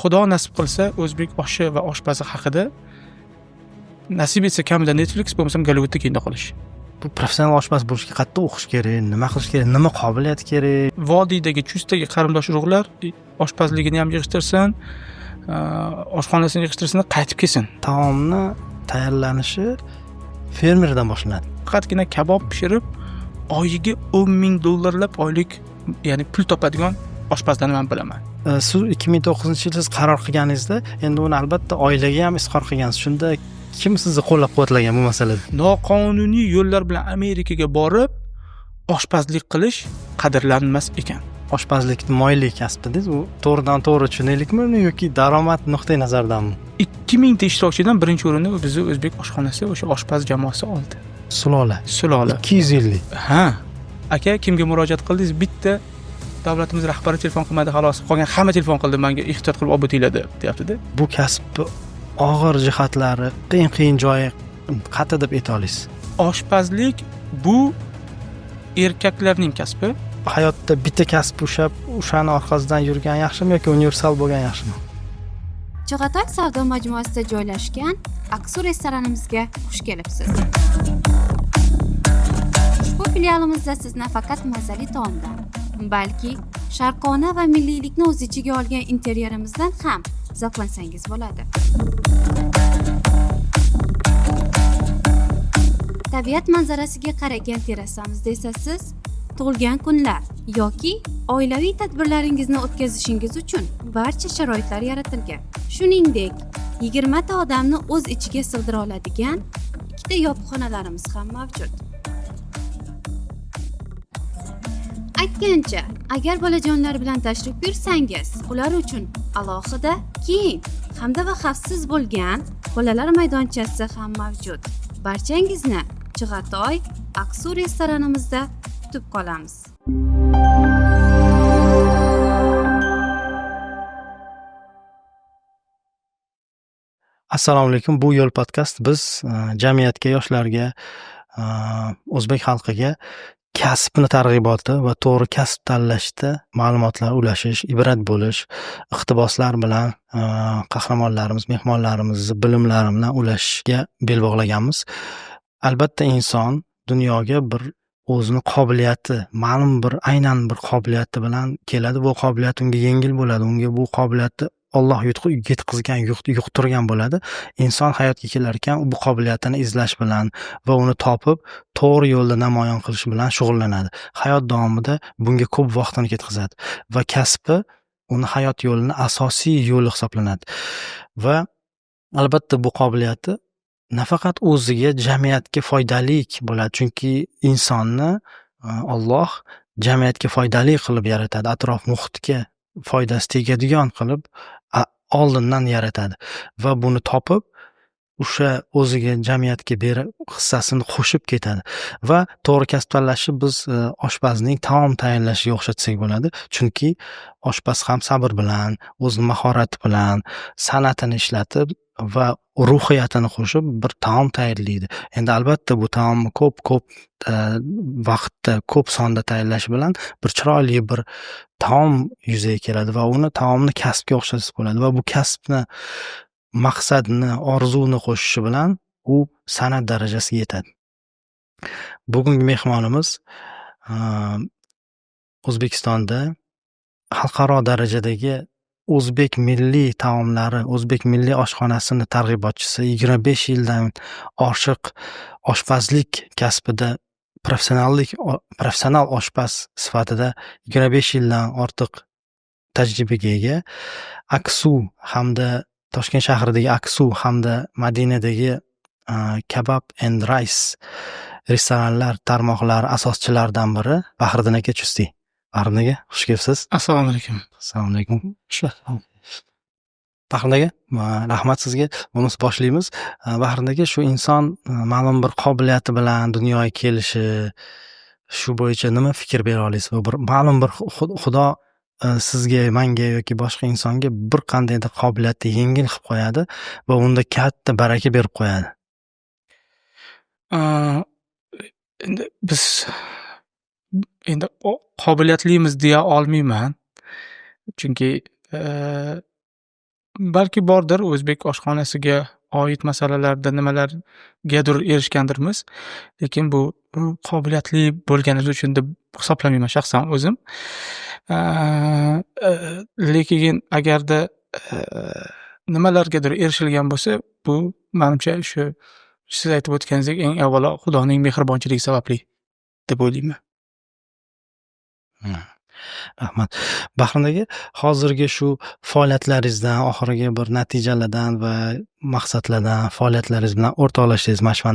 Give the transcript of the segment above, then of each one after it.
Xudo nasib qilsa o'zbek oshi va oshpazi haqida nasib etsa kamida Netflix bo'lmasa Gollywoodda kino qilish. Bu professional oshpaz bo'lishga qattiq o'qish kerak, nima qilish kerak, nima qobiliyat kerak? Vodiydagi chustdagi qarindosh urug'lar oshpazligini ham yig'ishtirsin, oshxonasini yig'ishtirsin, qaytib kelsin. Taomni tayyorlanishi fermerdan boshlanadi. Faqatgina kabob pishirib, oyiga $10,000 oylik, ya'ni pul topadigan oshpazlarni men bilaman. Siz 2009-yilda siz qaror qilganingizda, endi uni albatta oilaga ham izhor qilgansiz. Shunda kim sizni qo'llab-quvvatlagan bu masalada? Noqonuniy yo'llar bilan Amerikaga borib, oshpazlik qilish qadrlanmas ekan. Oshpazlik moyilli kasb dedingiz, u to'g'ridan-to'g'ri tushunaylikmi yoki daromad nuqtai nazaridanmi? 2000 ta ishtirokchidan birinchi o'rinni bizning o'zbek oshxonasi o'sha oshpaz jamoasi oldi. Sulola. 200 yillik. Ha. Aka, kimga murojaat qildingiz? Bitta davlatimiz rahbari telefon qilmadi, xolos. Qolgan hamma telefon qildi, menga ehtiyot qilib olib o'tinglar deyapti-da. Bu kasb og'ir jihatlari, qiyin joyi qayerda deb ayta olasiz? Oshpazlik bu erkaklarning kasbi. Hayotda bitta kasb o'shani orqasidan yurgan yaxshimi yoki universal bo'lgan yaxshimi? Chig'atoy savdo majmuasida joylashgan Aksu restoranimizga xush kelibsiz. Ushbu filialimizda siz nafaqat mazali taomdan, balki sharqona va milliylikni o'z ichiga olgan interyerimizdan ham zavqlansangiz bo'ladi. Tabiat manzarasiga qaragan terasamizda esa siz tug'ilgan kunlar yoki oilaviy tadbirlaringizni o'tkazishingiz uchun barcha sharoitlar yaratilgan. Shuningdek, 20 ta odamni o'z ichiga sig'dira oladigan ikkita yopiq xonalarimiz ham mavjud. Aytgancha, agar bolajonlar bilan tashrif buyursangiz, ular uchun alohida keng hamda va xavfsiz bo'lgan bolalar maydonchasi ham mavjud. Barchangizni Chig'atoy Aksu restoranimizda kutib qolamiz. Assalomu alaykum. Bu yo'l podkast biz jamiyatga, yoshlarga, o'zbek xalqiga kasbni targ'iboti va to'g'ri kasb tanlashda ma'lumotlar ulashish, ibrat bo'lish, iqtiboslar bilan qahramonlarimiz, mehmonlarimizni bilimlari bilan ulashishga bel bog'laganmiz. Albatta inson dunyoga bir o'zini qobiliyati, ma'lum bir aynan bir qobiliyati bilan keladi. Bu qobiliyat unga yengil bo'ladi. Unga bu qobiliyatni Alloh yetkazgan, yuqtirgan bo'ladi. Inson hayotga kelar ekan bu qobiliyatini izlash bilan va uni topib, to'g'ri yo'lda namoyon qilish bilan shug'ullanadi. Hayot davomida bunga ko'p vaqtini ketkazadi va kasbi uni hayot yo'lini asosiy yo'li hisoblanadi. Va albatta bu qobiliyati nafaqat o'ziga, jamiyatga foydali bo'ladi, chunki insonni Alloh jamiyatga foydali qilib yaratadi, atrof muhitga foydasi tegadigan qilib oldindan yaratadi va buni topib o'sha o'ziga, jamiyatga berib hissasini qo'shib ketadi va to'g'ri kasb tanlashi biz oshpazning taom tayyorlashiga o'xshatsak bo'ladi, chunki oshpaz ham sabr bilan, o'z mahorati bilan, san'atini ishlatib va ruhiyatini qo'shib bir taom tayyorlaydi. Endi albatta bu taomni ko'p vaqtda, ko'p sonda tayyorlash bilan bir chiroyli bir taom yuzaga keladi va uni taomni kasbga o'xshatsa bo'ladi va bu kasbni maqsadni, orzuni qo'shishi bilan u san'at darajasiga yetadi. Bugungi mehmonimiz O'zbekistonda xalqaro darajadagi o'zbek milliy taomlari, o'zbek milliy oshxonasini targ'ibotchisi, 25 yildan oshiq oshpazlik kasbida professional oshpaz sifatida 25 yildan ortiq tajribaga ega. Aksu hamda Toshkent shahridagi Aksu hamda Madinadagi Kebab and Rice restoranlar tarmoqlari asoschilaridan biri Bahriddin aka Chusti. Bahriddin aka, xush kelibsiz. Assalomu alaykum. Assalomu alaykum. Bahriddin aka, rahmat sizga. Buni boshlaymiz. Bahriddin aka, shu inson ma'lum bir qobiliyati bilan dunyoga kelishi, shu bo'yicha nima fikr bera olasiz? Bir ma'lum bir Xudo sizga, menga yoki boshqa insonga bir qandaydir qobiliyatni yengil qilib qo'yadi va unda katta baraka berib qo'yadi. Endi biz qobiliyatlimiz deya olmayman. Chunki balki bordir, o'zbek oshxonasiga oid masalalarda nimalargadir erishgandirmiz, lekin bu qobiliyatli bo'lganimiz uchun deb hisoblamayman shaxsan o'zim. Lekin agarda nimalargadir erishilgan bo'lsa, bu menimcha shu siz aytib o'tganingizdek eng avvalo Xudoning mehribonchiligi sababli deb o'ylayman. Rahmat. Bahrom aka, hozirgi shu faoliyatlaringizdan, oxirgi bir natijalardan va maqsadlardan, faoliyatlaringiz bilan o'rtoqlashdingiz mana shu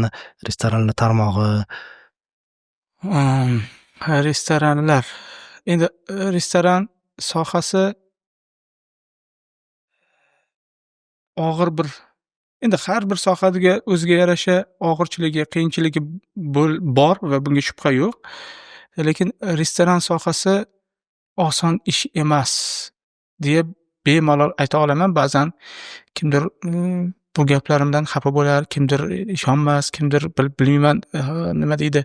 restoranlar tarmog'i. Restoranlar. Endi restoran sohasi og'ir bir, endi har bir sohaga o'ziga yarasha og'irchiligi, qiyinchiligi bor va bunga shubha yo'q. Lekin restoran sohasi oson ish emas deya bemalol ayta olaman. Ba'zan kimdir bu gaplarimdan xafa bo'lar, kimdir ishonmas, kimdir bilmayman nima deydi,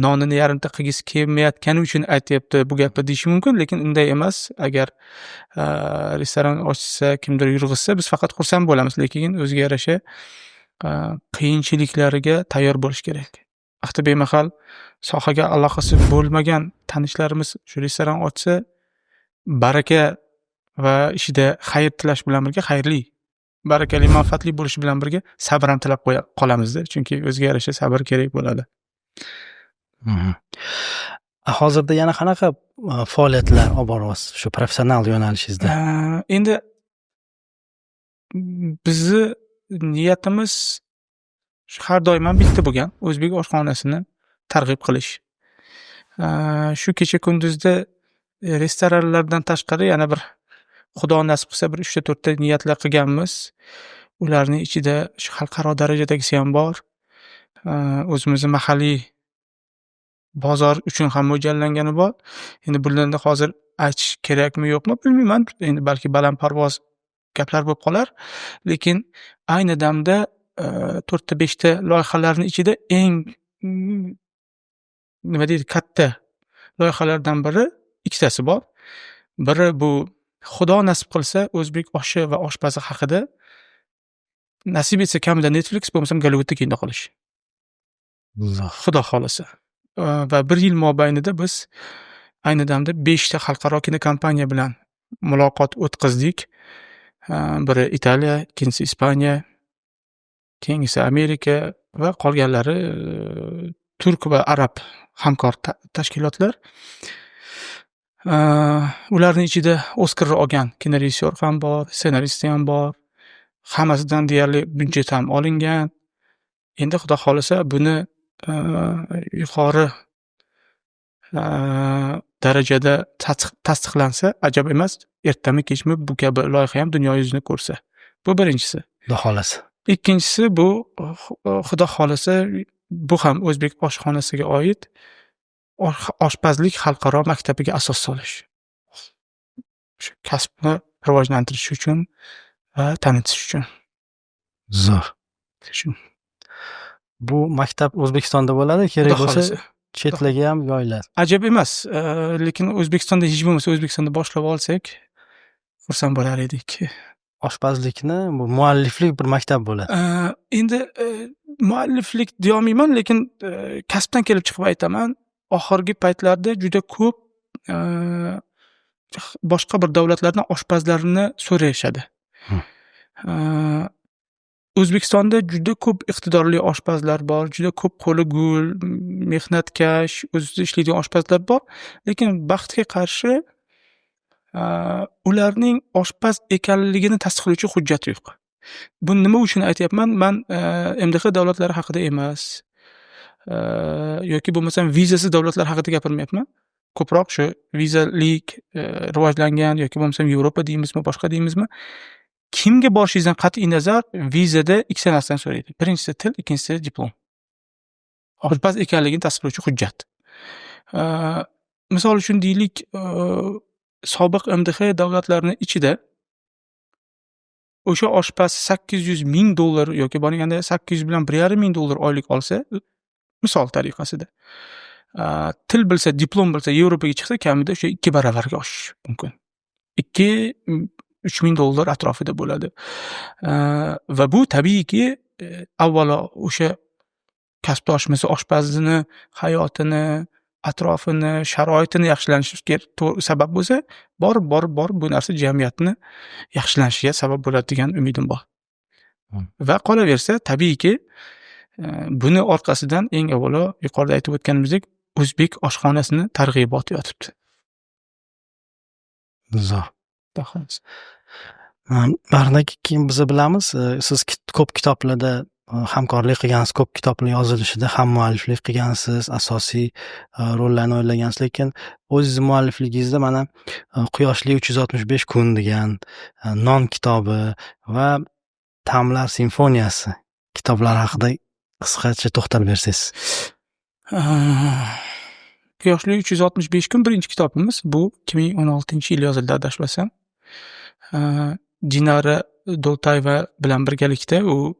nonini yarimta qilgisi kelmayotgani uchun aytyapti bu gapni deyishi mumkin, lekin unday emas. Agar restoran ochsa, kimdir yurg'izsa, biz faqat xursand bo'lamiz, lekin o'ziga yarasha qiyinchiliklariga tayyor bo'lish kerak. Vaqti bemahal sohaga aloqasi bo'lmagan tanishlarimiz shu restoran ochsa, baraka va ishida xayr tilash bilan birga, xayrli, barakali, manfaatli bo'lishi bilan birga sabr ham tilab qolamizda, chunki o'ziga yarasha sabr kerak bo'ladi. Hozirda yana qanaqa faoliyatlar olib boryapsiz shu professional yo'nalishingizda? Endi bizni niyatimiz har doim ham bitta bo'lgan, o'zbek oshxonasini targ'ib qilish. Shu kecha kunduzda restoranlardan tashqari yana bir, Xudo nasib qilsa, bir 3-4 ta niyatlar qilganmiz. Ularning ichida shu xalqaro darajadagisi ham bor. O'zimizni mahalliy bozor uchun ham mo'ljallangani bor. Endi bularni hozir aytish kerakmi yo'qmi bilmayman. Endi balki balandparvoz gaplar bo'lib qolar. Lekin ayni damda 4 ta 5 ta loyihalarning ichida eng nima deydi, katta loyihalardan biri, ikkitasi bor. Biri bu, Xudo nasib qilsa, o'zbek oshi va oshpazi haqida nasib etsa kamida Netflix bo'lmasa Gollywoodda kino qilish. Xudo xolasa. Va 1 yil mobaynida biz ayni damda 5 ta xalqaro kinokompaniya bilan muloqot o'tkazdik. Biri Italiya, ikkinchisi Ispaniya, keyingisi Amerika va qolganlari turk va arab hamkor tashkilotlar. Ularning ichida Oskar olgan kinorejissyor ham bor, ssenarist ham bor. Hammasidan deyarli byudjet ham olingan. Endi Xudo xolasa buni yuqori darajada tasdiqlansa, ajab emas, ertami kechmi bu kabi loyiha ham dunyo yuzini ko'rsa. Bu birinchisi. Xudo xolasa. Ikkinchisi bu, Xudo xolasa, bu ham o'zbek oshxonasiga oid oshpazlik xalqaro maktabiga asos solish. Shu kasbni rivojlantirish uchun va tanitish uchun. Zo'r. Bu maktab O'zbekistonda bo'ladi, kerak bo'lsa chetlarga ham yoyiladi. Ajab emas, lekin O'zbekistonda hech bo'lmasa O'zbekistonda boshlab olsak, xursand bo'lar edik. Oshpazlikni, bu mualliflik bir maktab bo'ladi. Endi mualliflik deya olmayman, lekin kasbdan kelib chiqib aytaman. Oxirgi paytlarda juda ko'p boshqa bir davlatlardan oshpazlarini so'rashadi. O'zbekistonda juda ko'p iqtidorli oshpazlar bor, juda ko'p qo'li gul, mehnatkash, o'zida ishlaydigan oshpazlar bor, lekin baxtga qarshi ularning oshpaz ekanligini tasdiqlovchi hujjat yo'q. Buni nima uchun aytyapman? Men MDH davlatlari haqida emas, yoki bo'lmasam vizasiz davlatlar haqida gapirmayapman. Ko'proq shu vizalik rivojlangan yoki bo'lmasam Yevropa deymizmi, boshqa deymizmi? Kimga borishingizdan qat'iy nazar vizada ikkita narsadan so'raydi. Birinchisi til, ikkinchisi diplom. Oshpaz ekanligini tasdiqlovchi hujjat. Misol uchun deylik, sobiq MDH davlatlarining ichida o'sha oshpaz $800,000 yoki bo'lganda 800 bilan $1,500,000 oylik olsa, misol tariqasida, til bilsa, diplom bilsa, Yevropaga chiqsa, kamida o'sha 2 baravarga oshishi mumkin. $3000 atrofida bo'ladi. Va bu tabiiyki, avvalo o'sha kasbdoshimiz oshpazini hayotini, atrofini, sharoitini yaxshilanishiga sabab bo'lsa, borib bu narsa jamiyatni yaxshilanishiga sabab bo'ladi degan umidim bor. Va qolaversa, tabiiyki, buni orqasidan eng avvalo yuqorida aytib o'tganimizdek, o'zbek oshxonasini targ'iboti yotibdi. Zo'r. Bahos. Barnaki keyin biz bilamiz, siz ko'p kitoblarda hamkorlik qilgansiz, ko'p kitoblar yozilishida ham mualliflik qilgansiz, asosiy rollarni o'ylagansiz, lekin o'z muallifligingizda mana Quyoshli 365 kun degan non kitobi va Ta'mlar simfoniyasi kitoblari haqida qisqacha to'xtalib bersangiz. Quyoshli 365 kun birinchi kitobimiz. Bu 2016-yil yozildi, adashmasam. Dinara Doltayeva bilan birgalikda u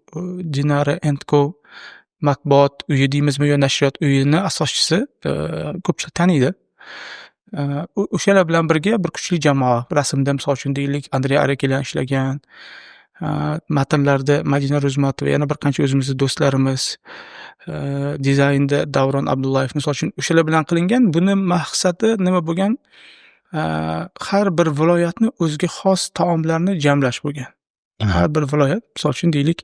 Dinara & Co matbuot uyi deymizmi yo nashriyot uyini asoschisi, ko'pchilik taniydi. O'shalar bilan birga bir kuchli jamoa, rasmda misol uchun deylik Andrey Arekilan ishlagan, matnlarda Madina Ro'zmatova, yana bir qancha o'zimizni do'stlarimiz, dizaynda Davron Abdullayev misol uchun o'shalar bilan qilingan. Buni maqsadi nima bo'lgan? Har bir viloyatni o'ziga xos taomlarni jamlash bo'lgan. Har bir viloyat, misol uchun deylik,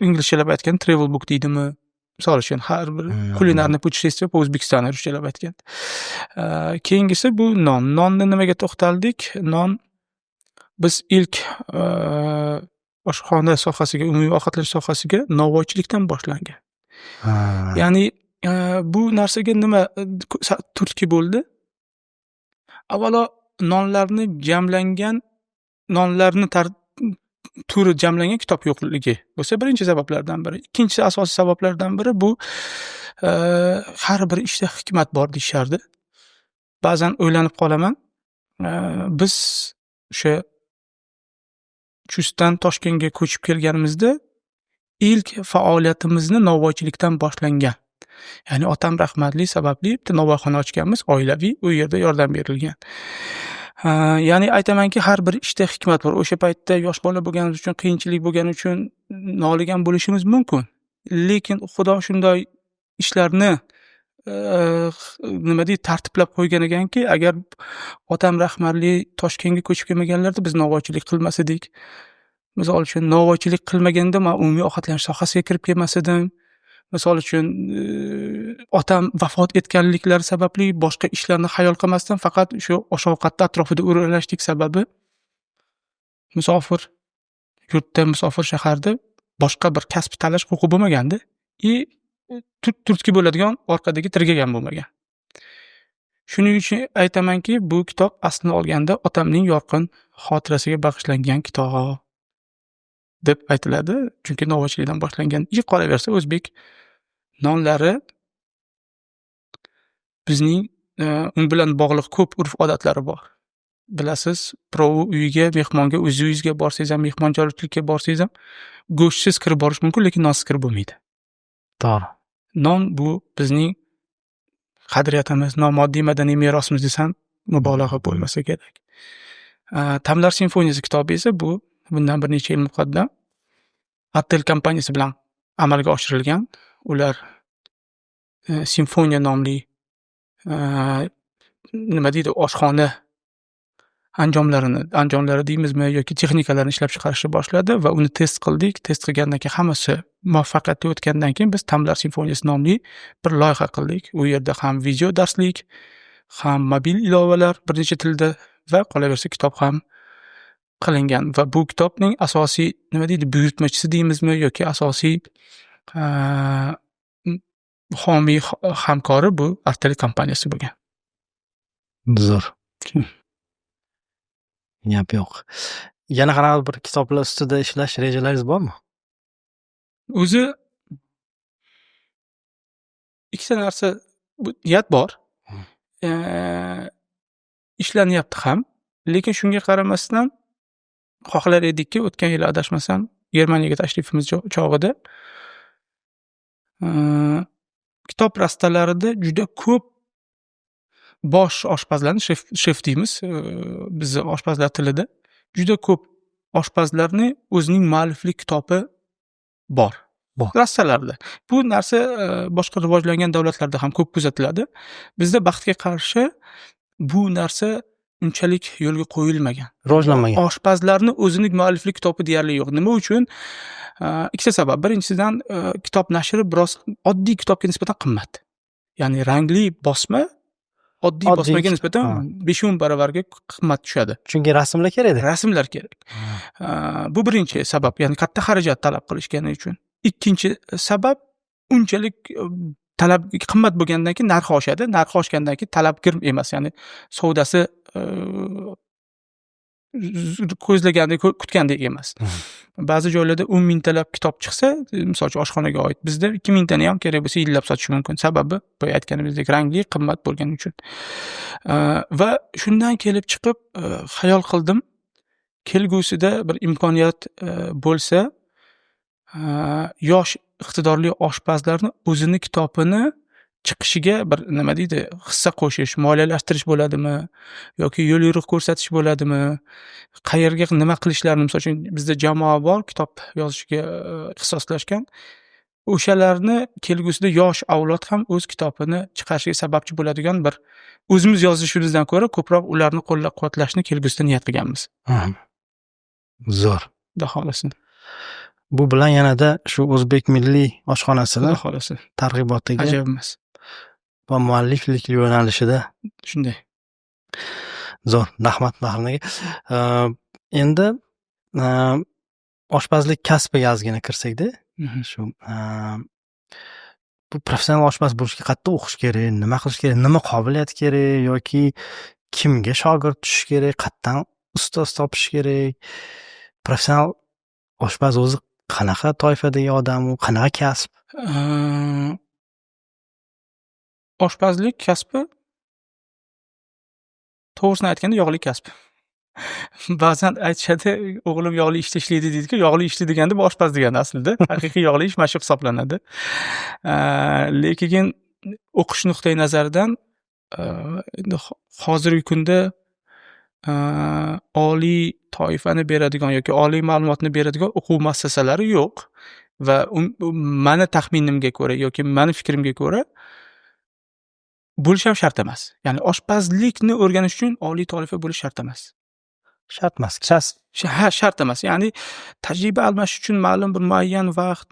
inglizchalab aytgan travel book deydimi? Misol uchun har bir kulinarniy pутешествие по O'zbekiston ruschalab aytgan. Keyingisi bu non. Nonni nimaga to'xtaldik? Non biz ilk oshxona sohasiga, umumiy ovqatlanish sohasiga novvoychilikdan boshlangan. Ya'ni bu narsaga nima turtki bo'ldi? Avvalo nonlarni jamlangan, nonlarni turi jamlangan kitob yo'qligi bo'lsa birinchi sabablardan biri. Ikkinchisi, asosiy sabablardan biri bu har bir ishda hikmat bor deyishardi. Ba'zan o'ylanib qolaman. Biz o'sha Chustdan Toshkentga ko'chib kelganimizda ilk faoliyatimizni novvoychilikdan boshlangan. Ya'ni otam rahmatli sababli bitta novvoyxona ochganmiz, oilaviy, u yerda yordam berilgan. Ya'ni aytamanki, har bir ishda hikmat bor. O'sha paytda yosh bola bo'lganimiz uchun, qiyinchilik bo'lgani uchun noligan bo'lishimiz mumkin. Lekin Xudo shunday ishlarni nima deydi, tartiblab qo'ygan ekanki, agar otam rahmatli Toshkentga ko'chib kelmaganlarida biz novvoychilik qilmas edik. Misol uchun, novvoychilik qilmaganda men umumiy ovqatlanish sohasiga kirib kelmas edim. Misol uchun, otam vafot etganliklari sababli boshqa ishlarni xayol qilmasdan faqat shu osh-ovqatda atrofida o'ralashdik. Sababi musofir yurtda, musofir shaharda boshqa bir kasb tanlash huquqi bo'lmaganda, turtki bo'ladigan orqadagi tirgagan bo'lmagan. Shuning uchun aytamanki, bu kitob aslini olganda otamning yorqin xotirasiga bag'ishlangan kitob deb aytiladi. Chunki novvoychilikdan boshlangan. Qolaversa, o'zbek nonlari bizning un bilan bog'liq ko'p urf-odatlari bor. Bilasiz, birov uyiga, mehmonga, o'z uyingizga borsangiz ham, mehmonjo'likka borsangiz ham go'shtsiz kirib borish mumkin, lekin nonsiz kirib bo'lmaydi. To'g'ri. Non bu bizning qadriyatimiz, nomoddiy madaniy merosimiz desam mubolag'a bo'lmasa kerak. Ta'mlar simfoniyasi kitobi esa bu bundan bir necha yil muqaddam Attel kompaniyasi bilan amalga oshirilgan. Ular simfoniya nomli nima deydi, oshxona anjomlari deymizmi yoki texnikalarni ishlab chiqarishni boshladi va uni test qildik. Test qilgandan keyin hammasi muvaffaqiyatli o'tgandan keyin biz Ta'mlar simfoniyasi nomli bir loyiha qildik. U yerda ham video darslik, ham mobil ilovalar bir necha tilda va qolaversa kitob ham qilingan. Va bu kitobning asosiy nima deydi, buyurtmachisi deymizmi yoki asosiy homiy hamkori bu Artel kompaniyasi bo'lgan. Zo'r. Gap yo'q. Yana qanaqa bir kitoblar ustida ishlash rejalaringiz bormi? O'zi ikkita narsa niyat bor. Ishlanyapti ham, lekin shunga qaramasdan xohlar edikki, o'tgan yil adashmasam Germaniyaga tashrifimiz chog'ida kitob rastalarida juda ko'p bosh oshpazlarni shef deymiz bizni oshpazlar tilida. Juda ko'p oshpazlarni o'zining mualliflik kitobi bor. Rassalarda. Bu narsa boshqa rivojlangan davlatlarda ham ko'p kuzatiladi. Bizda baxtga qarshi bu narsa unchalik yo'lga qo'yilmagan. Rivojlanmagan. Oshpazlarni o'zining mualliflik kitobi deyarli yo'q. Nima uchun? Ikkita sabab. Birinchidan kitob nashri biroz oddiy kitobga nisbatan qimmat. Ya'ni rangli bosma oddiy bosmaga nisbatan 5-10 baravarga qimmat tushadi. Chunki rasmlar kerak-da. Rasmlar kerak. Bu birinchi sabab, ya'ni katta xarajat talab qilishgani uchun. Ikkinchi sabab unchalik talab qimmat bo'lgandan keyin narxi oshadi. Narxi oshgandan keyin talabgir emas, ya'ni savdasi ko'zlagandek, kutgandek emas. Ba'zi joylarda 10 mingtalab kitob chiqsa, misol uchun oshxonaga oid, bizda 2 mingtani ham kerak bo'lsa yillab sotish mumkin. Sababi boya aytganimizdek rangli, qimmat bo'lgani uchun. Va shundan kelib chiqib xayol qildim, kelgusida bir imkoniyat bo'lsa, yosh iqtidorli oshpazlarni o'zini kitobini chiqishiga bir nima deydi, hissa qo'shish, moliyalashtirish bo'ladimi yoki yo'l yo'riq ko'rsatish bo'ladimi? Qayerga nima qilishlarini, misol uchun bizda jamoa bor, kitob yozishga ixtisoslashgan. O'shalarni kelgusida yosh avlod ham o'z kitobini chiqarishiga sababchi bo'ladigan bir o'zimiz yozishimizdan ko'ra ko'proq ularni qo'llab-quvvatlashni kelgusida niyat qilganmiz. Zo'r. Xudo xolasin. Bu bilan yanada shu o'zbek milliy oshxonasini Xudo xolasi. targ'ibotiga Ajab emas. va mualliflik yo'nalishida Shunday. zo'r. Rahmat Bahrimaga. Endi oshpazlik kasbiga ozgina kirsak-da, shu bu professional oshpaz bo'lishga qayerda o'qish kerak, nima qilish kerak, nima qobiliyat kerak yoki kimga shogird tushish kerak, qayerdan ustoz topish kerak? Professional oshpaz o'zi qanaqa toifadagi odam, u qanaqa kasb? Oshpazlik kasbi to'g'risini aytganda yog'li kasb. Ba'zan aytishadi, o'g'lim yog'li ishda ishlaydi deydi-ku, yog'li ishli deganda bu oshpaz degani aslida. Haqiqiy yog'li ish mana shu hisoblanadi. Lekin o'qish nuqtai nazaridan hozirgi kunda oliy toifani beradigan yoki oliy ma'lumotni beradigan o'quv muassasalari yo'q va mani taxminimga ko'ra yoki mani fikrimga ko'ra bo'lish ham shart emas. Ya'ni oshpazlikni o'rganish uchun oliy toifa bo'lish shart emas. Shart emas. Shart emas. Ya'ni tajriba almashish uchun ma'lum bir muayyan vaqt,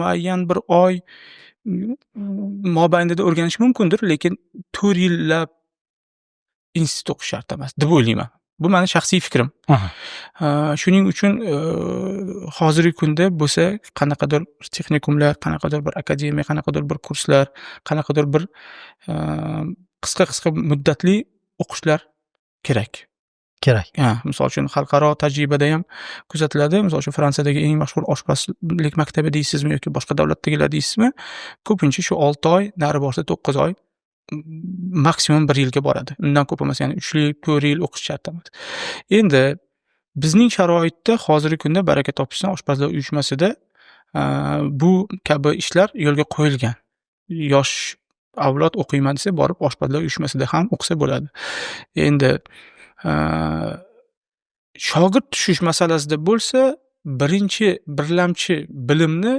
muayyan bir oy mobaynida o'rganish mumkindir, lekin 4 yillab institut o'qish shart emas deb o'ylayman. Bu meni shaxsiy fikrim. Shuning uchun hozirgi kunda bo'lsa qanaqadir texnikumlar, qanaqadir bir akademiya, qanaqadir bir kurslar, qanaqadir bir qisqa muddatli o'qishlar kerak. Misol uchun xalqaro tajribada ham kuzatiladi. Misol uchun Fransiyadagi eng mashhur oshpazlik maktabi deysizmi yoki boshqa davlatdagilar deysizmi? Ko'pincha shu 6 oy, nari borsa 9 oy, maksimum 1 yilga boradi. Undan ko'p emas, ya'ni 3 yil, 4 yil o'qish shart emas. Endi bizning sharoitda hozirgi kunda Baraka topishsan oshpazlar uyushmasida bu kabi ishlar yo'lga qo'yilgan. Yosh avlod o'qiyman desa, borib oshpazlar uyushmasida ham o'qisa bo'ladi. Endi shogird tushish masalasida bo'lsa, birinchi birlamchi bilimni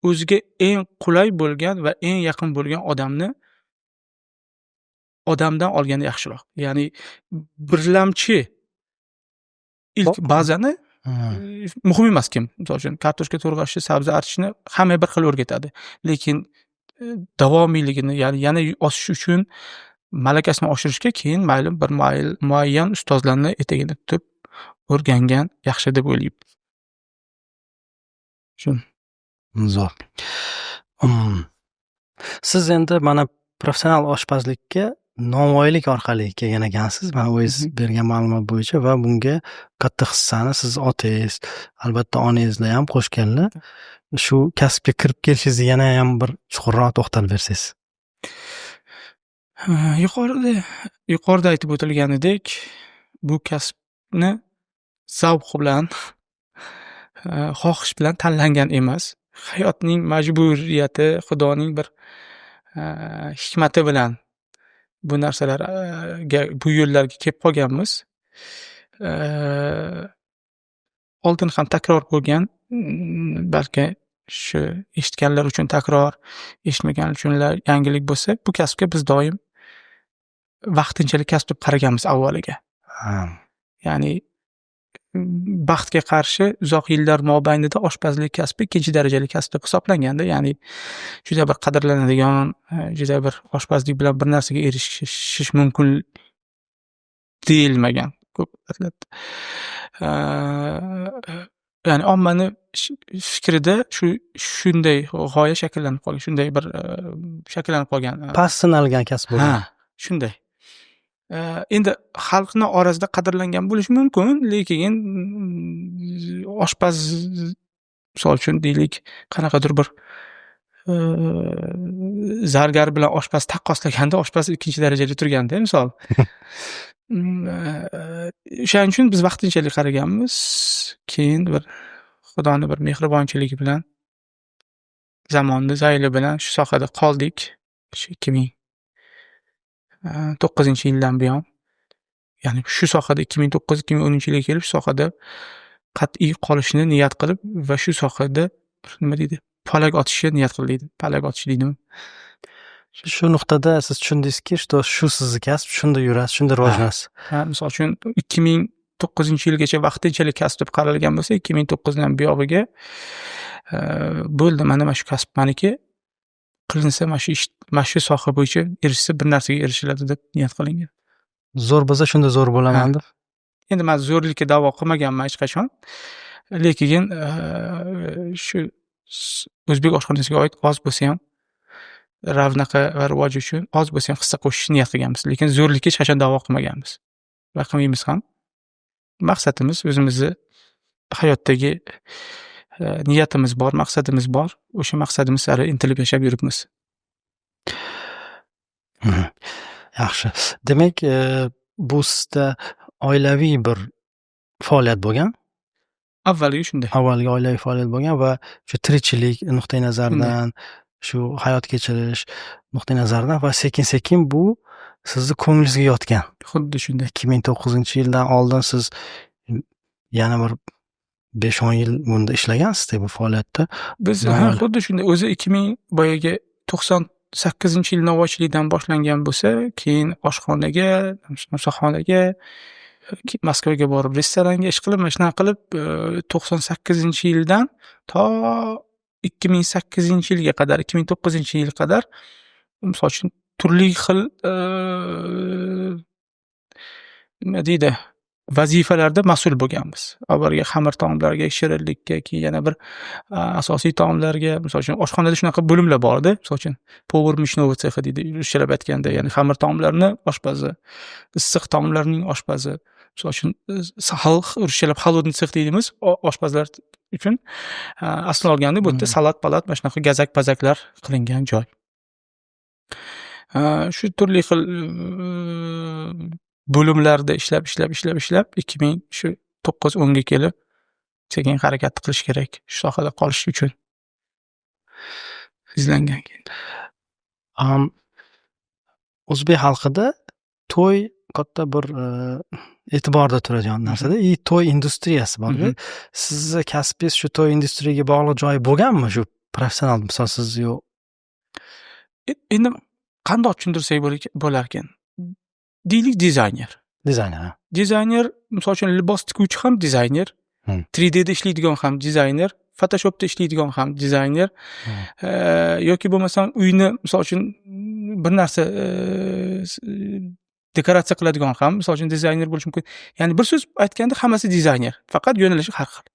o'ziga eng qulay bo'lgan va eng yaqin bo'lgan odamdan olgani yaxshiroq. Ya'ni birlamchi ilk bazani muhim emas kim. Misol uchun kartoshka to'g'rashni, sabzi archishni hamma bir xil o'rgatadi. Lekin davomiyligini, ya'ni yana osish uchun malakasini oshirishga keyin mayli bir muayyan ustozlarni etagini tutib o'rgangan yaxshi deb o'ylayman. Shun. Zo'r. Siz endi mana professional oshpazlikka novvoylik orqali kelgan ekansiz. Mana o'zingiz bergan ma'lumot bo'yicha va bunga katta hissani siz otangiz, albatta onangizlar ham qo'shganlar. Shu kasbga kirib kelishingizni yana ham bir chuqurroq to'xtalib bersangiz. Yuqorida aytib o'tilganidek, bu kasbni zavq bilan, xohish bilan tanlangan emas. Hayotning majburiyati, Xudoning bir hikmati bilan bu narsalarga bu yo'llarga kelib qolganmiz. Eee, oldin ham takror bo'lgan, balki shu eshitganlar uchun takror, eshitmaganlar uchun yangilik bo'lsa, bu kasbga biz doim vaqtinchalik kasb deb qaraganmiz avvaliga. Ha. Ya'ni baxtga qarshi uzoq yillar mobaynida oshpazlik kasbi ikkinchi darajali kasb deb hisoblanganda, ya'ni juda bir qadrlanadigan, juda bir oshpazlik bilan bir narsaga erishish mumkin deyilmagan ko'p holatlarda. Ya'ni ommani fikrida shunday g'oya shakllanib qolgan, shunday bir shakllanib qolgan. Past sinalgan kasb bo'lgan. Ha, shunday. Endi xalqni orasida qadrlangan bo'lishi mumkin, lekin oshpaz misol uchun deylik, qanaqadir bir zargar bilan oshpaz taqqoslaganda oshpaz ikkinchi darajada turganda, misol. O'shaning uchun biz vaqtinchalik qaraganmiz. Keyin bir Xudoning bir mehribonchiligi bilan, zamonning zayli bilan shu sohada qoldik. Shu 2009-yildan buyon, ya'ni shu sohada 2009-2010-yilga kelib shu sohada qat'iy qolishni niyat qilib va shu sohada nima deydi? Palak otishga niyat qildik. Palak otish deydimi? Shu nuqtada siz tushundingizki, shu sizni kasb, shunda yurasiz, shunda rivojlanasiz. Ha, misol uchun 2009-yilgacha vaqtinchalik kasb deb qaralgan bo'lsa, 2009dan buyog'iga bo'ldi, mana shu kasb meniki. Qilinsa mana shu soha bo'yicha erishsa bir narsaga erishiladi deb niyat qilingan. Zo'r bo'lsa shunda zo'r bo'laman deb. Endi men zo'rlikka da'vo qilmaganman hech qachon. Lekin shu o'zbek oshxonasiga oid oz bo'lsa ham ravnaqa va rivoji uchun oz bo'lsa ham hissa qo'shishni niyat qilganmiz. Lekin zo'rlikka hech qachon da'vo qilmaganmiz. Va qilmaymiz ham. Maqsadimiz o'zimizni hayotdagi niyatimiz bor, maqsadimiz bor. O'sha maqsadimiz sari intilib yashab yuribmiz. Yaxshi. Demak, bu sizda oilaviy bir faoliyat bo'lgan. Avvaliga shunday. Avvalgi oilaviy faoliyat bo'lgan va shu tirikchilik nuqtai nazaridan, shu hayot kechirish nuqtai nazaridan va sekin-sekin bu sizni ko'nglingizga yotgan. Xuddi shunday. 2009-yildan oldin siz yana bir 5-10 yil bunda ishlagansiz-da bu faoliyatda. Biz xuddi shunday. O'zi 98-yil novvoychilikdan boshlangan bo'lsa, keyin oshxonaga, mo'saxonaga, Moskvaga borib restoranga ish qilib, mana shunaqa qilib 98-yildan to 2008-yilga qadar, 2009-yil qadar misol uchun turli xil nima deydi, vazifalarda mas'ul bo'lganmiz. Avvaliga xamir taomlarga, shirinlikka, keyin yana bir asosiy taomlarga, misol uchun oshxonada shunaqa bo'limlar bor-da, misol uchun povur mishnovi sexi deydi, ruschalab aytganda, ya'ni xamir taomlarni oshpazi, issiq taomlarning oshpazi, misol uchun ruschalab холодный sex deydimiz, oshpazlar uchun asli olganda bu yerda salat-palat, mana shunaqa gazak-bazaklar qilingan joy. Shu turli xil bo'limlarda ishlab 2009-10 ga kelib sekin harakat qilish kerak shu sohada qolish uchun izlangan. O'zbek xalqida to'y katta bir e'tiborda turadigan narsada, to'y industriyasi bor. Sizni kasbingiz shu to'y industriyaga bog'liq joyi bo'lganmi? Shu professional misol siz yo'q. Endi qandoq tushuntirsak bo'lar ekan? Deylik dizayner. Dizayner, misol uchun libos tikuvchi ham dizayner, 3D da ishlaydigan ham dizayner, Photoshopda ishlaydigan ham dizayner, yoki bo'lmasam uyni misol uchun bir narsa dekoratsiya qiladigan ham misol uchun dizayner bo'lishi mumkin. Ya'ni bir so'z aytganda hammasi dizayner, faqat yo'nalishi har xil.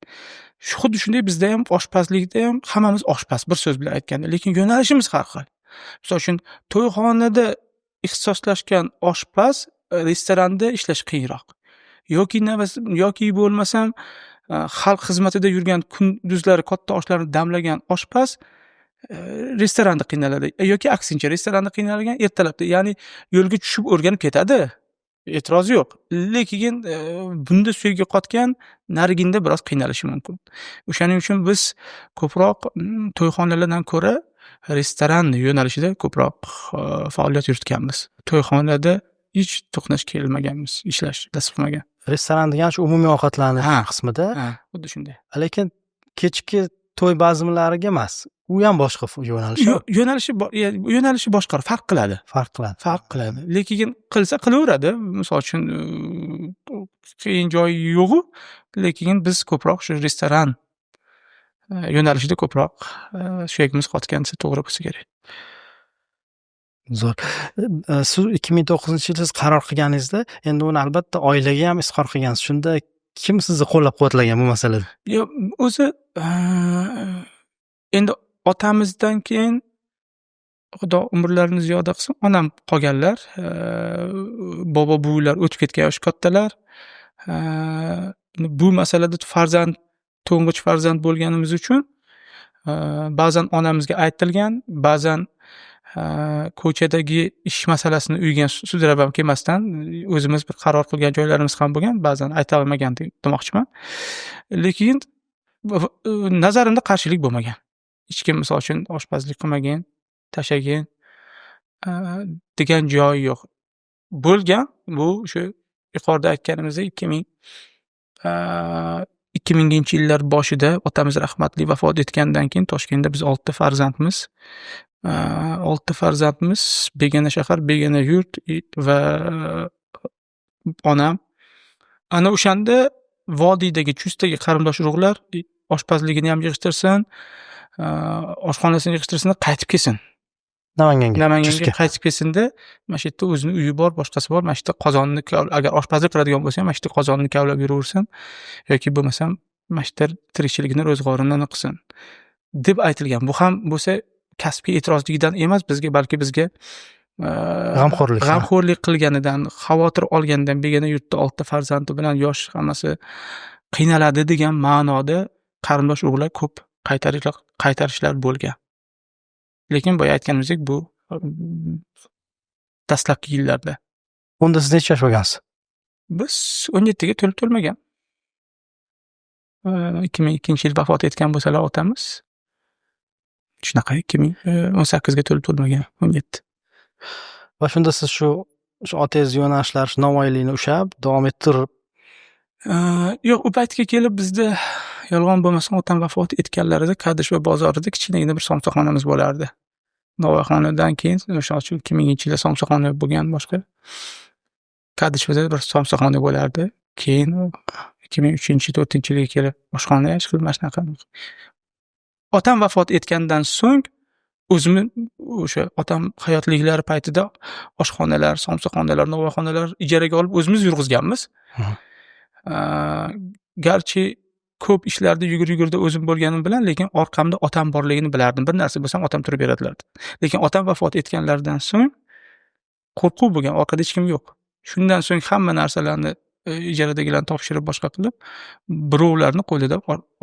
Xuddi shunday bizda ham oshpazlikda ham hammamiz oshpaz bir so'z bilan aytganda, lekin yo'nalishimiz har xil. Misol uchun to'yxonada ixtisoslashgan oshpaz restoranda ishlash qiyinroq. Yoki bo'lmasam xalq xizmatida yurgan kunduzlari katta oshlarni damlagan oshpaz restoranda qiynaladi. Yoki aksincha, restoranda qiynalgan ertalabda, ya'ni yo'lga tushib o'rganib ketadi. E'tiroz yo'q. Lekin bunda suyga qotgan nariginda biroz qiynalishi mumkin. O'shaning uchun biz ko'proq to'yxonalardan ko'ra restoran yo'nalishida ko'proq faoliyat yuritganmiz. To'yxonada hech to'qnash kelmaganmiz, ishlash nasib qilmagan. Restoran degan shu umumiy ovqatlanish Ha. qismida, Ha, xuddi shunday. lekin kechki to'y bazmlariga emas. U ham boshqa yo'nalish, Yo'nalishi boshqa, farq qiladi. farq qiladi. Farq qiladi. Lekin qilsa qilaveradi. Misol uchun qiyin joyi yo'g'u, lekin biz ko'proq shu restoran yo'nalishida ko'proq suyagimiz qotgan desa to'g'ri bo'lsa kerak. Zo'r. Siz 2009-yilda siz qaror qilganingizda, endi uni albatta oilaga ham izhor qilgansiz. Shunda kim sizni qo'llab-quvvatlagan bu masalada? O'zi endi otamizdan keyin Xudo umrlarini ziyoda qilsin, onam qolganlar. Bobo buvilar o'tib ketgan yoshi kattalar. Bu masalada to'ng'ich farzand bo'lganimiz uchun ba'zan onamizga aytilgan, ba'zan ko'chadagi ish masalasini uyga sudrab ham kelmasdan o'zimiz bir qaror qilgan joylarimiz ham bo'lgan, ba'zan ayta olmagan demoqchiman. Lekin nazarimda qarshilik bo'lmagan. Hech kim misol uchun oshpazlik qilmagin, tashagin degan joyi yo'q. Bo'lgan bu shu yuqorida aytganimizdek 2000-yillar boshida otamiz rahmatli vafot etgandan keyin Toshkentda biz 6 farzandmiz. 6 farzandmiz, begona shahar, begona yurt va onam. Ana o'shanda vodiydagi, Chustdagi qarindosh urug'lar oshpazligini ham yig'ishtirsin, oshxonasini yig'ishtirsin, qaytib kelsin. Namanganga qaytib kelsinda, mana shu yerda o'zini uyi bor, boshqasi bor, mana shu yerda qozonni agar oshpazlik qiladigan bo'lsa ham, mana shu yerda qozonni kavlab yuraversin yoki bo'lmasam mana shu yerda tirikchiligini, ro'zg'orini qilsin deb aytilgan. Bu ham bo'lsa kasbga e'tirozligidan emas, balki bizga g'amxo'rlik qilganidan, xavotir olganidan, begona yurtda 6 farzandi bilan yosh hammasi qiynaladi degan ma'noda qarindosh urug'lar ko'p qaytarishlar bo'lgan. Lekin boya aytganimizdek, bu dastlabki yillarda. Unda siz necha yosh bo'lgansiz? Biz 17 ga to'lib-to'lmagan. 2002-yil vafot etgan bo'lsalar otamiz. Shunaqa 2018 ga to'lib-to'lmagan, 17. Va shunda siz shu otangiz yo'nalishlari Navoiylikni ushlab davom ettirib, yo'q, u paytga kelib bizda yolg'on bo'lmasa otam vafot etganlarida Kadish va bozorida kichkinagina bir somsaxonamiz bo'lardi. Novoyxonadan keyin o'sha 2000-yilda somsaxona bo'lgan, boshqa Kadishda bir somsaxona bo'lardi. Keyin 2003-4-yilga kelib oshxona qilib shunaqa. Otam vafot etgandan so'ng o'zimni o'sha otam hayotliklari paytida oshxonalar, somsaxonalar, novoyxonalar ijaraga olib o'zimiz yurg'izganmiz. Garchi ko'p ishlarda yugur-yugurda o'zim bo'lganim bilan, lekin orqamda otam borligini bilardim. Bir narsa bo'lsam otam turib beradilardi. Lekin otam vafot etganlaridan so'ng qo'rquv bo'lgan, orqada hech kim yo'q. Shundan so'ng hamma narsalarni ijaradagilarni topshirib boshqa qilib, birovlarni qo'lida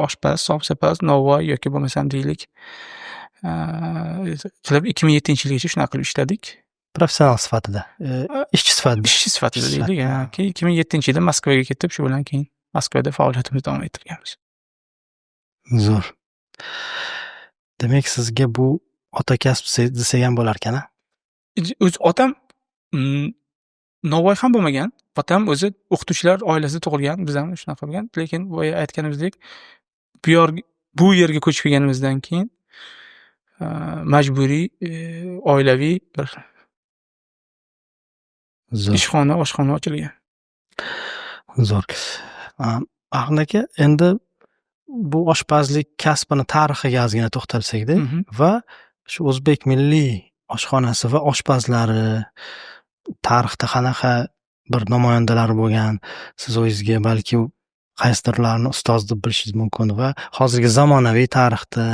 oshpaz, somsapaz, novvoy yoki bo'lmasam deylik qilib 2007-yilgacha shunaqa qilib ishladik. Professional sifatida, ishchi sifatida deylik. Keyin 2007-yilda Moskvaga ketib, shu bilan keyin Moskvada faoliyatimizni davom ettirganmiz. Zo'r. Demak, sizga bu ota kasb desak ham bo'lar ekan-a? O'z otam Navoiy ham bo'lmagan. Otam o'zi o'qituvchilar oilasida tug'ilgan, biz ham shunaqa bo'lgan. Lekin boya aytganimizdek, bu yerga ko'chib kelganimizdan keyin majburiy oilaviy bir ishxona, oshxona ochilgan. Zo'r. Ahmad aka, endi bu oshpazlik kasbini tarixiga ozgina to'xtalsak-da va shu o'zbek milliy oshxonasi va oshpazlari tarixda qanaqa bir namoyandalari bo'lgan, siz o'zingizga balki qaysidirlarni ustoz deb bilishingiz mumkin va hozirgi zamonaviy tarixda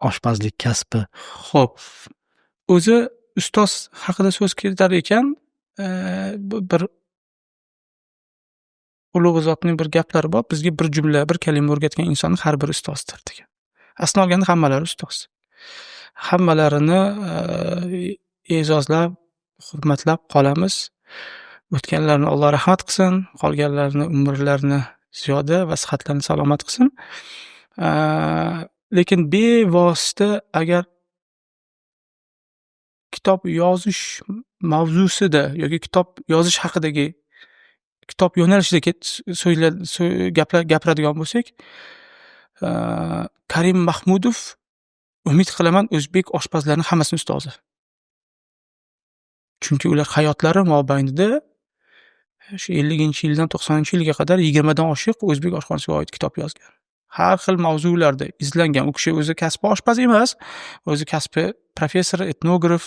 oshpazlik kasbi. Xo'p, o'zi ustoz haqida so'z ketar ekan, bir ulug' zotning bir gaplari bor. Bizga bir jumla, bir kalima o'rgatgan insonning har biri ustozdir degan. Aslida olganda hammalari ustoz. Hammalarini e'zozlab, hurmatlab qolamiz. O'tganlarni Alloh rahmat qilsin, qolganlarni umrlarini ziyoda va sihatlarini salomat qilsin. Lekin bevosita agar kitob yozish mavzusida yoki kitob yozish haqidagi kitob yo'nalishida gapiradigan bo'lsak, Karim Mahmudov umid qilaman o'zbek oshpazlarining hammasini ustozi. Chunki ular hayotlari mobaynida shu 50-yildan 90-yilga qadar 20 dan oshiq o'zbek oshxonasiga oid kitob yozgan. Har xil mavzularda izlangan. U kishi o'zi kasbi oshpaz emas, o'zi kasbi professor, etnograf,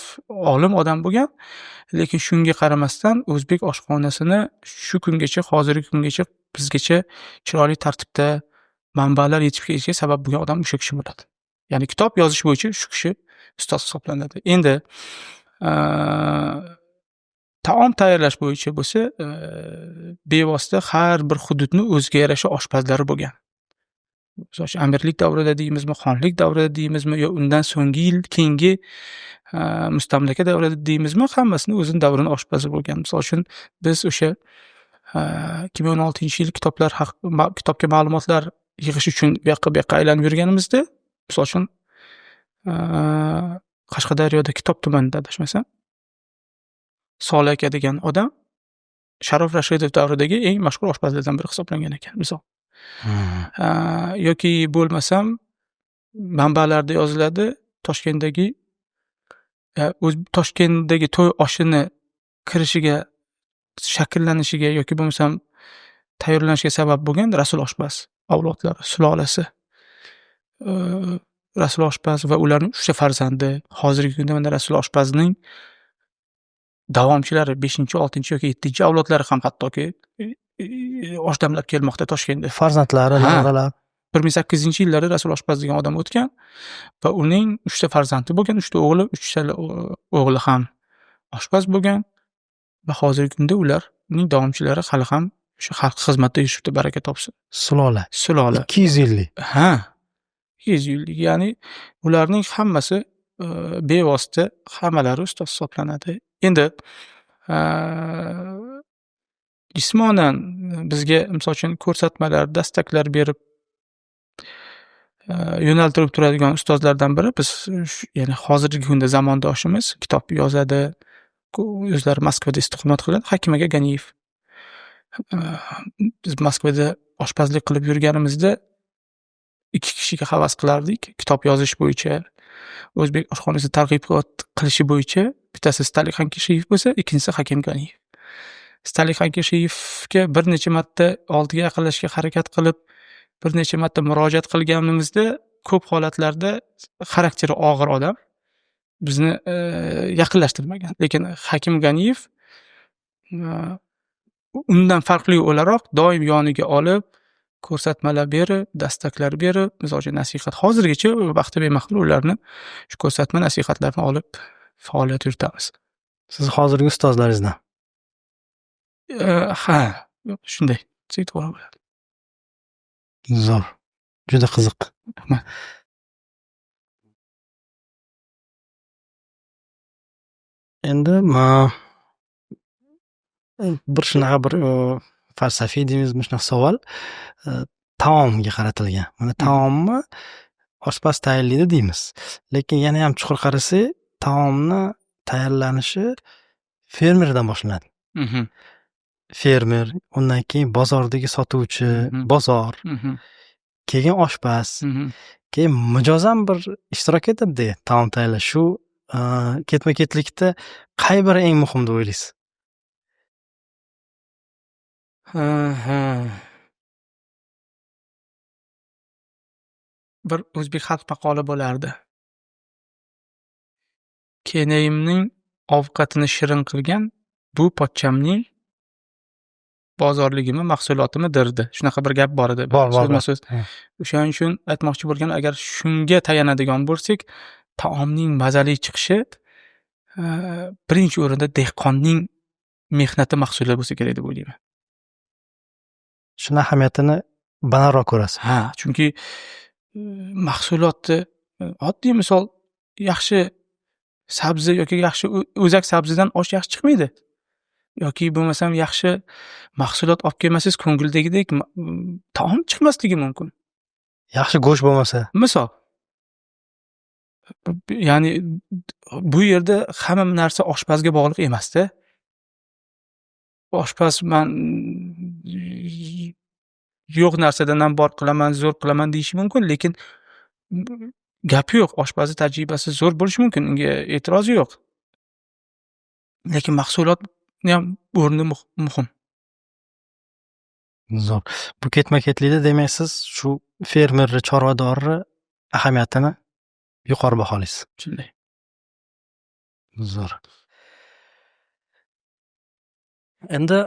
olim odam bo'lgan, lekin shunga qaramasdan o'zbek oshxonasini shu kungacha, hozirgi kungacha bizgacha chiroyli tartibda manbalar yetib kelishiga sabab bo'lgan odam o'sha kishi bo'ladi. Ya'ni kitob yozish bo'yicha shu kishi ustoz hisoblanadi. Endi taom tayyorlash bo'yicha bo'lsa, bevosita har bir hududni o'ziga yarasha oshpazlari bo'lgan. Misol uchun amirlik davrida deymizmi, xonlik davrida deymizmi, yo undan so'nggi yil keyingi mustamlaka davrida deymizmi, hammasini o'zining davrini oshpazi bo'lgan. Misol uchun biz o'sha 2016-yil kitobga ma'lumotlar yig'ish uchun bu yoqqa aylanib yurganimizda, misol uchun Qashqadaryoda Kitob tumanida adashmasam, Solih aka degan odam Sharof Rashidov davridagi eng mashhur oshpazlardan biri hisoblangan ekan, misol. Yoki bo'lmasam manbalarda yoziladi, Toshkentdagi to'y oshini kirishiga, shakllanishiga yoki bo'lmasam tayyorlanishiga sabab bo'lgan Rasul oshpaz avlodlari, sulolasi. Rasul oshpaz va ularning 3 ta farzandi. Hozirgi kunda mana Rasul oshpazning davomchilari 5-6 yoki 7 avlodlari ham hattoki oshdamlab kelmoqda Toshkentda. Farzandlari, nevaralar. 1800-yillarda Rasul oshpaz degan odam o'tgan va uning 3 ta farzandi bo'lgan, 3 ta o'g'li, 3 ta o'g'li ham oshpaz bo'lgan va hozirgi kunda ularning davomchilari hali ham o'sha xalq xizmatida yurishibdi, baraka topsin. Sulola. 200 yillik. 200 yillik. Ya'ni ularning hammasi bevosita hammalari ustoz hisoblanadi. Endi jismonan bizga misol uchun ko'rsatmalar, dastaklar berib yo'naltirib turadigan ustozlardan biri biz, ya'ni hozirgi kunda zamondoshimiz, kitob yozadi, o'zlari Moskvada istiqomat qiladi, Hakim aka Ganiyev. Biz Moskvada oshpazlik qilib yurganimizda 2 kishiga havas qilardik, kitob yozish bo'yicha, o'zbek oshxonasini targ'ib qilishi bo'yicha. Bittasi Stalik Hankesheyev bo'lsa, ikkinchisi Hakim Ganiyev. Stalik Hankesheyevga bir necha marta oldiga yaqinlashga harakat qilib, bir necha marta murojaat qilganimizda, ko'p holatlarda xarakteri og'ir odam bizni yaqinlashtirmagan. Lekin Hakim Ganiyev undan farqli o'laroq doim yoniga olib, ko'rsatmalar berib, dastaklar berib, misol uchun nasihat. Hozirgacha vaqti bemahsul ularni shu ko'rsatma nasihatlarni olib faoliyat yuritamiz. Siz hozirgi ustozlaringizdan? Shunday. To'g'ri bo'ladi. Zo'r. Juda qiziq. Endi bir shunaqa bir falsafiy deymizmi, shunaqa savol taomga qaratilgan. Mana taomni oshpaz tayyorlaydi deymiz. Lekin yana ham chuqur qarasak, taomni tayyorlanishi fermerdan boshlanadi. Fermer, undan keyin bozordagi sotuvchi, bozor, keyin oshpaz, keyin mijozam bir ishtirok etadi taom tayyorlash. Shu ketma-ketlikda qay biri eng muhim deb o'ylaysiz? Bir o'zbek xalq maqoli bo'lardi. Kenayimning ovqatini shirin qilgan bu pochchamning bozorligimi, mahsulotimi dirdi. Shunaqa bir gap bor edi. So'z. O'shaning uchun aytmoqchi bo'lgan, agar shunga tayanadigan bo'lsak, taomning mazali chiqishi birinchi o'rinda dehqonning mehnati mahsuli bo'lsa kerak deb o'ylayman. Shuni ahamiyatini balandroq ko'rasiz. Chunki mahsulotni oddiy misol, yaxshi sabzi yoki yaxshi o'zak sabzidan osh yaxshi chiqmaydi. Yoki bo'lmasam yaxshi mahsulot olib kelmasangiz, ko'ngildagidek taom chiqmasligi mumkin. Yaxshi go'sht bo'lmasa, misol. Ya'ni bu yerda hamma narsa oshpazga bog'liq emasda. Oshpaz man yo'q narsadan ham bor qilaman, zo'r qilaman deyishi mumkin, lekin gapi yo'q. Oshpazni tajribasi zo'r bo'lishi mumkin, unga e'tirozi yo'q. Lekin mahsulotni ham o'rni muhim. Zo'r. Bu ketma-ketlikda demak siz shu fermerni, chorvadorni ahamiyatini yuqori baholaysiz. Shunday. Zo'r. Endi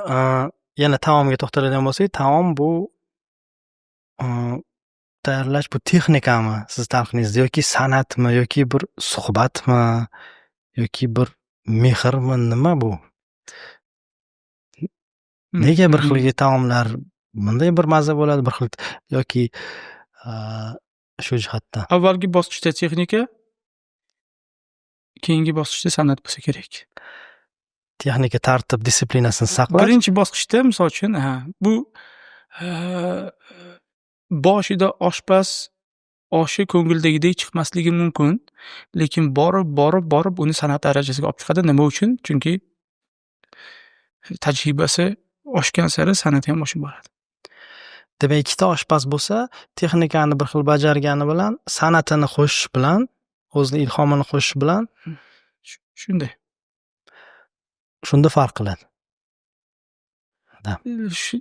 yana taomga to'xtaladigan bo'lsak, taom bu tayyorlash bu texnikami siz talqiningizda yoki san'atmi yoki bir suhbatmi yoki bir mehrmi, nima bu? Nega bir xilgi taomlar bunday bir mazza bo'ladi, bir xil yoki shu jihatdan? Avvalgi bosqichda texnika, keyingi bosqichda san'at bo'lsa kerak. Texnika, tartib, disiplinasini saqlash. Birinchi bosqichda misol uchun, bu boshida oshpaz oshi ko'ngildagidek chiqmasligi mumkin, lekin borib uni san'at darajasiga olib chiqadi. Nima uchun? Chunki tajribasi oshgan sari san'ati ham oshib boradi. Demak, ikkita oshpaz bo'lsa, texnikani bir xil bajargani bilan, san'atini qo'shish bilan, o'zini ilhomini qo'shish bilan Shunday. shunda farq qiladi.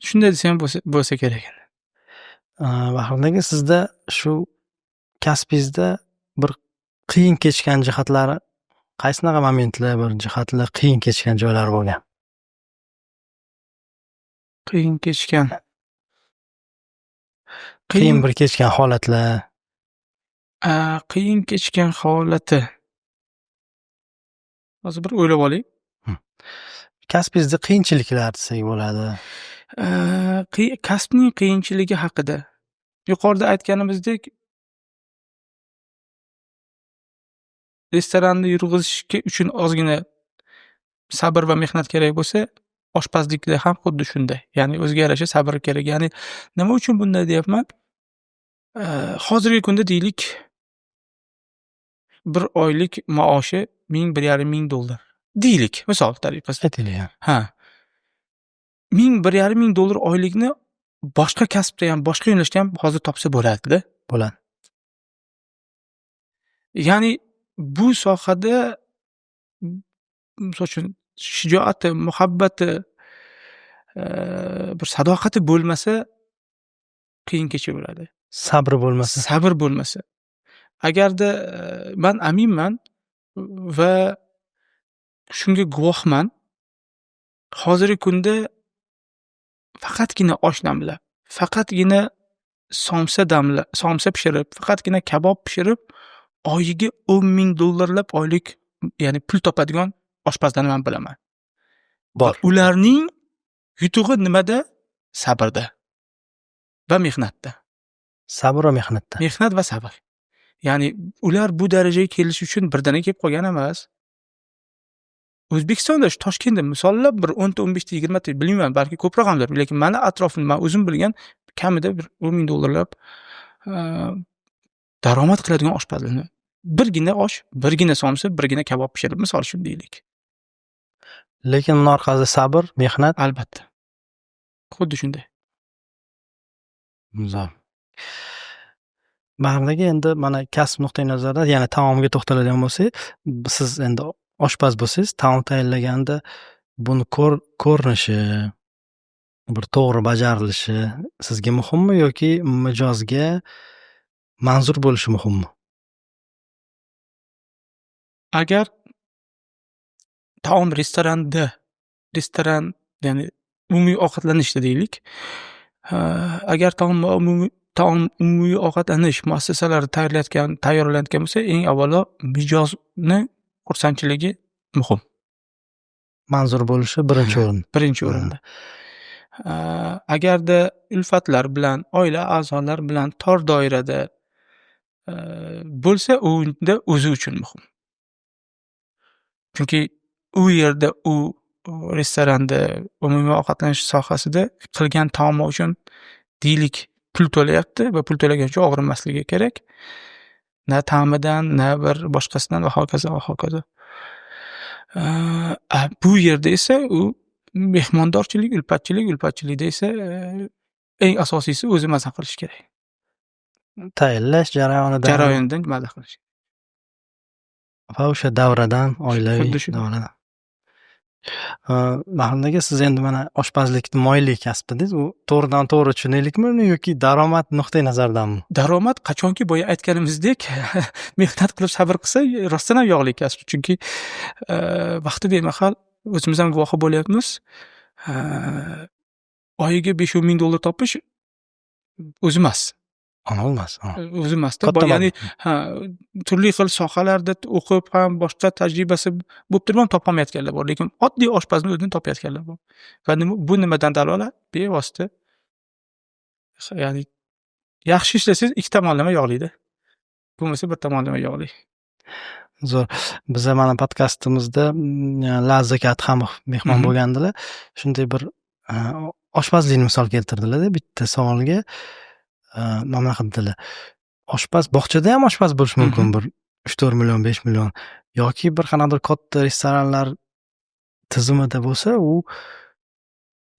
Shunday desam bo'lsa kerak. Bahrom aka, sizda shu kasbingizda bir qiyin kechgan jihatlari, qaysinaqa momentlar, bir jihatlar qiyin kechgan joylari bo'lgan? Qiyin kechgan. Qiyin bir kechgan holatlar. Qiyin kechgan holati. Hozir bir o'ylab oling. Kasbingizda qiyinchiliklar desak bo'ladi. Kasbning qiyinchiligi haqida. Yuqorida aytganimizdek, restoranni yurg'izishga uchun ozgina sabr va mehnat kerak bo'lsa, oshpazlikda ham xuddi shunday. Ya'ni o'ziga yarasha sabr kerak. Ya'ni nima uchun bunday deyapman? Hozirgi kunda deylik, bir oylik maoshi $1,500 deylik, misol tariqasida. Aytaylik. $1,500 oylikni boshqa kasbda ham, boshqa yo'nalishda ham hozir topsa bo'ladi-da. Bo'ladi. Ya'ni bu sohada misol uchun shijoati, muhabbati, bir sadoqati bo'lmasa qiyin kechaveradi. Sabri bo'lmasa. Sabr bo'lmasa. Agarda men aminman va shunga guvohman. Hozirgi kunda faqatgina osh damlab, faqatgina somsa pishirib, faqatgina kabob pishirib, oyiga $10,000 oylik, ya'ni pul topadigan oshpazlarni men bilaman. Bor. Ularning yutug'i nimada? Sabrda va mehnatda. Sabr va mehnatda. Mehnat va sabr. Ya'ni ular bu darajaga kelish uchun birdaniga kelib qolgan emas. O'zbekistonda shu Toshkentda misollab bir 10 ta, 15 ta, 20 ta bilmayman, balki ko'proq hamdir, lekin meni atrofimda men o'zim bilgan kamida bir $10,000 daromad qiladigan oshpazlarni. Birgina osh, birgina somsa, birgina kabob pishirib, misol uchun deylik. Lekin uning orqasida sabr, mehnat, Albatta. Xuddi shunday. Zo'r. Bag'riga endi mana kasb nuqtai nazaridan yana taomga to'xtaladigan bo'lsak, siz endi oshpaz bo'lsangiz, taom tayyorlaganda buni ko'rinishi, bir to'g'ri bajarilishi sizga muhimmi yoki mijozga manzur bo'lishi muhimmi? Agar taom restoran, ya'ni umumiy ovqatlanishda deylik, agar taom umumiy ovqatlanish muassasalari tayyorlanayotgan bo'lsa, eng avvalo mijozni xursandchiligi muhim. Manzur bo'lishi birinchi o'rin. Birinchi o'rinda. Agarda ulfatlar bilan, oila a'zolar bilan tor doirada bo'lsa, unda o'zi uchun muhim. Chunki u yerda u restoranda, umumiy ovqatlanish sohasida qilgan taomi uchun deylik pul to'layapti va pul to'lagan uchun og'rimasligi kerak. na ta'midan, na bir boshqasidan va hokazo va hokazo. Bu yerda esa u mehmondorchilik, ulfatchilikda esa eng asosiysi o'zi maza qilish kerak. Tayyorlash jarayonidan Jarayondan maza qilish. va o'sha davradan, oilaviy Xuddi shu. davradan. Bahrom aka, siz endi mana oshpazlikni moyilli kasb dedingiz. U to'g'ridan-to'g'ri tushunaylikmi uni yoki daromad nuqtai nazaridanmi? Daromad qachonki boya aytganimizdek mehnat qilib sabr qilsa rostdan ham yog'li kasb. Chunki vaqti bemahal o'zimiz ham guvohi bo'lyapmiz. Oyiga 5-10 ming dollar topish o'zi emas. Olmas. O'zi emasda. Katta Ya'ni turli xil sohalarda o'qib ham boshqa tajribasi bo'lib turib ham topolmayotganlar bor, lekin oddiy oshpazni o'zini topayotganlar bor. Va bu nimadan dalolat? Bevosita. Ya'ni yaxshi ishlasangiz ikki tomonlama yog'lida. Bo'lmasa bir tomonlama yog'li. Zo'r. Biza mana podkastimizda Lazza aka ham mehmon bo'lgandilar. Shunday bir oshpazlikni misol keltirdilar-da bitta savolga. Mana qildilar. Oshpaz bog'chada ham oshpaz bo'lish mumkin, bir 3-4 million, 5 million yoki bir qanaqadir katta restoranlar tizimida bo'lsa, u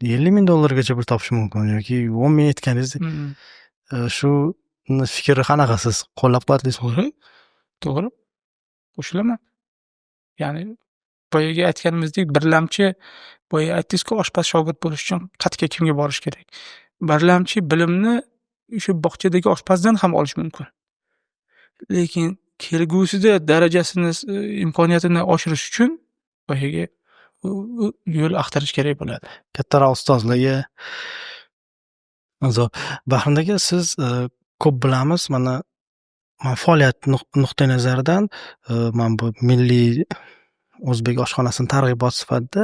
50 ming dollargacha pul topish mumkin yoki 10 ming aytganingiz. Shu fikri qanaqa, siz qo'llab-quvvatlaysizmi? To'g'ri. Qo'shilaman. Ya'ni boyaga aytganimizdek, birlamchi boya aytdingiz-ku, oshpaz shogird bo'lish uchun qayerga kimga borish kerak? Birlamchi bilimni o'sha bog'chadagi oshpazdan ham olish mumkin. Lekin kelgusida darajasini, imkoniyatini oshirish uchun boyaga yo'l axtarish kerak bo'ladi. Kattaroq ustozlarga. Zo'r. Bahrom aka, siz ko'p bilamiz, mana faoliyat nuqtai nazaridan mana bu milliy o'zbek oshxonasini targ'ibot sifatida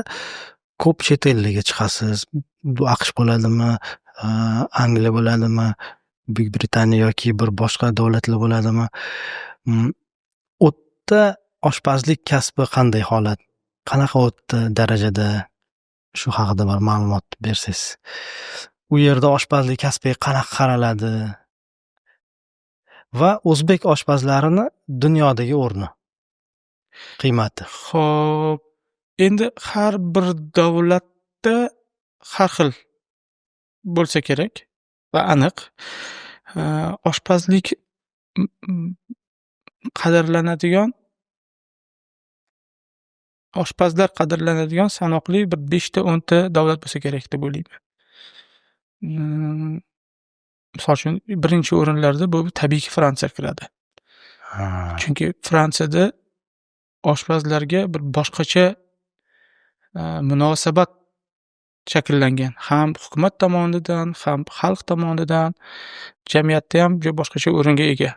ko'p chet ellarga chiqasiz. Bu AQSh bo'ladimi, Angliya bo'ladimi, Buyuk Britaniya yoki bir boshqa davlatlar bo'ladimi? O'tda oshpazlik kasbi qanday holat? Qanaqa o'tdi darajada? Shu haqida bir ma'lumot bersangiz. U yerda oshpazlik kasbiga qanaqa qaraladi? Va o'zbek oshpazlarini dunyodagi o'rni, qiymati. Xo'p, endi har bir davlatda har xil bo'lsa kerak va aniq. Oshpazlik qadrlanadigan, oshpazlar qadrlanadigan sanoqli bir 5 ta 10 ta davlat bo'lsa kerak deb o'ylayman. Misol uchun birinchi o'rinlarda bu tabiiyki Fransiya kiradi. Chunki Fransiyada oshpazlarga bir boshqacha munosabat shakllangan. Ham hukumat tomonidan, ham xalq tomonidan, jamiyatda ham boshqacha o'ringa ega.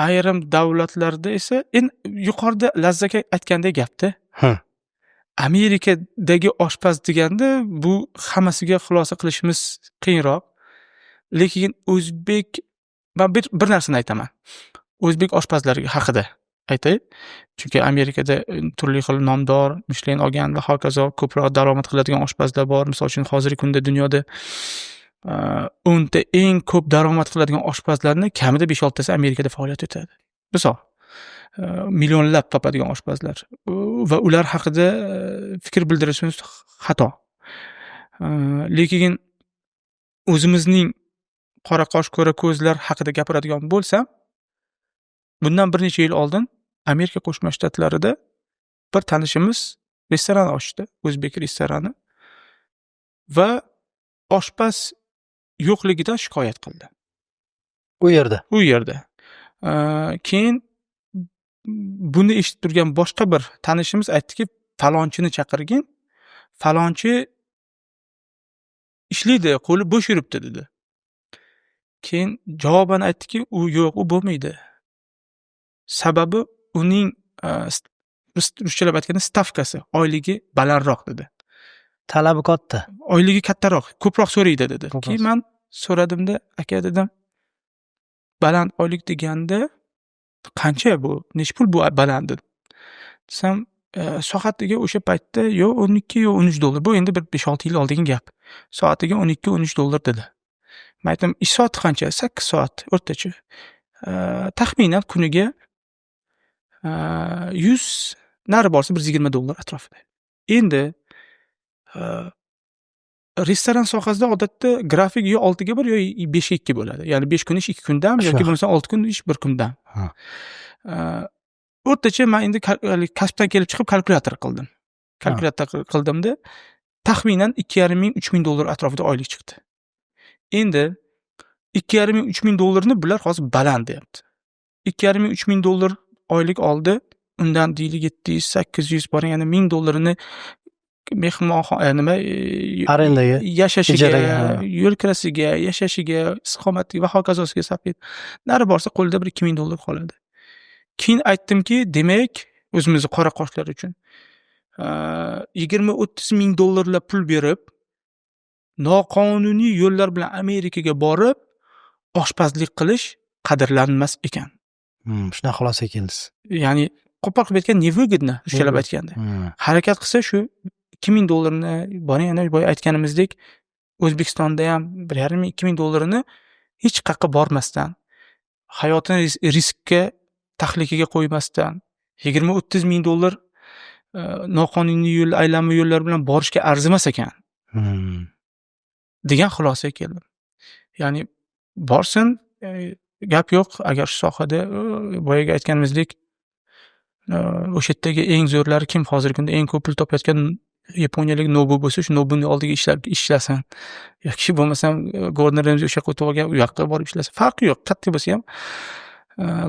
Ayrim davlatlarda esa yuqorida Lazzaka aytgandek gapda. Amerikadagi oshpaz deganda bu hammasiga xulosa qilishimiz qiyinroq. Lekin o'zbek, men bir narsani aytaman. O'zbek oshpazlari haqida aytay. Chunki Amerikada turli xil nomdor, Michelin olgan va hokazo ko'proq daromad qiladigan oshpazlar bor. Misol uchun hozirgi kunda dunyoda 10 ta eng ko'p daromad qiladigan oshpazlarning kamida 5-6 tasi Amerikada faoliyat yuritadi. Misol millionlab topadigan oshpazlar va ular haqida fikr bildirishimiz xato. Lekin o'zimizning qora qosh ko'ra ko'zlar haqida gapiradigan bo'lsam, bundan bir necha yil oldin Amerika Qo'shma Shtatlarida bir tanishimiz restoran ochdi, o'zbek restorani, va oshpaz yo'qligidan shikoyat qildi. U yerda. Keyin buni eshitib turgan boshqa bir tanishimiz aytdiki, falonchini chaqirgin, falonchi ishlaydi, qo'li bo'sh yuribdi dedi. Keyin javoban aytdiki, u yo'q, u bo'lmaydi. Sababi uning ruschalab aytganda stavkasi, oyligi balandroq dedi. Talabi katta. Oyligi kattaroq, ko'proq so'raydi dedi. Keyin men so'radimda, aka dedim, baland oylik deganda qancha bu? Nech pul bu baland dedi. Desam, soatiga o'sha paytda yo 12 yo 13 dollar. Bu endi bir 5-6 yil oldingi gap. Soatiga 12-13 dollar dedi. Men aytdim, ish soati qancha? 8 soat o'rtacha. Taxminan kuniga 100, nari borsa $120 atrofida. Endi restoran sohasida odatda grafik yo 6 ga 1 yo 5 ga 2 bo'ladi. Ya'ni 5 kun ish 2 kundam yoki Shunaqa. bo'lmasa 6 kun ish 1 kundam. Ha. O'rtacha men endi kasbdan kelib chiqib kalkulyator qildim. Kalkulyator qildimda taxminan $2,500-3,000 atrofida oylik chiqdi. Endi $2,500-3,000 ni bular hozir baland deyapti. $2,500-3,000 oylik oldi. Undan deylik 700-800 bor, ya'ni $1,000 ni mehmonxona Arendaga, yashashiga, ijaraga, yo'l kirasiga, yashashiga, istiqomatiga va hokazosiga sarflaydi. Nari borsa qo'lida bir $2,000 qoladi. Keyin aytdimki, demak, o'zimizni qora qoshlar uchun 20-30 ming dollarlar pul berib, noqonuniy yo'llar bilan Amerikaga borib, oshpazlik qilish qadrlanmas ekan. Shunaqa xulosaga keldingiz. Ya'ni qo'pol qilib aytgan невыгодно, ruschalab aytganda. Harakat qilsa shu $2,000 ni yana boya aytganimizdek, O'zbekistonda ham $1,500-2,000 ni hech qayerga bormasdan, hayotini riskka, tahlikaga qo'ymasdan, $20-30 ming noqonuniy yo'l, aylanma yo'llar bilan borishga arzimas ekan degan xulosaga keldim. Ya'ni borsin, gap yo'q, agar shu sohada boyaga aytganimizdek, o'sha yerdagi eng zo'rlari kim hozirgi kunda eng ko'p pul topayotgan yaponiyalik Nobu bo'lsa, shu Nobuning oldiga ishlasin. Yoki bo'lmasam Gordon Ramsay o'sha yoqqa o'tib olgan, u yoqqa borib ishlasa, farqi yo'q. Katta bo'lsa ham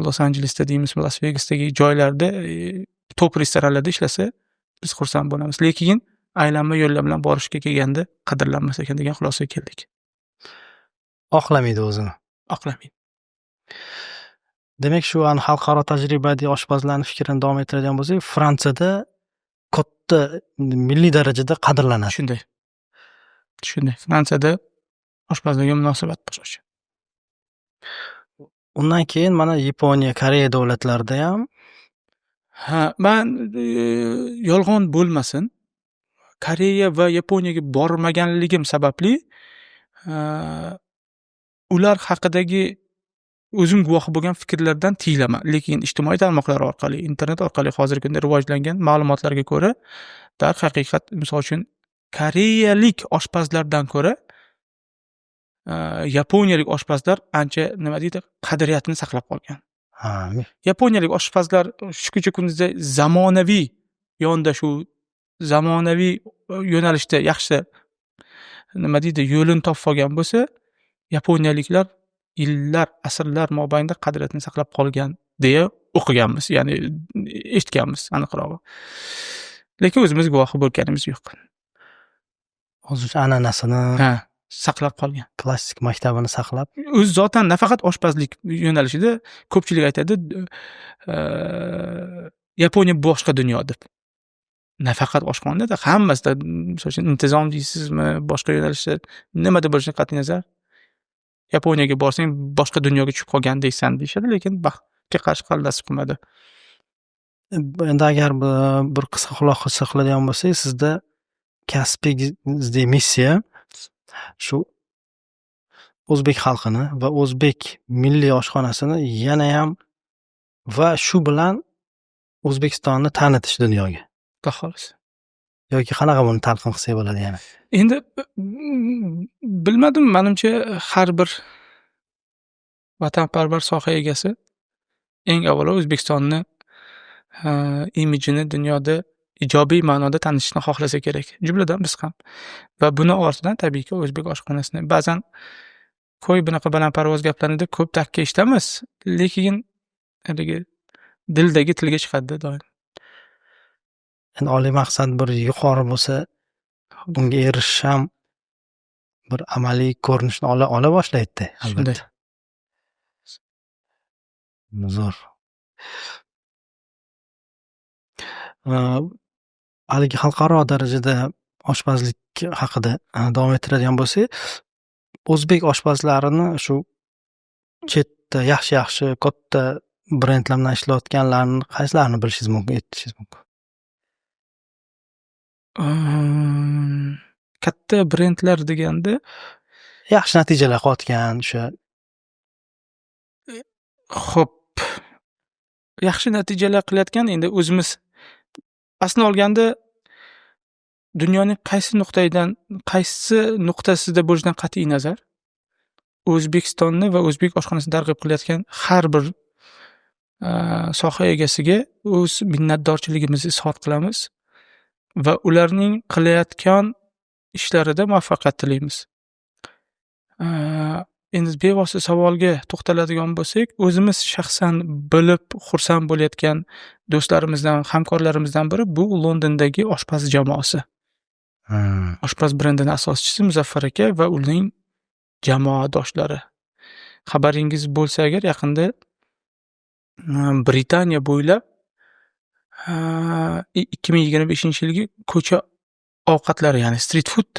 Los Anjelesda deymiz, Las Vegasdagi joylarda top restoranlarda ishlasa, biz xursand bo'lamiz. Lekin aylanma yo'llar bilan borishga kelganda qadrlanmas ekan degan xulosaga keldik. Oqlamaydi o'zini. Oqlamaydi. Demak, shu xalqaro tajribali oshpazlarning fikrini davom ettiradigan bo'lsak, Fransiyada katta milliy darajada qadrlanadi. Shunday. Fransiyada oshpazlarga munosabat boshqacha. Undan keyin mana Yaponiya, Koreya davlatlarida ham men yolg'on bo'lmasin, Koreya va Yaponiyaga bormaganligim sababli ular haqidagi o'zim guvohi bo'lgan fikrlardan tiyilaman. Lekin ijtimoiy tarmoqlar orqali, internet orqali hozirgi kunda rivojlangan ma'lumotlarga ko'ra, dar haqiqat, misol uchun, koreyalik oshpazlardan ko'ra yaponiyalik oshpazlar ancha nima deydi, qadriyatini saqlab qolgan. Yaponiyalik oshpazlar shu kunda zamonaviy yondashuv, zamonaviy yo'nalishda yaxshi nima deydi, yo'lini topib olgan bo'lsa, yaponiyaliklar yillar, asrlar mobaynida qadriyatini saqlab qolgan deya o'qiganmiz, ya'ni eshitganmiz aniqrog'i. Lekin o'zimiz guvohi bo'lganimiz yo'q. hozircha an'anasini, saqlab qolgan. klassik maktabini saqlab, O'z zotan nafaqat oshpazlik yo'nalishida ko'pchilik aytadi, Yaponiya boshqa dunyo deb. Nafaqat oshxonada, hammasida, misol uchun intizom deysizmi, boshqa yo'nalishda nimada bo'lishidan qat'iy nazar, Yaponiyaga borsang boshqa dunyoga tushib qolgan deysan deyshadi, lekin baxtga qarshi qilib nasib qilmadi. endi agar bir qisqa xulosa qiladigan bo'lsak, sizda kasbingizdagi missiya shu o'zbek xalqini va o'zbek milliy oshxonasini yana ham va shu bilan O'zbekistonni tanitish dunyoga. Xolos. Yoki qanaqa buni talqin qilsak bo'ladi yana? Endi bilmadim, menimcha har bir vatanparvar soha egasi eng avvalo O'zbekistonni imijini dunyoda ijobiy ma'noda tanishni xohlasa kerak. Jumladan biz ham. Va buni ortidan tabiiyki o'zbek oshxonasini ba'zan bunaqa balandparvoz gaplarni deb ko'p takka eshitamiz, lekin dildagi tilga chiqadi doim. Endi oliy maqsad bir yuqori bo'lsa, unga erishish ham bir amaliy ko'rinishni ola boshlaydi, albatta. Zo'r. Haligi xalqaro darajada oshpazlik haqida davom ettiradigan bo'lsak, o'zbek oshpazlarini shu chetda yaxshi katta brendlar bilan ishlayotganlarni qaysilarini bilishingiz mumkin, aytishingiz mumkin? Katta brendlar deganda, yaxshi natijalar qilayotgan o'sha Xo'p, yaxshi natijalar qilayotgan endi o'zimiz aslini olganda dunyoning qaysi nuqtasida bo'lishidan qat'iy nazar O'zbekistonni va o'zbek oshxonasini targ'ib qilayotgan har bir soha egasiga o'z minnatdorchiligimizni izhor qilamiz va ularning qilayotgan ishlarida muvaffaqiyat tilaymiz. Endi bevosita savolga to'xtaladigan bo'lsak, o'zimiz shaxsan bilib xursand bo'layotgan do'stlarimizdan, hamkorlarimizdan biri bu Londondagi oshpaz jamoasi. Oshpaz brendining asoschisi Muzaffar aka va uning jamoadoshlari. Xabaringiz bo'lsa agar yaqinda Britaniya bo'ylab 2025-yilgi ko'cha ovqatlari, ya'ni street food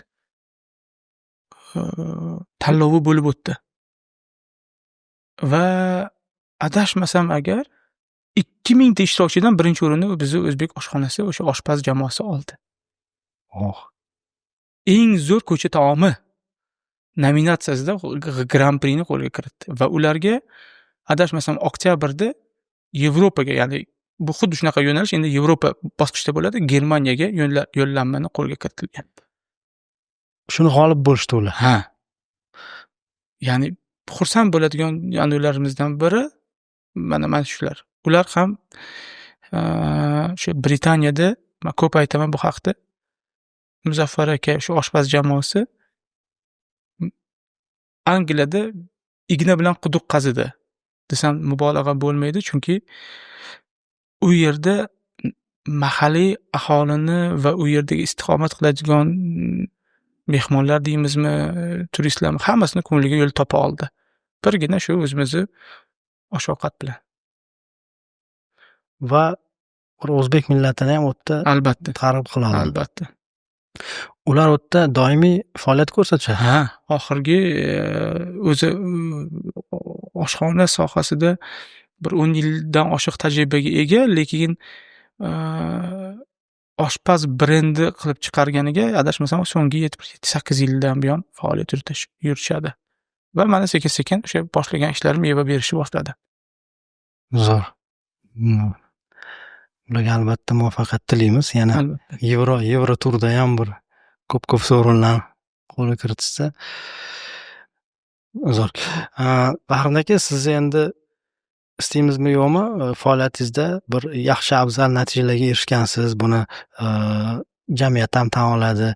tanlovi bo'lib o'tdi. Va adashmasam agar 2000 ta ishtirokchidan birinchi o'rinni bizning o'zbek oshxonasi o'sha oshpaz jamoasi oldi. Eng zo'r ko'cha taomi nominatsiyasida Grand Prixni qo'lga kiritdi va ularga adashmasam oktyabrda Yevropaga, ya'ni bu xuddi shunaqa yo'nalish endi Yevropa bosqichda bo'ladi, Germaniyaga yo'llanmani qo'lga kiritilgan. Shuni g'olib bo'lishdi ular. Ha. Ya'ni xursand bo'ladigan yonlarimizdan biri mana shular. Ular ham shu Britaniyada, men ko'p aytaman bu haqda. Muzaffar aka shu oshpaz jamoasi Angliyada igna bilan quduq qazidi desam mubolag'a bo'lmaydi, chunki u yerda mahalliy aholini va u yerdagi istiqomat qiladigan mehmonlar deymizmi, turistlarmi, hammasini ko'ngliga yo'l topa oldi. Birgina shu o'zimizni osh-ovqat bilan. Va o'zbek millatini ham o'tda Albatta, targ'ib qiladi. albatta. Ular o'tda doimiy faoliyat ko'rsatishadi. Ha, oxirgi o'zi oshxona sohasida bir 10 yildan oshiq tajribaga ega, lekin oshpaz brendi qilib chiqarganiga adashmasam so'nggi 7-8 yildan buyon faoliyat yuritishadi. Va mana sekin-sekin o'sha boshlagan ishlarim meva berishni boshladi. Zo'r. Ularga albatta muvaffaqiyat tilaymiz. Yana Albatta. Yevro turda ham bir ko'p sovrinlar qo'lga kiritishsa zo'r. Bahrim aka, siz endi istaymizmi yo'qmi faoliyatingizda bir yaxshi afzal natijalarga erishgansiz. Buni jamiyat ham tan oladi.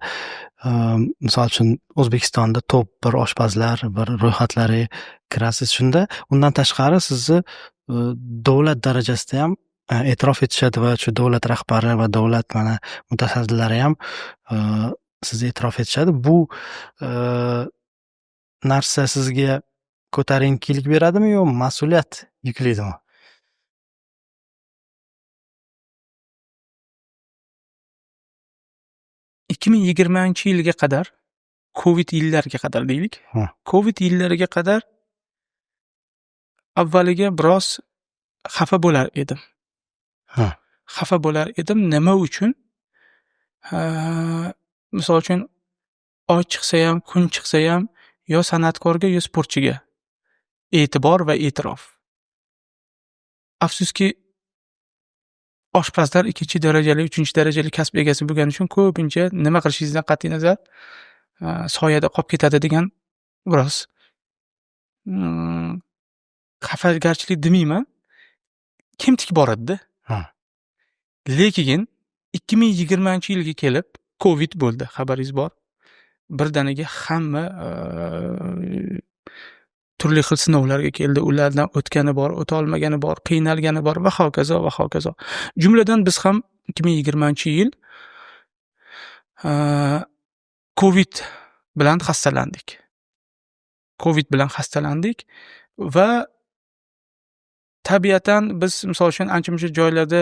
Misol uchun O'zbekistonda top bir oshpazlar bir ro'yxatlariga kirasiz. Shunda undan tashqari sizni davlat darajasida ham e'tirof etishadi va shu davlat rahbari va davlat mana mutasaddilari ham sizni e'tirof etishadi. Bu narsa sizga ko'tarinkilik beradimi yo mas'uliyat yuklaydimi? yilga qadar, Covid yillariga qadar deylik. Covid yillariga qadar avvaliga biroz xafa bo'lar edim. Xafa bo'lar edim. Nima uchun? Misol uchun oy chiqsa ham, kun chiqsa ham yo san'atkorga, yo sportchiga e'tibor va e'tirof. Afsuski oshpazlar 2-darajali, 3-darajali kasb egasi bo'lgani uchun ko'pincha nima qilishingizdan qat'iy nazar soyada qolib ketadi degan biroz xafagarchilik demayman, kemtik bor edi. Lekin 2020-yilga kelib Covid bo'ldi, xabaringiz bor. Birdaniga hamma turli xil sinovlarga keldi. Ulardan o'tgani bor, o'ta olmagani bor, qiynalgani bor va hokazo va hokazo. Jumladan biz ham 2020-yil Covid bilan xastalandik va tabiatan biz misol uchun ancha-muncha joylarda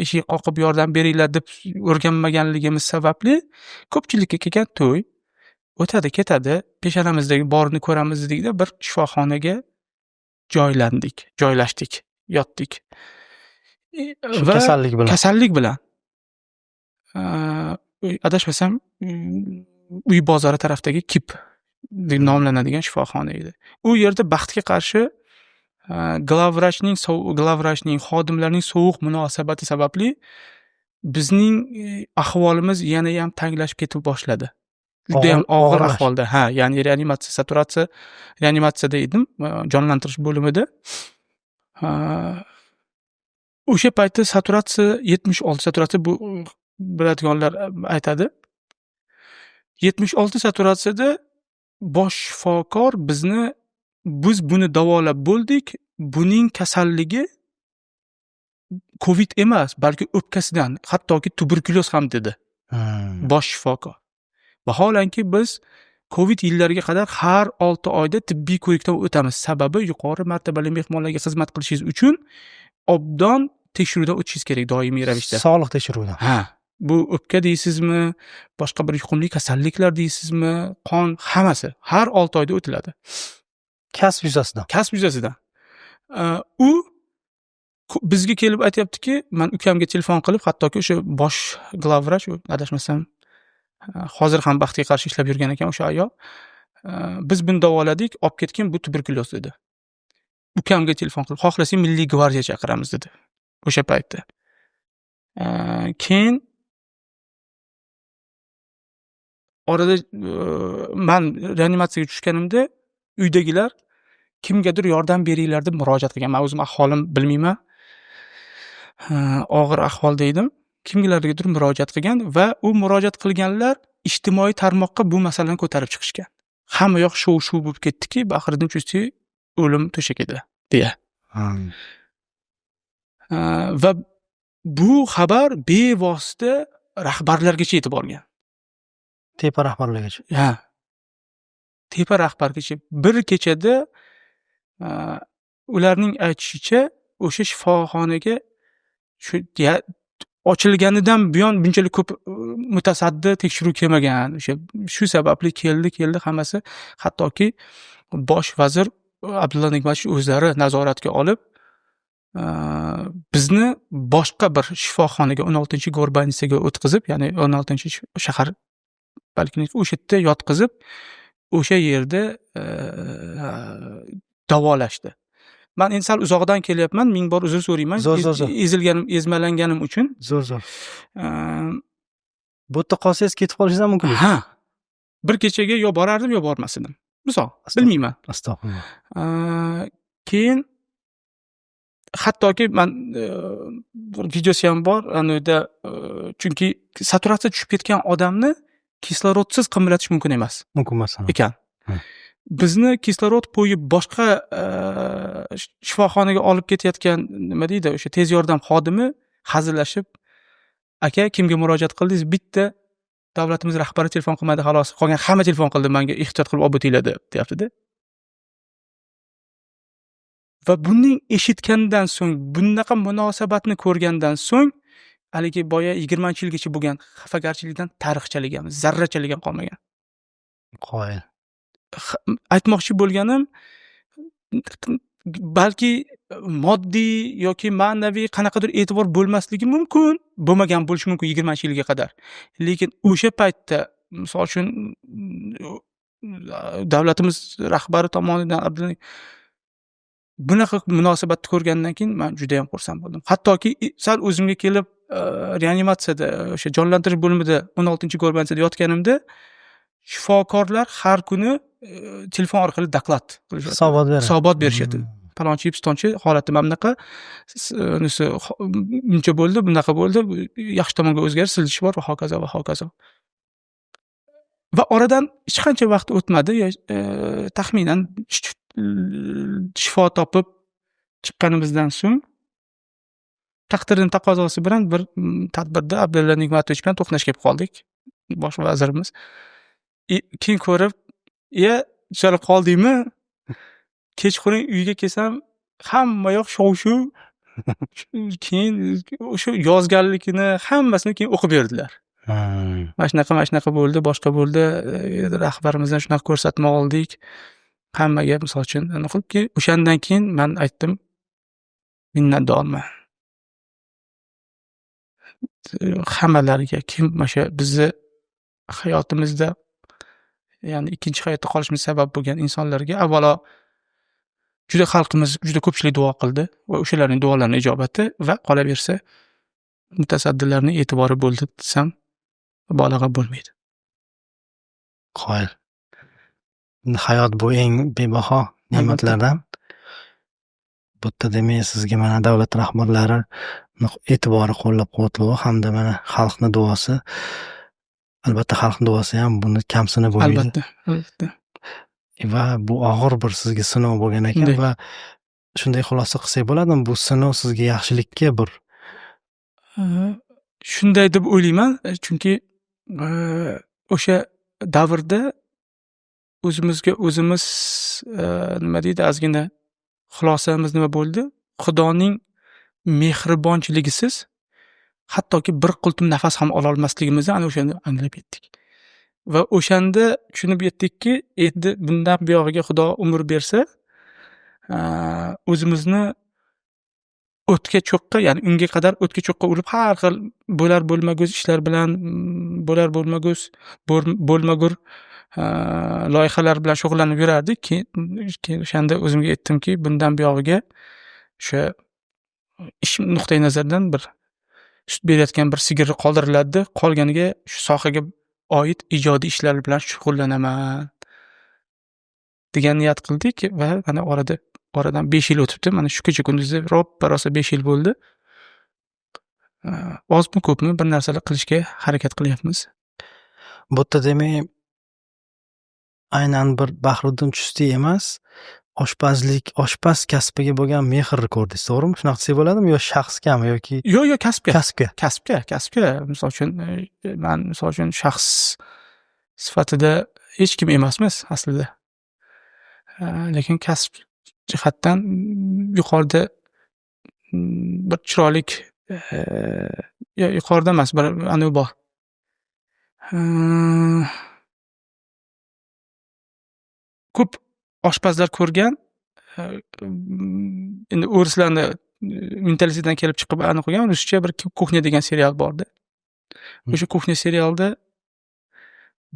eshik qoqib yordam beringlar deb o'rganmaganligimiz sababli ko'pchilikka kelgan to'y o'tadi, ketadi, peshonamizdagi borini ko'ramiz dedikda bir shifoxonaga joylashdik, yotdik. Va kasallik bilan. Adashmasam uy bozori tarafdagi KIP deb nomlanadigan shifoxona edi. U yerda baxtga qarshi glavvrachning xodimlarning sovuq munosabati sababli bizning ahvolimiz yana ham tanglashib ketib boshladi. Juda ham og'ir ahvolda. Ya'ni reanimatsiyada edim, jonlantirish bo'limida. O'sha paytda saturatsiya 76 saturatsiya, bu biladiganlar aytadi. 76 saturatsiyada bosh shifokor biz buni davolab bo'ldik. Buning kasalligi COVID emas, balki o'pkasidan, hattoki tuberkuloz ham dedi. Bosh shifokor. Vaholanki biz COVID yillariga qadar har 6 oyda tibbiy ko'rikdan o'tamiz. Sababi yuqori martabali mehmonlarga xizmat qilishingiz uchun obdon tekshiruvdan o'tishingiz kerak doimiy ravishda. Sog'liq tekshiruvidan. Bu o'pka deysizmi, boshqa bir yuqumli kasalliklar deysizmi, qon, hammasi har 6 oyda o'tiladi. Kasb yuzasidan. U bizga kelib aytayaptiki, men ukamga telefon qilib, hattoki o'sha bosh glavvrach, adashmasam, hozir ham baxtga qarshi ishlab yurgan ekan o'sha ayol. Biz buni davoladik, olib ketgan, bu tuberkuloz dedi. Ukamga telefon qilib, xohlasang Milliy gvardiya chaqiramiz dedi. O'sha paytda. Keyin orada men reanimatsiyaga tushganimda uydagilar kimgadir yordam beringlar deb murojaat qilgan. Men o'zim ahvolim bilmayman. Og'ir ahvolda edim. Kimgalargadir murojaat qilgan va u murojaat qilganlar ijtimoiy tarmoqqa bu masalani ko'tarib chiqishgan. Hamma yoq shuv bo'lib ketdiki, Bahriddin Chustiy o'lim to'shagida deya. Va bu xabar bevosita rahbarlargacha yetib borgan. Tepa rahbarlargacha. Tepa rahbargacha. Bir kechada ularning aytishicha, o'sha shifoxonaga ochilganidan buyon bunchalik ko'p mutasaddi tekshiruv kelmagan. Shu sababli keldi hammasi, hattoki bosh vazir Abdulla Nigmatovich o'zlari nazoratga olib, bizni boshqa bir shifoxonaga 16-Gorbanitsaga o'tkazib, ya'ni 16-shahar poliklinika, o'sha yerda yotqizib, o'sha yerda davolashdi. Men endi sal uzoqdan kelyapman, ming bor uzr so'rayman. Ezmalanganim uchun. Zo'r. Bu yerda qolsangiz ketib qolishingiz ham mumkin. Bir kechaga yo borardim, yo bormas edim. Misol, bilmayman. Astag'firulloh. Keyin hattoki men videosi ham bor, anida chunki saturatsiya tushib ketgan odamni kislorodsiz qimirlatish mumkin emas. Mumkin emas ekan. Bizni kislorod qo'yib boshqa shifoxonaga olib ketayotgan, nima deydi, o'sha tez yordam xodimi hazillashib, aka, kimga murojaat qildingiz? Bitta davlatimiz rahbari telefon qilmadi, xolos. Qolgan hamma telefon qildi, menga ehtiyot qilib olib o'tinglar deyapti-da. Va buning eshitgandan so'ng, bunaqa munosabatni ko'rgandan so'ng, haligi boya 20-yilgacha bo'lgan xafagarchilikdan tarixchalik ham, zarrachalik ham qolmagan. Qoyil. Aytmoqchi bo'lganim, balki moddiy yoki ma'naviy qanaqadir e'tibor bo'lmasligi mumkin, bo'lmagan bo'lishi mumkin 20-yilga qadar. Lekin o'sha paytda, misol uchun, davlatimiz rahbari tomonidan bunaqa munosabatni ko'rgandan keyin men juda ham xursand bo'ldim. Hattoki sal o'zimga kelib, reanimatsiyada, o'sha jonlantirish bo'limida 16-Gorbanitsada yotganimda, shifokorlar har kuni telefon orqali doklad qilishadi. Hisobot berishadi. Palonchi, pistonchi holati mana bunaqa, buncha bo'ldi, bunaqa bo'ldi, yaxshi tomonga o'zgarish, siljish bor va hokazo va hokazo. Va oradan hech qancha vaqt o'tmadi, taxminan shifo topib chiqqanimizdan so'ng taqdirning taqozosi bilan bir tadbirda Abdulla Nigmatovich bilan to'qnash kelib qoldik, bosh vazirimiz. Keyin ko'rib, "Tuzalib qoldingmi? Kechqurun uyga kelsam, hamma yoq shov-shuv." Keyin o'sha yozganligini hammasini keyin o'qib berdilar. Mana shunaqa bo'ldi, boshqa bo'ldi. Rahbarimizdan shunaqa ko'rsatma oldik. Hammaga misol uchun qilibki, o'shandan keyin men aytdim, minnatdorman. Hammalariga, kim o'sha bizni hayotimizda ya'ni ikkinchi hayotda qolishimiz sabab bo'lgan insonlarga avvalo juda xalqimiz juda ko'pchilik duo qildi va o'shalarning duolarini ijobati va qolaversa mutasaddilarning e'tibori bo'ldi desam mubolag'a bo'lmaydi. Qoyil. Hayot bu eng bebaho ne'matlardan. Bu yerda demak sizga mana davlat rahbarlari e'tibori qo'llab-quvvatlovi hamda mana xalqni duosi. Albatta xalqni duosi ham buni kamsini bo'lmaydi. Albatta. Va bu og'ir bir sizga sinov bo'lgan ekan Shunday. va shunday xulosa qilsak bo'ladimi? Bu sinov sizga yaxshilikka bir Shunday deb o'ylayman, chunki o'sha davrda o'zimizga o'zimiz nima deydi, ozgina xulosamiz nima bo'ldi? Xudoning mehribonchiligisiz hattoki bir qultum nafas ham ola olmasligimizni ana o'shanda anglab yetdik. Va o'shanda tushunib yetdikki, endi bundan buyog'iga Xudo umr bersa, o'zimizni o'tga cho'qqa, ya'ni unga qadar o'tga cho'qqa urib har xil bo'lar bo'lmaguz ishlar bilan bo'lar bo'lmagur loyihalar bilan shug'ullanib yurardik. Keyin o'shanda o'zimga aytdimki, bundan buyog'iga o'sha ish nuqtai nazaridan bir sut berayotgan bir sigirni qoldiriladi, qolganiga shu sohaga oid ijodiy ishlar bilan shug'ullanaman degan niyat qildik va mana oradan 5 yil o'tibdi. Mana shu kecha kunduzda ro'ppa-rosa 5 yil bo'ldi. Ozmi ko'pmi bir narsalar qilishga harakat qilyapmiz. bu yerda demak aynan bir Bahriddin Chustiy emas, oshpaz kasbiga bo'lgan mehr ko'rdingiz, to'g'rimi? Shunaqa desak bo'ladimi yo shaxsgami yoki Yo'q, kasbga. kasbga? Misol uchun men shaxs sifatida hech kim emasmiz aslida. Lekin kasb jihatdan yuqorida bir chiroylik yuqorida emas, bir anavi bor. Ko'p oshpazlar ko'rgan, endi o'rislarni mentalitetidan kelib chiqib aniq qo'ygan, ruscha bir kuxnya degan serial bordi. O'sha kuxnya serialda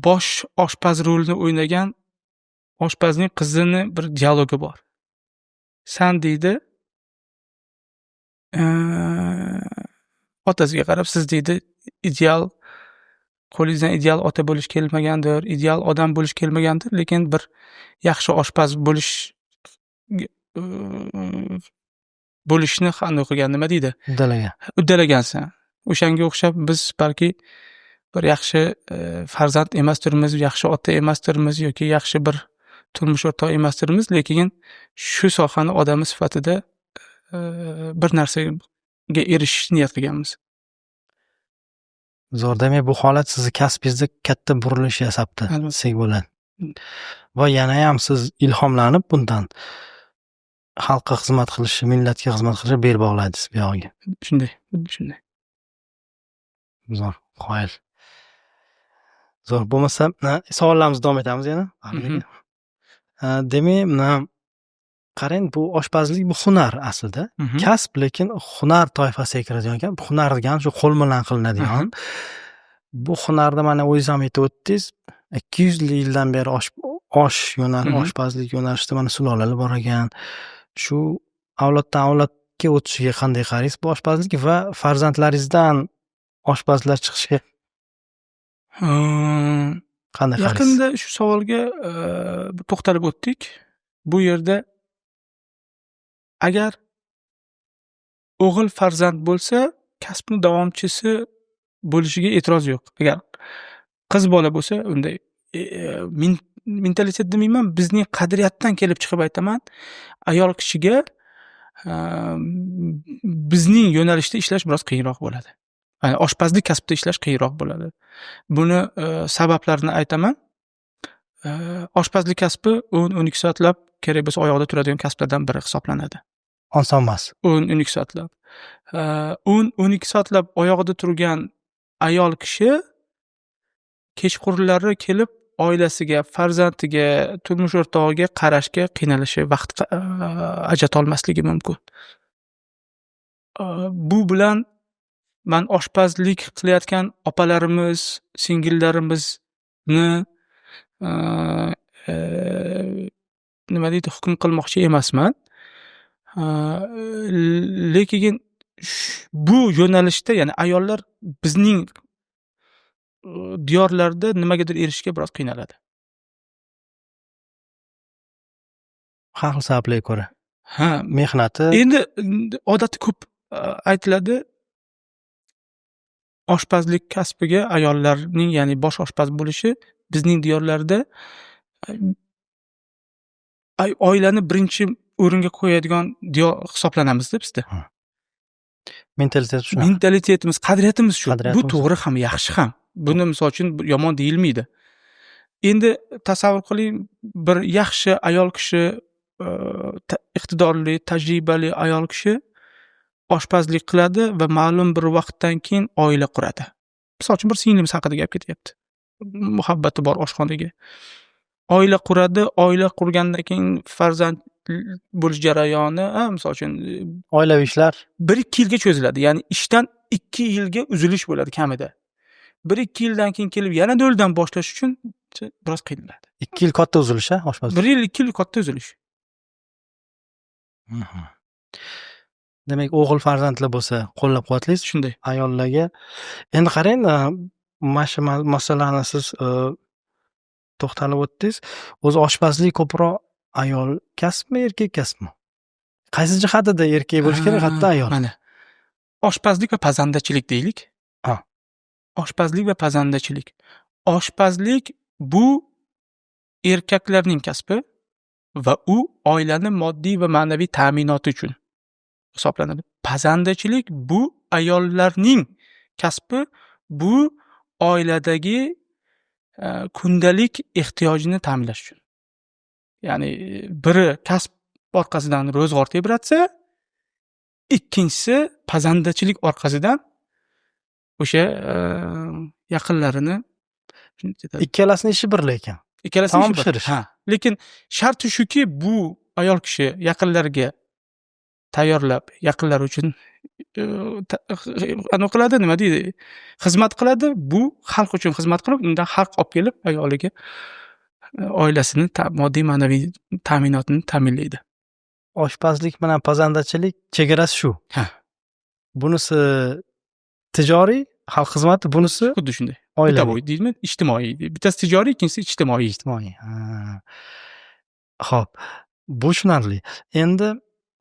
bosh oshpaz rolini o'ynagan oshpazning qizini bir dialogi bor. San deydi, otasiga qarab, siz deydi, ideal qo'lingizdan ideal ota bo'lish kelmagandir, ideal odam bo'lish kelmagandir, lekin bir yaxshi oshpaz bo'lishni qanday qilgan, nima deydi? Uddalagansan. O'shanga o'xshab biz balki bir yaxshi farzand emasdirmiz, yaxshi ota emasdirmiz yoki yaxshi bir turmush o'rtoq emasdirmiz, lekin shu sohani odami sifatida bir narsaga erishishni niyat qilganmiz. Zo'r, demak bu holat sizni kasbingizda katta burilish yasabdi, desak bo'ladi. Va yana ham siz ilhomlanib bundan xalqqa xizmat qilish, millatga xizmat qilishga bel bog'ladingiz bu yog'iga. Shunday. Zo'r, qoyil. Zo'r, bo'lmasa savollarimizni davom etamiz yana. Demak, qarang, bu oshpazlik bu hunar aslida. Kasb, lekin hunar toifasiga kiradigan ekan. Hunar degan shu qo'l bilan qilinadigan. Bu hunarda mana o'zingiz ham aytib o'tdingiz, 200 yildan beri oshpazlik yo'nalishida mana sulolalar bor ekan. Shu avloddan avlodga o'tishiga qanday qaraysiz bu oshpazlik va farzandlaringizdan oshpazlar chiqishiga qanday qaraysiz? Yaqinda shu savolga to'xtalib o'tdik. Bu yerda agar o'g'il farzand bo'lsa, kasbni davomchisi bo'lishiga e'tiroz yo'q. Agar qiz bola bo'lsa, unday mentalitet demayman, bizning qadriyatdan kelib chiqib aytaman, ayol kishiga bizning yo'nalishda ishlash biroz qiyinroq bo'ladi. Ya'ni oshpazlik kasbida ishlash qiyinroq bo'ladi. Buni sabablarini aytaman. Oshpazlik kasbi 10-12 soatlab kerak bo'lsa oyoqda turadigan kasblardan biri hisoblanadi. Oson emas. 10-12 soatlab. 10-12 soatlab oyog'ida turgan ayol kishi kechqurunlari kelib oilasiga, farzandiga, turmush o'rtog'iga qarashga qiynalishi, vaqt ajrata olmasligi mumkin. Bu bilan men oshpazlik qilayotgan opalarimiz, singillarimizni nima deydi, hukm qilmoqchi emasman. Lekin bu yo'nalishda, ya'ni ayollar bizning diyorlarda nimagadir erishishga biroz qiynaladi. Har xil sabablarga ko'ra. Ha, Mehnati, endi odatda ko'p aytiladi, oshpazlik kasbiga ayollarning, ya'ni bosh oshpaz bo'lishi bizning diyorlarda oilani birinchi o'ringa qo'yadigan diyor hisoblanamizda bizda. mentalitet shunaqa. Mentalitetimiz, qadriyatimiz shu. Bu Qadriyatimiz. to'g'ri ham, yaxshi ham. Buni misol uchun yomon deyilmaydi. Endi tasavvur qiling, bir yaxshi ayol kishi, iqtidorli, tajribali ayol kishi oshpazlik qiladi va ma'lum bir vaqtdan keyin oila quradi. Misol uchun bir singlimiz haqida gap ketyapti. Muhabbati bor oshxonaga. Oila quradi, oila qurgandan keyin farzand bo'lish jarayoni, misol uchun Oilaviy ishlar 1-2 yilga cho'ziladi. Ya'ni ishdan 2 yilga uzilish bo'ladi kamida. 1-2 yildan keyin kelib yana noldan boshlash uchun biroz qiynaladi. 2 yil katta uzilish, oshpazlik. 1 yil, 2 yil katta uzilish. Demak, o'g'il farzandlar bo'lsa, qo'llab-quvvatlaysiz. Shunday. Ayollarga endi qarang, mana shu masalani siz to'xtalib o'tdingiz. O'zi oshpazlik ko'proq ayol kasbmi, erkak kasbmi? Qaysi jihatida erkak bo'lish kerak, hatto ayol? Mana. Oshpazlik va pazandachilik deylik. Ha. Oshpazlik va pazandachilik. Oshpazlik bu erkaklarning kasbi va u oilani moddiy va ma'naviy ta'minoti uchun hisoblanadi. Pazandachilik bu ayollarning kasbi, bu oiladagi kundalik ehtiyojini ta'minlash uchun. Ya'ni biri kasb orqasidan ro'zg'or tebratsa, ikkinchisi pazandachilik orqasidan o'sha yaqinlarini, Ikkalasini ishi bir lekin. ikkalasi Taom ishi bir. pishirish. Ha, lekin sharti shuki, bu ayol kishi yaqinlariga tayyorlab, yaqinlar uchun anaqa qiladi, nima deydi, xizmat qiladi. Bu xalq uchun xizmat qilib, undan haq olib kelib ayoliga oilasini moddiy ma'naviy ta'minotini ta'minlaydi. Oshpazlik bilan pazandachilik chegarasi shu. Ha. Bunisi tijoriy, xalq xizmati, bunisi Xuddi shunday. oilaviy. Bitabo'y deydimi? Ijtimoiy. Bittasi tijoriy, ikkinchisi ijtimoiy. Ijtimoiy. Xo'p, bu tushunarli. Endi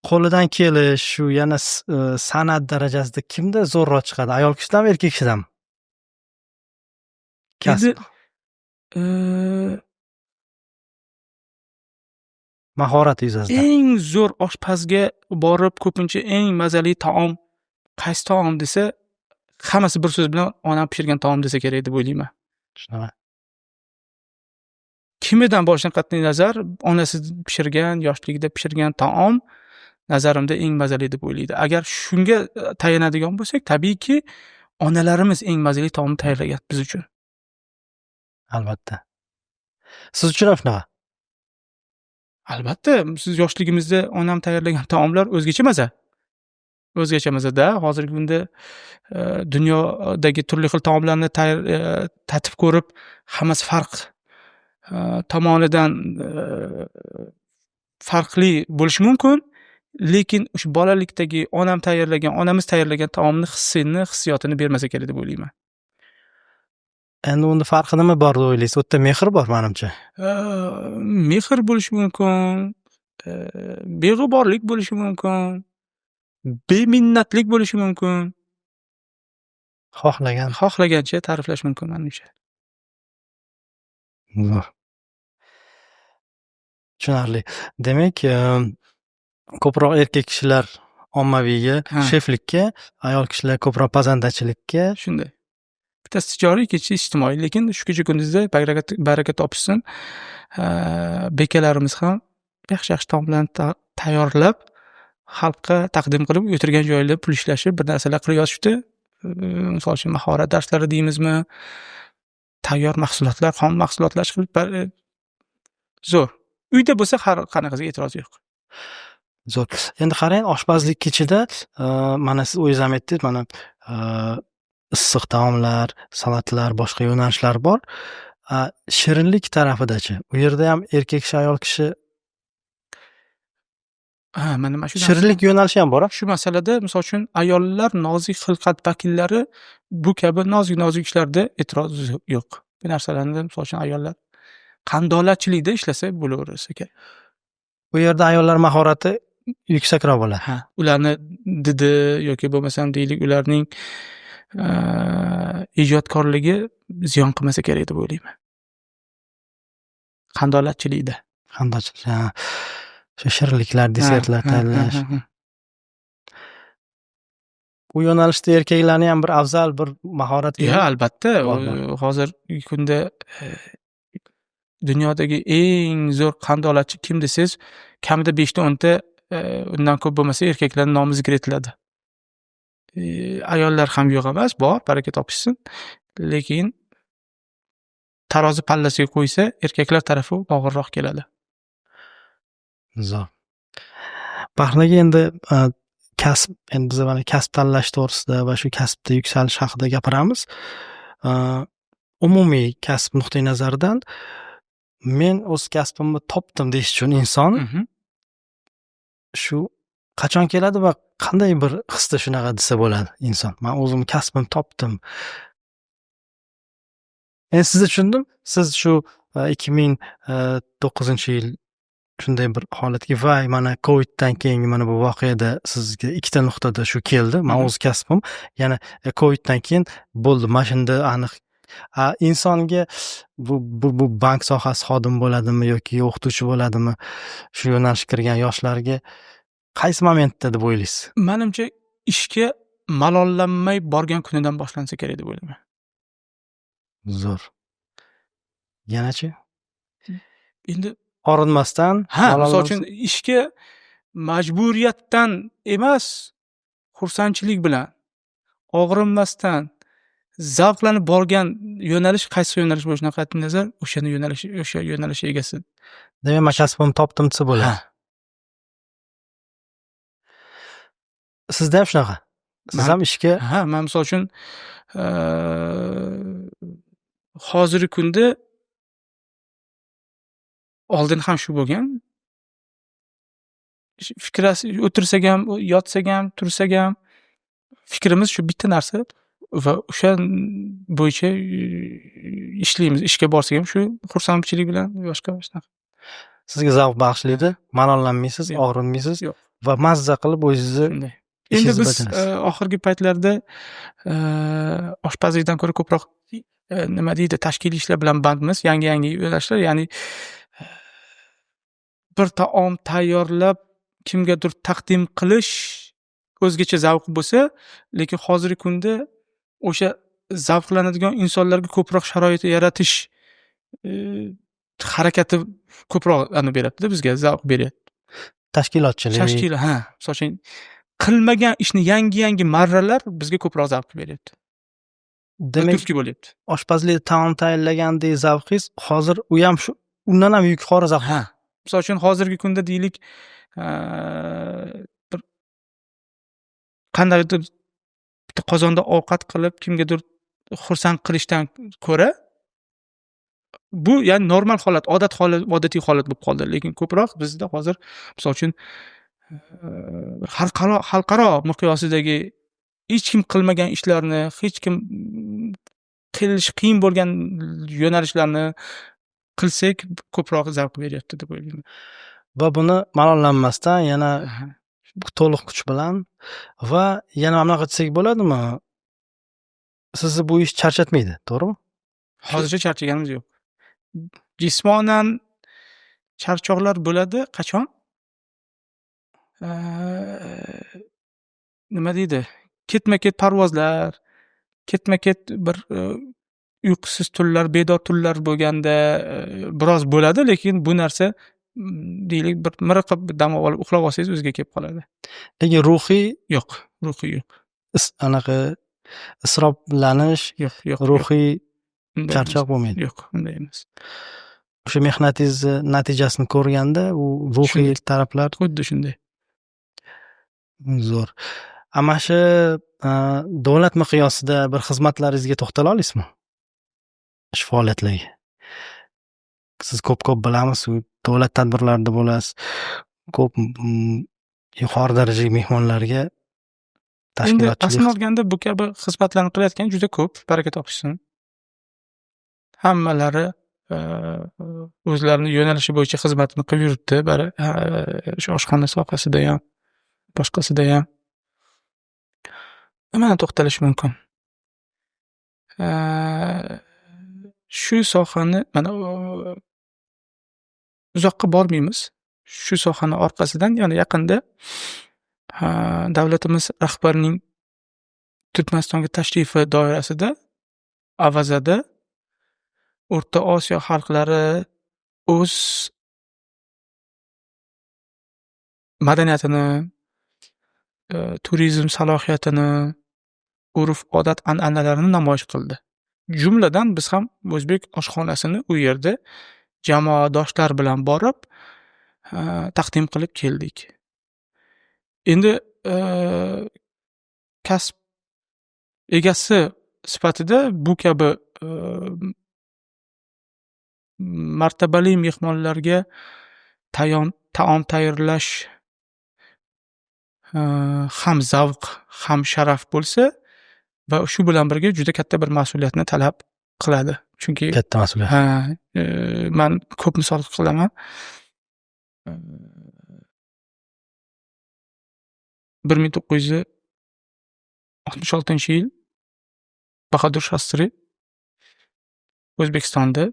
qo'lidan kelish, shu yana san'at darajasida kimda zo'rroq chiqadi? Ayol kishidanmi, erkak kishidanmi? Endi Kasb, mahorat yuzasidan. eng zo'r oshpazga borib ko'pincha eng mazali taom qaysi taom desa, hammasi bir so'z bilan onam pishirgan taom desa kerak deb o'ylayman. Shunaqa. Kimidan borishidan qat'iy nazar, onasi pishirgan, yoshligida pishirgan taom nazarimda eng mazali deb o'ylaydi. Agar shunga tayanadigan bo'lsak, tabiiyki onalarimiz eng mazali taomni tayyorlagan biz uchun. Albatta. Siz uchun ham shunaqa. Albatta, siz yoshligimizda onam tayyorlagan taomlar o'zgacha maza. O'zgacha mazada. Hozirgi kunda dunyodagi turli xil taomlarni tatib ko'rib, hammasi farq tomonidan farqli bo'lishi mumkin, lekin o'sha bolalikdagi onamiz tayyorlagan taomni hissiyotini bermasa kerak deb o'ylayman. Endi unda farqi nima bor deb o'ylaysiz? U yerda mehr bor, menimcha. Mehr bo'lishi mumkin, beg'uborlik bo'lishi mumkin, beminnatlik bo'lishi mumkin. Xohlagancha ta'riflash mumkin menimcha. Tushunarli. Demak, ko'proq erkak kishilar ommaviyga, sheflikka, ayol kishilar ko'proq pazandachilikka. Shunday. Bittasi tijoriy, ikkinchisi ijtimoiy. Lekin shu kecha kunduzda baraka topishsin, bekalarimiz ham yaxshi taomlarni tayyorlab, xalqqa taqdim qilib, o'tirgan joylarda pul ishlashib, bir narsalar qilib yozishdi. Misol uchun mahorat darslari deymizmi, tayyor mahsulotlar, xom mahsulotlar chiqib zo'r. Uyda bo'lsa har qanaqasiga e'tiroz yo'q. Zo'r. Endi qarang, oshpazlik kechida mana siz o'zingiz ham aytdingiz, mana issiq taomlar, salatlar, boshqa yo'nalishlar bor. Shirinlik tarafidachi? U yerda ham erkak kishi, ayol kishi Mana mana shu shirinlik yo'nalishi ham bor-a? shu masalada misol uchun ayollar nozik xilqat vakillari bu kabi nozik ishlarda e'tiroz yo'q. Bu narsalarni misol uchun ayollar qandolatchilikda ishlasa bo'laversa kerak. U yerda ayollar mahorati yuksakroq bo'ladi. Ha, ularni didi yoki bo'lmasam deylik ularning ijodkorligi ziyon qilmasa kerak deb o'ylayman. Qandolatchilikda. Qandoqchi? Shu shirinliklar, desertlar tayyorlash. Bu yo'nalishda erkaklarning ham bir afzal bir mahorati Ya, albatta. bor. Hozirgi kunda dunyodagi eng zo'r qandolatchi kim desangiz, kamida 5 ta 10 ta undan ko'p bo'lmasa erkaklarning nomi zikr etiladi. Ayollar ham yo'q emas, bor, baraka topishsin. Lekin tarozi pallasiga qo'ysa, erkaklar tarafi og'irroq keladi. Zo'r. Bahraga endi kasb, endi biz mana kasb tanlash to'g'risida va shu kasbda yuksalish haqida gapiramiz. Umumiy kasb nuqtai nazaridan men o'z kasbimni topdim deyish uchun inson shu qachon keladi va qanday bir hisda shunaqa desa bo'ladi inson? Men o'zim kasbimni topdim. Endi sizni tushundim. Siz shu 2009-yil shunday bir holatga vay mana Coviddan keyingi mana bu voqeada sizga ikkita nuqtada shu keldi. Men o'z kasbim yana Coviddan keyin bo'ldi. Mana shunda aniq insonga bu bank sohasi xodim bo'ladimi yoki o'qituvchi bo'ladimi? Shu yo'nalishga kirgan yoshlarga qaysi momentda deb o'ylaysiz? Menimcha ishga malollanmay borgan kunidan boshlansa kerak deb o'ylayman. Zo'r. Yanachi? Endi Orinmasdan, misol uchun ishga majburiyatdan emas, xursandchilik bilan, og'rinmasdan, zavqlanib borgan yo'nalish qaysi yo'nalish bo'lishidan qat'iy nazar, o'sha yo'nalish egasi. Demak, men kasbimni topdim desa bo'ladi. Sizda ham shunaqa. Siz ham ishga men misol uchun hozirgi kunda oldin ham shu bo'lgan. Fikrasi o'tirsak ham, yotsak ham, tursak ham fikrimiz shu bitta narsa va o'sha bo'yicha ishlaymiz. Ishga borsak ham shu xursandchilik bilan boshqa shunaqa. Sizga zavq bag'ishlaydi, malollanmaysiz, og'rinmaysiz va mazza qilib o'zingizni shunday. Endi biz oxirgi paytlarda oshpazlikdan ko'ra ko'proq nima deydi, tashkiliy ishlar bilan bandmiz. Yangi yo'nalishlar, ya'ni bir taom tayyorlab kimgadir taqdim qilish o'zgacha zavq bo'lsa, lekin hozirgi kunda o'sha zavqlanadigan insonlarga ko'proq sharoit yaratish harakati ko'proq beradi-da, bizga zavq beryapti. Tashkilotchilik. Misol uchun qilmagan ishni yangi marralar bizga ko'proq zavq beryapti. Demak, turtki bo'lyapti. Oshpazlikda taom tayyorlagandek zavqingiz hozir u ham shu undan ham yuqori zavq. Misol uchun hozirgi kunda deylik bir qandaydir bitta qozonda ovqat qilib kimgadir xursand qilishdan ko'ra bu ya'ni normal holat, odatiy holat bo'lib qoldi. Lekin ko'proq bizda hozir misol uchun xalqaro miqyosidagi hech kim qilmagan ishlarni, hech kim qilish qiyin bo'lgan yo'nalishlarni qilsak ko'proq zavq beryapti deb o'ylayman. Va buni malollanmasdan yana to'liq kuch bilan va yana bunaqa desak bo'ladimi? Sizni bu ish charchatmaydi, to'g'rimi? Hozircha charchaganimiz yo'q. Jismonan charchoqlar bo'ladi, qachon? Nima deydi? Ketma-ket parvozlar, ketma-ket bir uyqusiz tunlar, bedor tunlar bo'lganda biroz bo'ladi, lekin bu narsa deylik bir miriqib dam olib uxlab olsangiz o'ziga kelib qoladi. Lekin ruhiy yo'q. Anaqa isroblanish, yo'q. Ruhiy charchoq bo'lmaydi. Yo'q, unday emas. O'sha mehnatingizni natijasini ko'rganda u ruhiy taraflar xuddi shunday. Zo'r. Mana shu davlat miqyosida bir xizmatlaringizga to'xtala olasizmi? Ish faoliyatlarga. siz ko'p bilamiz, davlat tadbirlarida bo'lasiz. Ko'p yuqori darajadagi mehmonlarga Endi tashkilotchilik aslini olganda bu kabi xizmatlarni qilayotgan juda ko'p, baraka topishsin. Hammalari o'zlarini yo'nalishi bo'yicha xizmatini qilib yuribdi. Shu oshxona sohasida ham, boshqasida ham. Nimani to'xtalish mumkin? Shu sohani mana uzoqqa bormaymiz. Shu sohani orqasidan yana yaqinda davlatimiz rahbarining Turkmanistonga tashrifi doirasida Avazada O'rta Osiyo xalqlari o'z madaniyatini, turizm salohiyatini, urf-odat an'analarini namoyish qildi. Jumladan biz ham o'zbek oshxonasini u yerda jamoadoshlar bilan borib taqdim qilib keldik. Endi kasb egasi sifatida bu kabi martabali mehmonlarga taom tayyorlash ham zavq, ham sharaf bo'lsa va shu bilan birga juda katta bir mas'uliyatni talab qiladi. Chunki katta mas'uliyat. man ko'p misol qilaman. 1966-yil Bahodir Shostri O'zbekistonda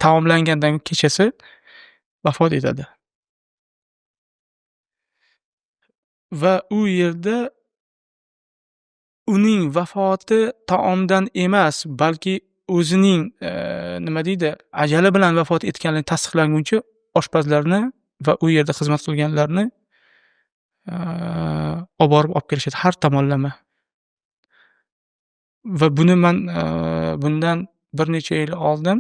taomlangandan kechasi vafot etadi. Va u yerda uning vafoti taomdan emas, balki o'zining nima deydi, ajali bilan vafot etganligi tasdiqlanguncha oshpazlarni va u yerda xizmat qilganlarni olib kelishadi har tomonlama. Va buni man bundan bir necha yil oldin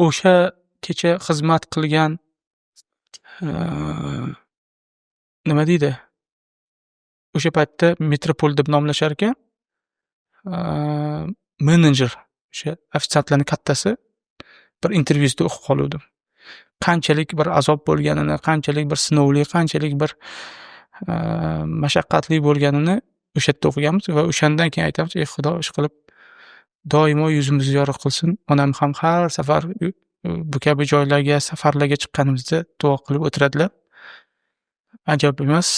o'sha kecha xizmat qilgan nima deydi? O'sha paytda Metropol deb nomlashar ekan. Menejer, o'sha ofitsiantlarning kattasi bir intervyusida o'qib qoluvdim. Qanchalik bir azob bo'lganini, qanchalik bir sinovli, qanchalik bir mashaqqatli bo'lganini o'sha yerda o'qiganmiz va o'shandan keyin aytamiz, Xudo ish qilib doimo yuzimizni yorug' qilsin. Onam ham har safar bu kabi joylarga, safarlarga chiqqanimizda duo qilib o'tiradilar. Ajab emas,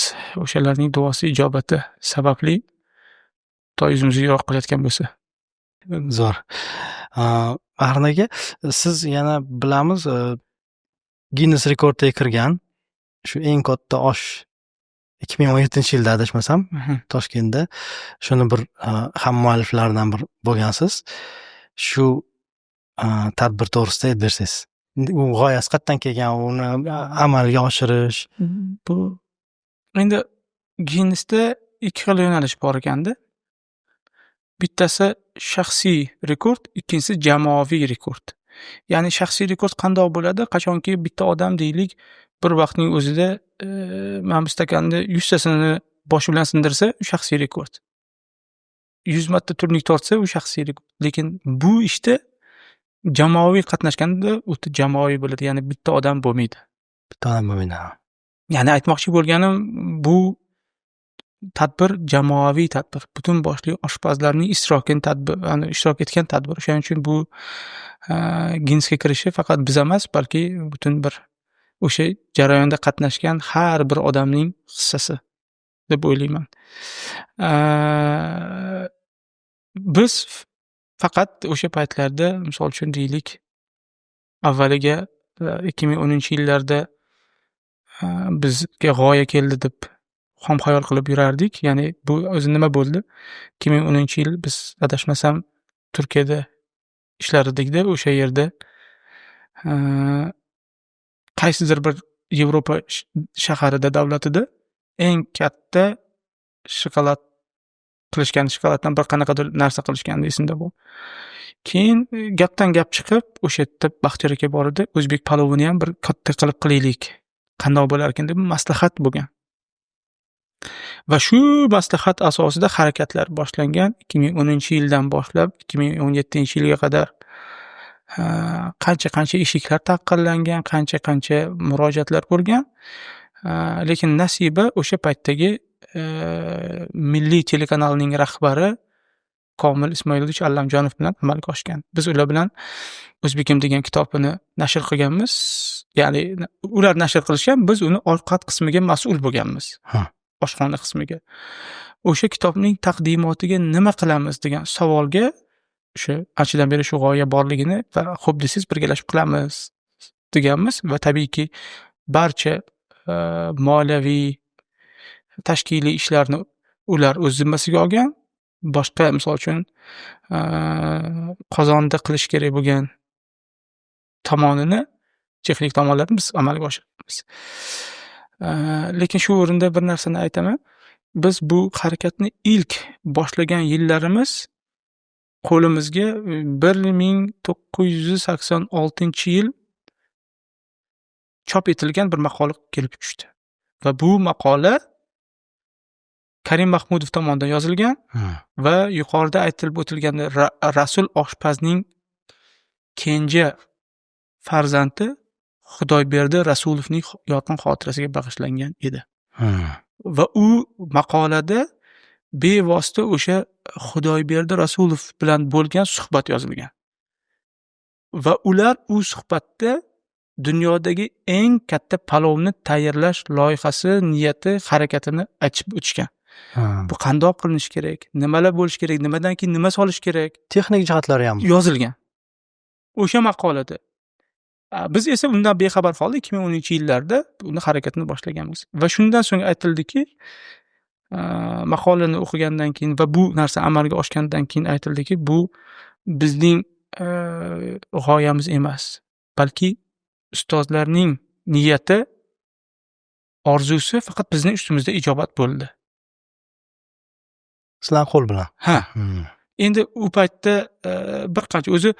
o'shalarning duosi ijobati sababli to yuzimizni yorug' qilayotgan bo'lsa. Zo'r. Bahrin aka, siz yana bilamiz, Guinness rekordga kirgan shu eng katta osh 2017-yilda adashmasam, Toshkentda shuni bir ham mualliflardan bir bo'lgansiz. Shu tadbir to'g'risida aytib bersangiz. U g'oyasi qayerdan kelgan, uni amalga oshirish. Bu endi Guinnessda ikki xil yo'nalish bor ekanda. Bittasi shaxsiy rekord, ikkinchisi jamoaviy rekord. Ya'ni shaxsiy rekord qanday bo'ladi? Qachonki bitta odam deylik bir vaqtning o'zida mana bu stakanni 100 tasini boshi bilan sindirsa, u shaxsiy rekord. 100 marta turnik tortsa, u shaxsiy rekord. Lekin bu ishda jamoaviy qatnashganda o'ta jamoaviy bo'ladi, ya'ni bitta odam bo'lmaydi. Bitta odam bo'lmaydi. Ya'ni aytmoqchi bo'lganim, bu tadbir jamoaviy tadbir. Butun boshli oshpazlarning ishtirok etgan tadbir. Shuning uchun bu Guinnessga kirishi faqat biz emas, balki butun bir o'sha jarayonda qatnashgan har bir odamning hissasi deb o'ylayman. Biz faqat o'sha paytlarda, misol uchun deylik, avvaliga 2010-yillarda bizga g'oya keldi deb ham xayol qilib yurardik. Ya'ni bu o'zi nima bo'ldi? 2010-yil biz adashmasam Turkiyada ishlar edikda, o'sha yerda qaysidir bir Yevropa shaharida, davlatida eng katta shokolad qilishgan, shokoladdan bir qanaqadir narsa qilishgandi esimda bu. Keyin gapdan gap chiqib, o'sha yerda Baxtiyor aka bor edi, o'zbek palovini ham bir katta qilib qilaylik. Qanday bo'lar ekan deb maslahat bo'lgan. Va shu maslahat asosida harakatlar boshlangan. 2010-yildan boshlab 2017-yilga qadar qancha eshiklar taqqillangan, qancha murojaatlar bo'lgan. Lekin nasiba o'sha paytdagi milliy telekanalning rahbari Komil Ismoilovich Allamjonov bilan amalga oshgan. Biz ular bilan O'zbekim degan kitobini nashr qilganmiz. Ya'ni ular nashr qilishgan, biz uni ovqat qismiga mas'ul bo'lganmiz. Oshxona qismiga. O'sha kitobning taqdimotiga nima qilamiz degan savolga o'sha anchadan beri shu g'oya borligini va xo'p desiz birgalashib qilamiz deganmiz va tabiiyki barcha moliyaviy tashkiliy ishlarni ular o'z zimmasiga olgan. Boshqa misol uchun Qozonda qilish kerak bo'lgan tomonini, texnik tomonlarini biz amalga oshiramiz. Lekin shu o'rinda bir narsani aytaman. Biz bu harakatni ilk boshlagan yillarimiz qo'limizga 1986-yil chop etilgan bir maqola kelib tushdi. Va bu maqola Karim Mahmudov tomonidan yozilgan va yuqorida aytilib o'tilgan Rasul oshpazning kenja farzandi Xudoyberdi Rasulovning yorqin xotirasiga bag'ishlangan edi. Va u maqolada bevosita o'sha Xudoyberdi Rasulov bilan bo'lgan suhbat yozilgan. Va ular u suhbatda dunyodagi eng katta palovni tayyorlash loyihasi, niyati, harakatini aytib o'tishgan. Bu qandoq qilinishi kerak, nimalar bo'lishi kerak, nimadan keyin nima solish kerak, texnik jihatlari ham yozilgan. O'sha maqolada biz esa undan bexabar holda 2010-yillarda uni harakatini boshlaganmiz. Va shundan so'ng aytildiki, maqolani o'qigandan keyin va bu narsa amalga oshgandan keyin aytildiki, bu bizning g'oyamiz emas, balki ustozlarning niyati, orzusi faqat bizning ustimizda ijobat bo'ldi. sizlar qo'l bilan. Endi u paytda bir qancha o'zi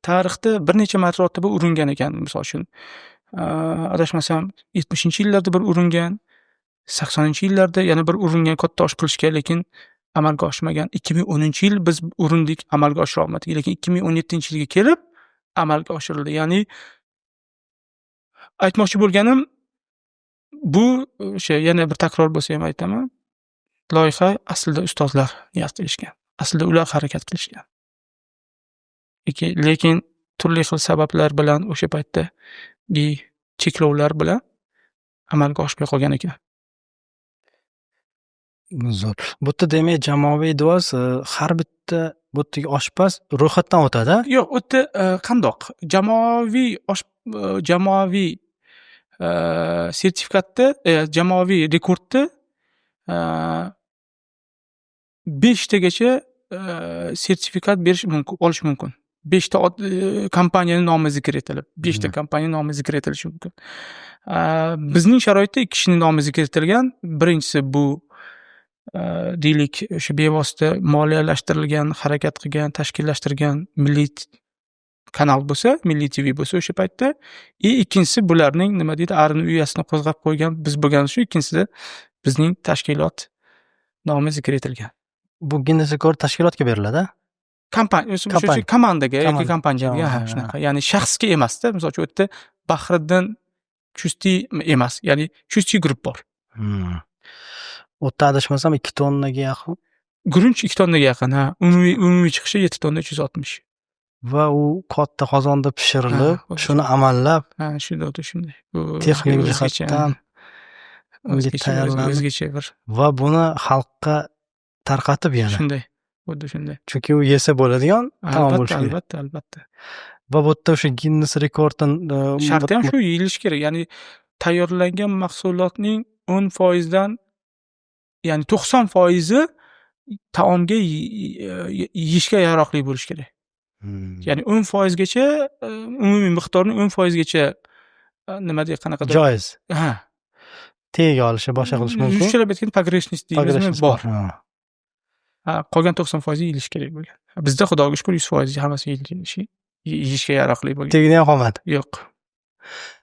tarixda bir necha marotaba uringan ekan, misol uchun adashmasam 70-yillarda bir uringan, 80-yillarda yana bir uringan katta osh qilishga, lekin amalga oshmagan. 2010-yil biz urindik, amalga oshira olmadik, lekin 2017-yilga kelib amalga oshirildi. Ya'ni aytmoqchi bo'lganim bu o'sha yana bir takror bo'lsa ham aytaman. Loyiha aslida ustozlar niyat qilishgan. Aslida ular harakat qilishgan. Lekin turli xil sabablar bilan o'sha paytdagi cheklovlar bilan amalga oshmay qolgan ekan. Zo'r. Bu yerda demak jamoaviy duos har bitta bu yerdagi oshpaz ro'yxatdan o'tadi. Yo'q, u yerda qandoq? Jamoaviy sertifikatda, jamoaviy rekordda 5 tagacha sertifikat olish mumkin. 5 ta kompaniyaning nomi zikr etilib, 5 ta kompaniya nomi zikr etilishi mumkin. Bizning sharoitda 2 kishining nomi zikr etilgan. Birinchisi bu deylik o'sha bevosita moliyalashtirilgan, harakat qilgan, tashkillashtirgan milliy kanal bo'lsa, milliy TV bo'lsa o'sha paytda, ikkinchisi bularning nima deydi, arini uyasini qo'zg'ab qo'ygan biz bo'lgan shu, ikkinchisida bizning tashkilot nomi zikr etilgan. Bu Guinness rekord tashkilotga beriladi. Komandaga yoki kompaniyaga, shunaqa. Ya'ni shaxsga emas-da. Misol uchun u yerda Bahriddin Chustiy emas, ya'ni Chustiy guruh bor. U yerda adashmasam 2 tonnaga yaqin. Gurunch 2 tonnaga yaqin, umumiy chiqishi 7 tonna 360. Va u katta qozonda pishirilib, shuni amallab, shunday. Bu texnik jihatdan tayyorlanib, o'zgacha bir va buni xalqqa tarqatib yana. Shunday, xuddi shunday. Chunki u yesa bo'ladigan taom bo'lishi kerak. Albatta. Va bu yerda o'sha Guinness rekorddan sharti ham shu yeyilishi kerak. Ya'ni tayyorlangan mahsulotning 10% dan, ya'ni 90% taomga yeyishga yaroqli bo'lishi kerak. Ya'ni 10% gacha umumiy miqdorning 10% gacha nima deydi, qanaqadir joiz. Tega olishi, boshqa qilish mumkin. Yuqorida aytgan pogreshность deymizmi, bor. Qolgan 90% yeyilishi kerak bo'lgan. Bizda Xudoga shukr 100% hammasi yeyishga yaroqli bo'lgan. Tegini ham qolmadi. Yo'q.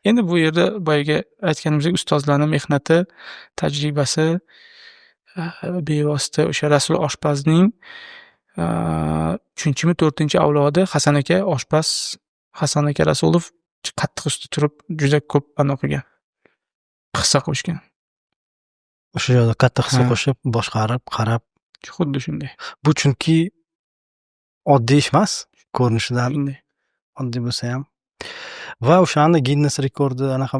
Endi bu yerda boyaga aytganimizdek ustozlarning mehnati, tajribasi, bevosita o'sha Rasul oshpazning 3-4 avlodi Hasan aka oshpaz Hasan aka Rasulov qattiq usti turib juda ko'p anaqiga hissa qo'shgan. O'sha joyda qattiq hissa Ha. qo'shib, boshqarib, qarab. Xuddi shunday. Bu chunki oddiy ish emas. Ko'rinishidan Shunday. oddiy bo'lsa ham. Va o'shani Guinness rekordi anaqa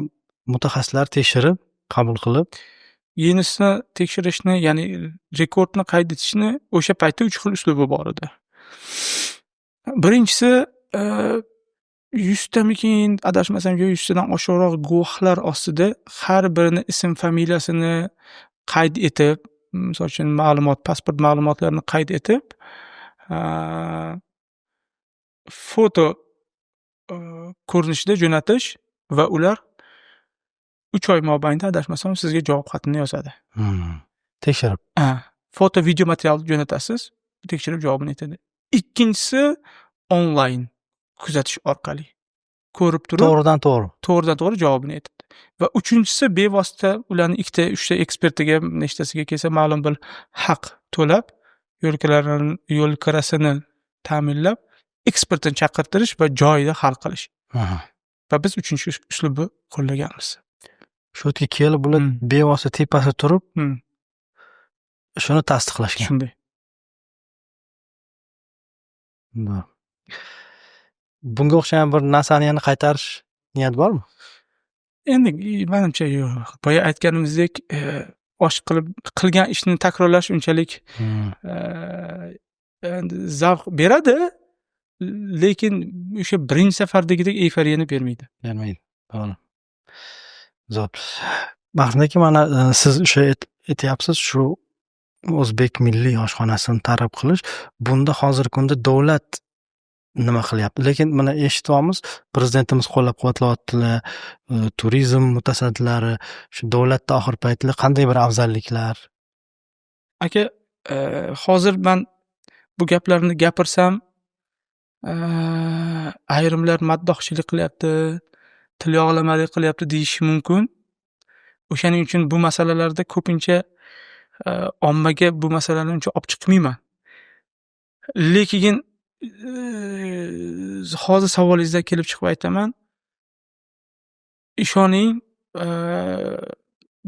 mutaxassislar tekshirib, qabul qilib, Guinnessni tekshirishni, ya'ni rekordni qayd etishni o'sha paytda 3 xil uslubi bor edi. Birinchisi 100 tamikin, adashmasam 100 tadan oshiqroq guvohlar ostida har birini ism familiyasini qayd etib, misol uchun ma'lumot, pasport ma'lumotlarini qayd etib, foto ko'rinishida jo'natish va ular 3 oy mobaynida adashmasam sizga javob xatini yozadi. tekshirib. Foto, video material jo'natasiz, tekshirib javobini aytadi. Ikkinchisi onlayn kuzatish orqali ko'rib turib, To'g'ridan to'g'ri javobini aytadi. Va uchinchisi bevosita ularning 2 ta 3 ta ekspertiga, nechtasiga kelsa ma'lum bir haq to'lab, yo'lkarasini ta'minlab, ekspertni chaqirtirish va joyida hal qilish. Va biz 3-chi uslubni qo'llaganmiz. Shu yerga kelib bular bevosita tepasida turib, shuni tasdiqlashgan. Shunday. Bunga o'xshagan bir narsani yana qaytarish niyat bormi? Endi menimcha yo'q. Boya aytganimizdek, qilgan ishni takrorlash unchalik zavq beradi, lekin o'sha birinchi safardagidek eyforiyani bermaydi. To'g'ri. Zo'r. Mahmud aka, mana siz o'sha aytyapsiz, shu o'zbek milliy oshxonasini targ'ib qilish, bunda hozirgi kunda davlat nima qilyapti? Lekin mana eshityapmiz, prezidentimiz qo'llab-quvvatlayaptilar, turizm mutasaddilari, shu davlatda oxir paytlar qanday bir afzalliklar? Aka, hozir men bu gaplarni gapirsam, ayrimlar maddohchilik qilyapti, tilyog'lamalik qilyapti deyishi mumkin. O'shaning uchun bu masalalarda ko'pincha ommaga bu masalalarni uncha olib chiqmayman. Lekin hozir savolingizdan kelib chiqib aytaman. Ishoning,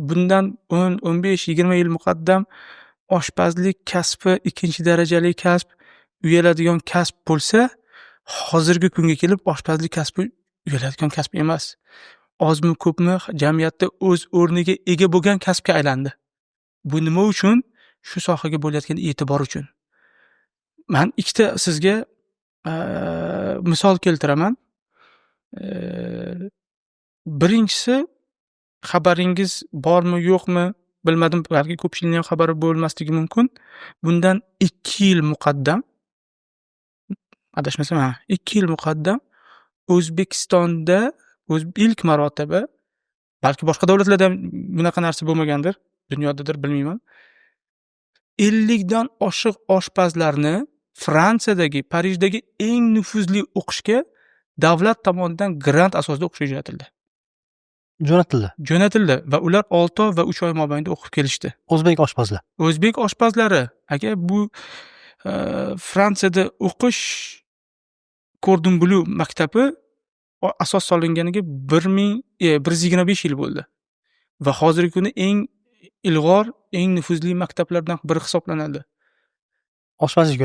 bundan 10, 15, 20 yil muqaddam oshpazlik kasbi ikkinchi darajali kasb, uyaladigan kasb bo'lsa, hozirgi kunga kelib oshpazlik kasbi uyaladigan kasb emas. Ozmi ko'pmi jamiyatda o'z o'rniga ega bo'lgan kasbga aylandi. Bu nima uchun? Shu sohaga bo'layotgan e'tibor uchun. Men ikkita sizga misol keltiraman. Birinchisi, xabaringiz bormi, yo'qmi, bilmadim, balki ko'pchilikning ham xabari bo'lmasligi mumkin. Bundan 2 yil muqaddam, adashmasam, 2 yil muqaddam O'zbekistonda ilk marotaba, balki boshqa davlatlarda ham bunaqa narsa bo'lmagandir, dunyodadir, bilmayman. 50 dan oshiq oshpazlarni Fransiyadagi, Parijdagi eng nufuzli o'qishga davlat tomonidan grant asosida o'qishga jo'natildi va ular 6 oy va 3 oy mobaynida o'qib kelishdi. O'zbek oshpazlar. O'zbek oshpazlari. Aka, bu Fransiyada o'qish Cordon Bleu maktabi asos solinganiga 125 yil bo'ldi. Va hozirgi kunda eng ilg'or, eng nufuzli maktablardan biri hisoblanadi. Oshpazlik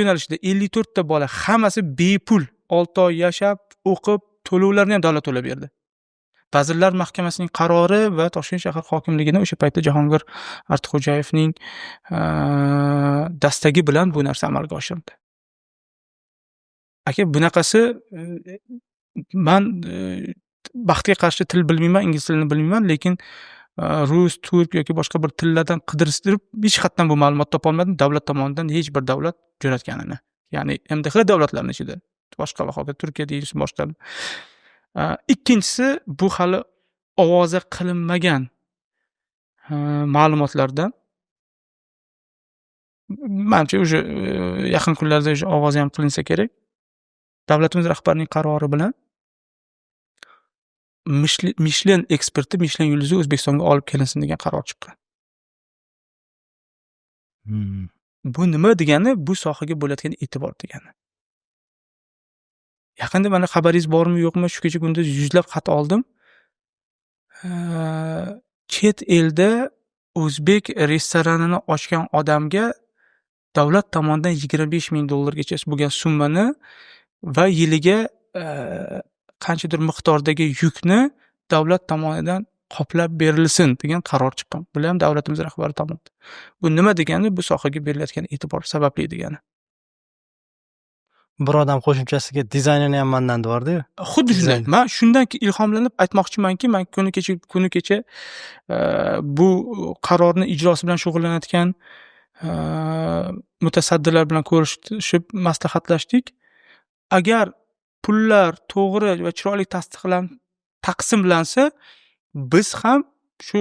yo'nalishida. 54 ta bola, hammasi bepul 6 oy yashab, o'qib, to'lovlarni ham davlat to'lab berdi. Vazirlar Mahkamasining qarori va Toshkent shahar hokimligining o'sha paytda Jahongir Ortiqxo'jayevning dastagi bilan bu narsa amalga oshirildi. Aka, bunaqasi, men baxtga qarshi til bilmayman, ingliz tilini bilmayman, lekin rus, turk yoki boshqa bir tillardan qidirishtirib hech qayerdan bu ma'lumot topa olmadim, davlat tomonidan hech bir davlat jo'natganini. Ya'ni MDH davlatlarining ichida, boshqa va hokat Turkiya deymiz, boshqa. Ikkinchisi, bu hali ovoza qilinmagan ma'lumotlardan. Menimcha o'sha yaqin kunlarda o'sha ovoza ham qilinsa kerak. Davlatimiz rahbarining qarori bilan Michelin eksperti, Michelin yulduzi O'zbekistonga olib kelinsin degan qaror chiqqan. Bu nima degani? Bu sohaga bo'layotgan e'tibor degani. Yaqinda mana xabaringiz bormi yo'qmi, shu kecha kunduz yuzlab xat oldim. Chet elda o'zbek restoranini ochgan odamga davlat tomonidan $25,000 bo'lgan summani va yiliga qanchadir miqdordagi yukni davlat tomonidan qoplab berilsin degan qaror chiqqan. Bu ham davlatimiz rahbari tomonidan. Bu nima degani? Bu sohaga berilayotgan e'tibor sababli degani. Bir odam qo'shimchasiga dizaynini ham mandan devordi-yu. Xuddi shunday. Men shundan ilhomlanib aytmoqchimanki, men kuni kecha bu qarorni ijrosi bilan shug'ullanayotgan mutasaddilar bilan ko'rishib maslahatlashdik. Agar pullar to'g'ri va chiroyli taqsimlansa, biz ham shu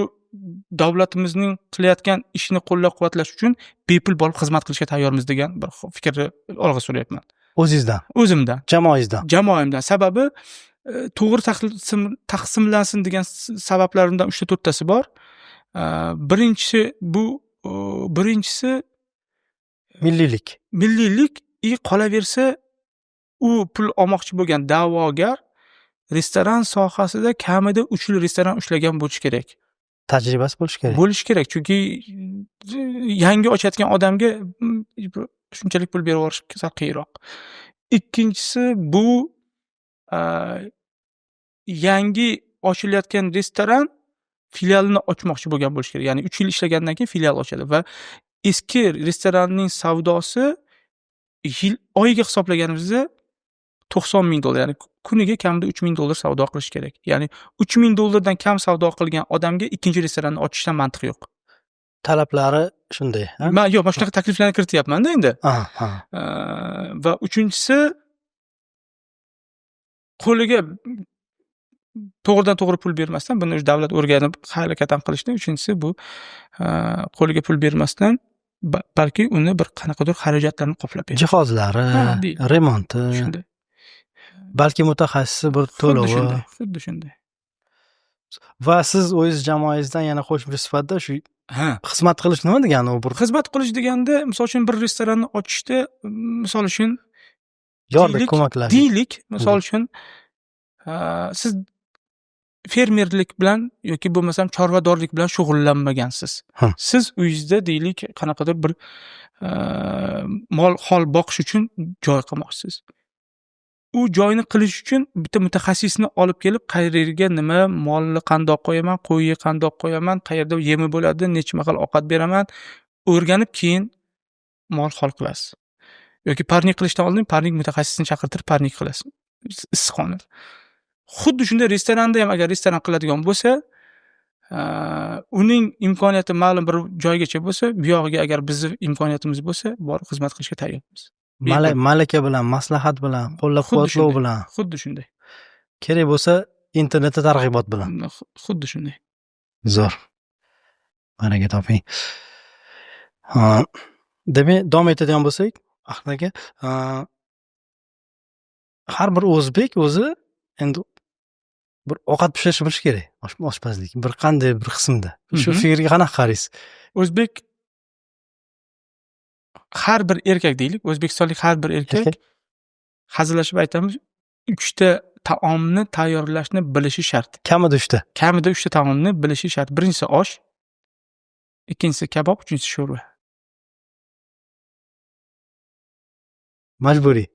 davlatimizning qilayotgan ishini qo'llab-quvvatlash uchun bepul borib xizmat qilishga tayyormiz degan bir fikrni olg'a suryapman. O'zingizdan, O'zimdan, jamoangizdan. Sababi to'g'ri taqsimlansin degan sabablarimdan 3 ta 4 tasi bor. Birinchisi milliylik. Qolaversa u pul olmoqchi bo'lgan da'vogar restoran sohasida kamida 3 yil restoran ushlagan bo'lishi kerak. Tajribasi bo'lishi kerak. Chunki yangi ochayotgan odamga shunchalik pul berib yuborish sal qiyinroq. Ikkinchisi bu yangi ochilayotgan restoran filialini ochmoqchi bo'lgan bo'lishi kerak. Ya'ni 3 yil ishlagandan keyin filial ochadi va eski restoranning savdosi oyiga hisoblaganimizda $90,000, ya'ni kuniga kamida $3,000 savdo qilish kerak. Ya'ni $3,000 dan kam savdo qilgan odamga ikkinchi restoranni ochishdan mantiq yo'q. Talablari shunday, ha? Men shunaqa takliflarni kirityapman-da endi. Va uchinchisi qo'liga to'g'ridan to'g'ri pul bermasdan, buni davlat o'rganib harakat ham qilishdi. Uchinchisi bu qo'liga pul bermasdan balki uni bir qanaqadir xarajatlarni qoplab beradi. Jihozlari, remonti, shunday. Balki mutaxassisi bir to'lovi. Xuddi shunday. Va siz o'zingiz jamoangizdan yana qo'shimcha sifatida shu xizmat qilish nima degani u? Xizmat qilish deganda, misol uchun bir restoranni ochishda, misol uchun yordam ko'maklash. Deylik, misol uchun siz fermerlik bilan yoki bo'lmasam chorvadorlik bilan shug'ullanmagansiz. Siz uyingizda deylik qanaqadir bir mol boqish uchun joy qilmoqchisiz. U joyni qilish uchun bitta mutaxassisni olib kelib, qayerga nima, molni qandoq qo'yaman, qo'yni qandoq qo'yaman, qayerda yemi bo'ladi, necha mahal ovqat beraman, o'rganib keyin mol hol qilasiz. Yoki parnik qilishdan oldin parnik mutaxassisini chaqirtirib parnik qilasiz. Issiqxona. Xuddi shunday restoranda ham agar restoran qiladigan bo'lsa, uning imkoniyati ma'lum bir joygacha bo'lsa, bu yog'iga agar bizning imkoniyatimiz bo'lsa, borib xizmat qilishga tayyormiz. Malaka bilan, maslahat bilan, qo'llab-quvvatlov bilan. Xuddi shunday. Kerak bo'lsa, internetda targ'ibot bilan. Xuddi shunday. Zo'r. Baraka toping. Demak, davom etadigan bo'lsak, Ahmad aka, har bir o'zbek o'zi endi bir ovqat pishirishni bilish kerak. Oshpazlik bir qanday bir qismda. Shu fikrga qanaqa qaraysiz? O'zbek har bir erkak deylik, o'zbekistonlik har bir erkak hazillashib aytamiz, 3 ta taomni tayyorlashni bilishi shart. Kamida 3 ta. Kamida 3 ta taomni bilishi shart. Birinchisi osh, ikkinchisi kabob, uchinchisi sho'rva. Majburiy.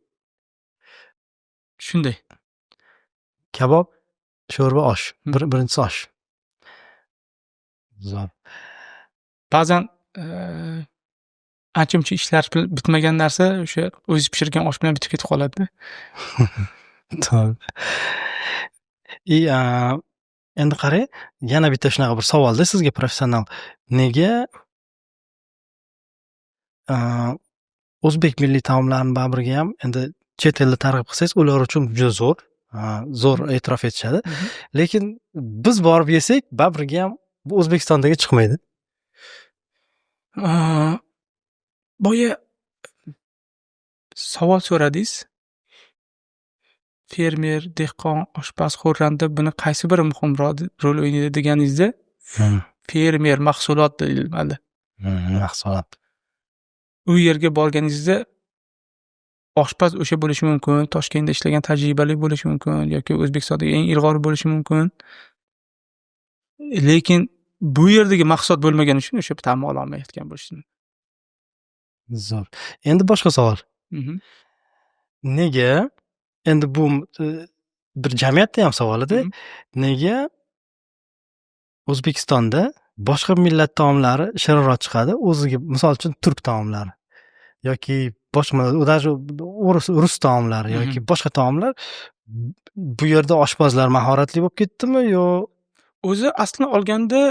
Shunday. Kabob, sho'rva, osh. Birinchisi osh. Zo'r. Ba'zan ancha-muncha ishlar bitmagan narsa o'sha o'zi pishirgan osh bilan bitib ketib qoladi. To'g'ri. Endi qarang, yana bitta shunaqa bir savolda sizga professional. Nega o'zbek milliy taomlarini baribirga ham endi chet elda targ'ib qilsangiz, ular uchun juda zo'r e'tirof etishadi. Lekin biz borib yesak, baribirga ham bu O'zbekistondagi chiqmaydi. Boya savol so'radingiz. Fermer, dehqon, oshpaz, xo'randa buni qaysi biri muhimroq rol o'ynaydi deganingizda, fermer mahsulot deyiladi. Mahsulot. U yerga borganingizda oshpaz o'sha bo'lishi mumkin, Toshkentda ishlagan tajribali bo'lishi mumkin yoki O'zbekistondagi eng ilg'ori bo'lishi mumkin. Lekin bu yerdagi maqsad bo'lmagani uchun o'sha ta'mni ola olmayotgan bo'lishi mumkin. Zo'r. Endi boshqa savol. Mhm. Nega endi bu bir jamiyatda ham savol edi. Mhm. Nega O'zbekistonda boshqa millat taomlari shirinroq chiqadi, o'ziga misol uchun turk taomlari yoki boshqa даже rus taomlari yoki boshqa taomlar bu yerda oshpazlar mahoratli bo'lib ketdimi yo O'zi aslini olganda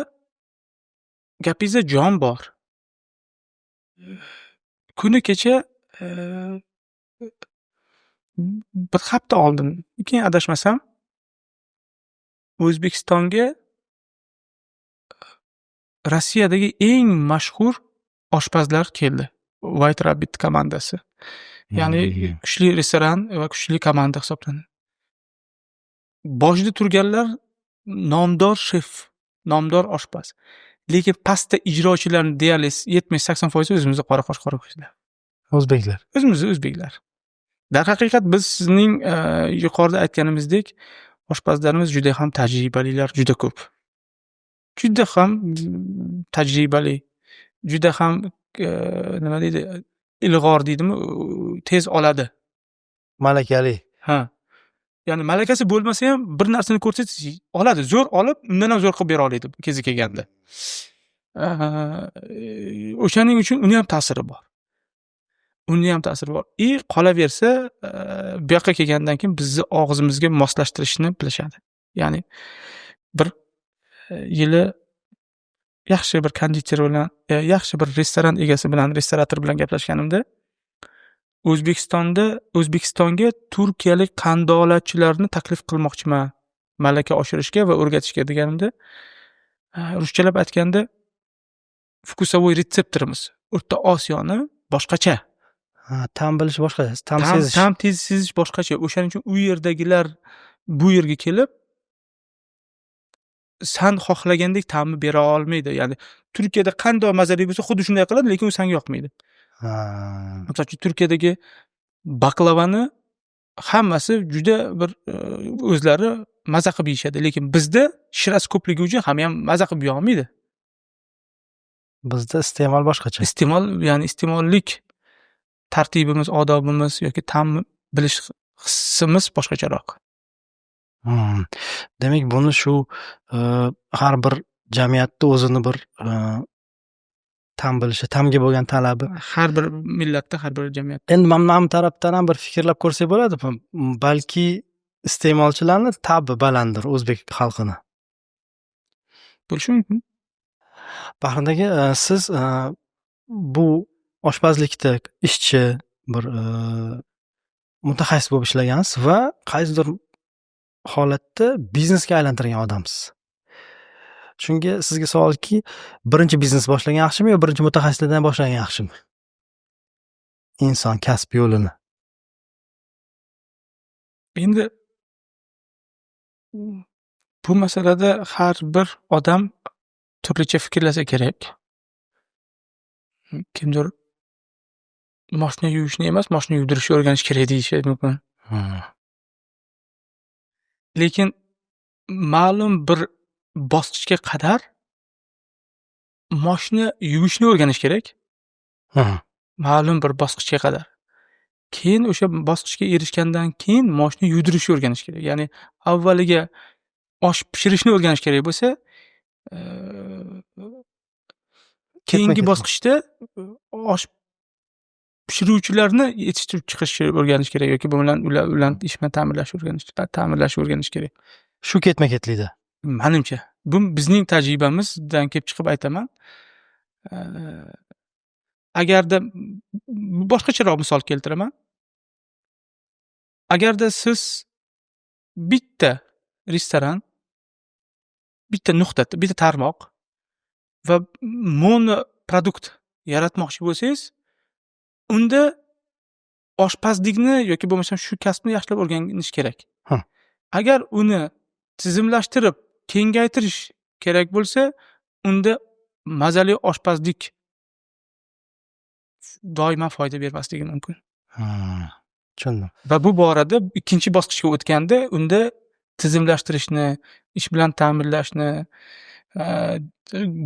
gapingizda jon bor. Kuni kecha bir hafta oldin, keyin adashmasam, O'zbekistonga Rossiyadagi eng mashhur oshpazlar keldi. White Rabbit komandasi. Ya'ni kuchli restoran va kuchli komanda hisoblanadi. Boshida turganlar nomdor shef, nomdor oshpaz. Lekin pastda ijrochilarning deyarli 70-80% o'zimizda qora qosh qora ko'zlar. o'zbeklar? O'zimizda o'zbeklar. Darhaqiqat biz sizning yuqorida aytganimizdek oshpazlarimiz juda ham tajribalilar, juda ko'p. Juda ham tajribali, juda ham nima deydi, ilg'or deydimi, tez oladi. Malakali. Ha. Ya'ni malakasi bo'lmasa ham bir narsani ko'rsatsiz oladi, zo'r olib, undan ham zo'r qilib bera oladi kezi kelganda. O'shaning uchun uni ham ta'siri bor. Qolaversa, bu yoqqa kelgandan keyin bizni og'zimizga moslashtirishni bilishadi. Ya'ni bir yili yaxshi bir konditer bilan, yaxshi bir restoran egasi bilan, restorator bilan gaplashganimda, O'zbekistonga turkiyalik qandolatchilarni taklif qilmoqchiman, malaka oshirishga va o'rgatishga deganimda, ruschalab aytganda, vkusovoy retseptorimiz O'rta Osiyoni boshqacha. Ta'm bilish boshqacha, ta'm sezish. Ta'm sezish boshqacha. O'shaning uchun u yerdagilar bu yerga kelib san xohlagandek ta'mni bera olmaydi. Ya'ni Turkiyada qanday mazali bo'lsa, xuddi shunday qiladi, lekin u senga yoqmaydi. Masalan, Turkiyadagi baklavani hammasi juda bir o'zlari maza qilib yeyishadi, lekin bizda shirasi ko'pligi uchun hamma ham maza qilib yo'qmaydi. Bizda iste'mol boshqacha. Ya'ni iste'mollik tartibimiz, odobimiz yoki ta'm bilish hissimiz boshqacharoq. Demak, buni shu har bir jamiyatda o'zini bir ta'm bilishi, ta'mga bo'lgan talabi. Har bir millatda, har bir jamiyatda. Endi mana bu tarafdan ham bir fikrlab ko'rsak bo'ladi. Balki iste'molchilarning ta'bi balanddir o'zbek xalqini. Bo'lishi mumkin. Bahrom aka, siz bu oshpazlikda ishchi bir mutaxassis bo'lib ishlagansiz va qaysidir holatda biznesga aylantirgan odamsiz. Shunga sizga savolki, birinchi biznes boshlagan yaxshimi yo birinchi mutaxassislikdan boshlagan yaxshimi? Inson kasb yo'lini. Endi bu masalada har bir odam turlicha fikrlasa kerak. Kimdir mashina yuvishni emas, mashina yuvdirishni o'rganish kerak deyishi mumkin. Lekin ma'lum bir bosqichga qadar mashina yuvishni o'rganish kerak. Ma'lum bir bosqichga qadar. Keyin o'sha bosqichga erishgandan keyin mashina yuvdirishni o'rganish kerak. Ya'ni avvaliga osh pishirishni o'rganish kerak bo'lsa, keyingi bosqichda osh pishiruvchilarni yetishtirib chiqishni o'rganish kerak yoki bu bilan ular ish bilan ta'minlashni o'rganish kerak. Shu ketma-ketlikda. Menimcha, bu bizning tajribamizdan kelib chiqib aytaman. Agarda boshqacharoq misol keltiraman. Agarda siz bitta restoran, bitta nuqtada, bitta tarmoq va mono produkt yaratmoqchi bo'lsangiz, unda oshpazlikni yoki bo'lmasa shu kasbni yaxshilab o'rganish kerak. Agar uni tizimlashtirib, kengaytirish kerak bo'lsa, unda mazali oshpazlik doimo foyda bermasligi mumkin. tushundim. Va bu borada ikkinchi bosqichga o'tganda unda tizimlashtirishni, ish bilan ta'minlashni,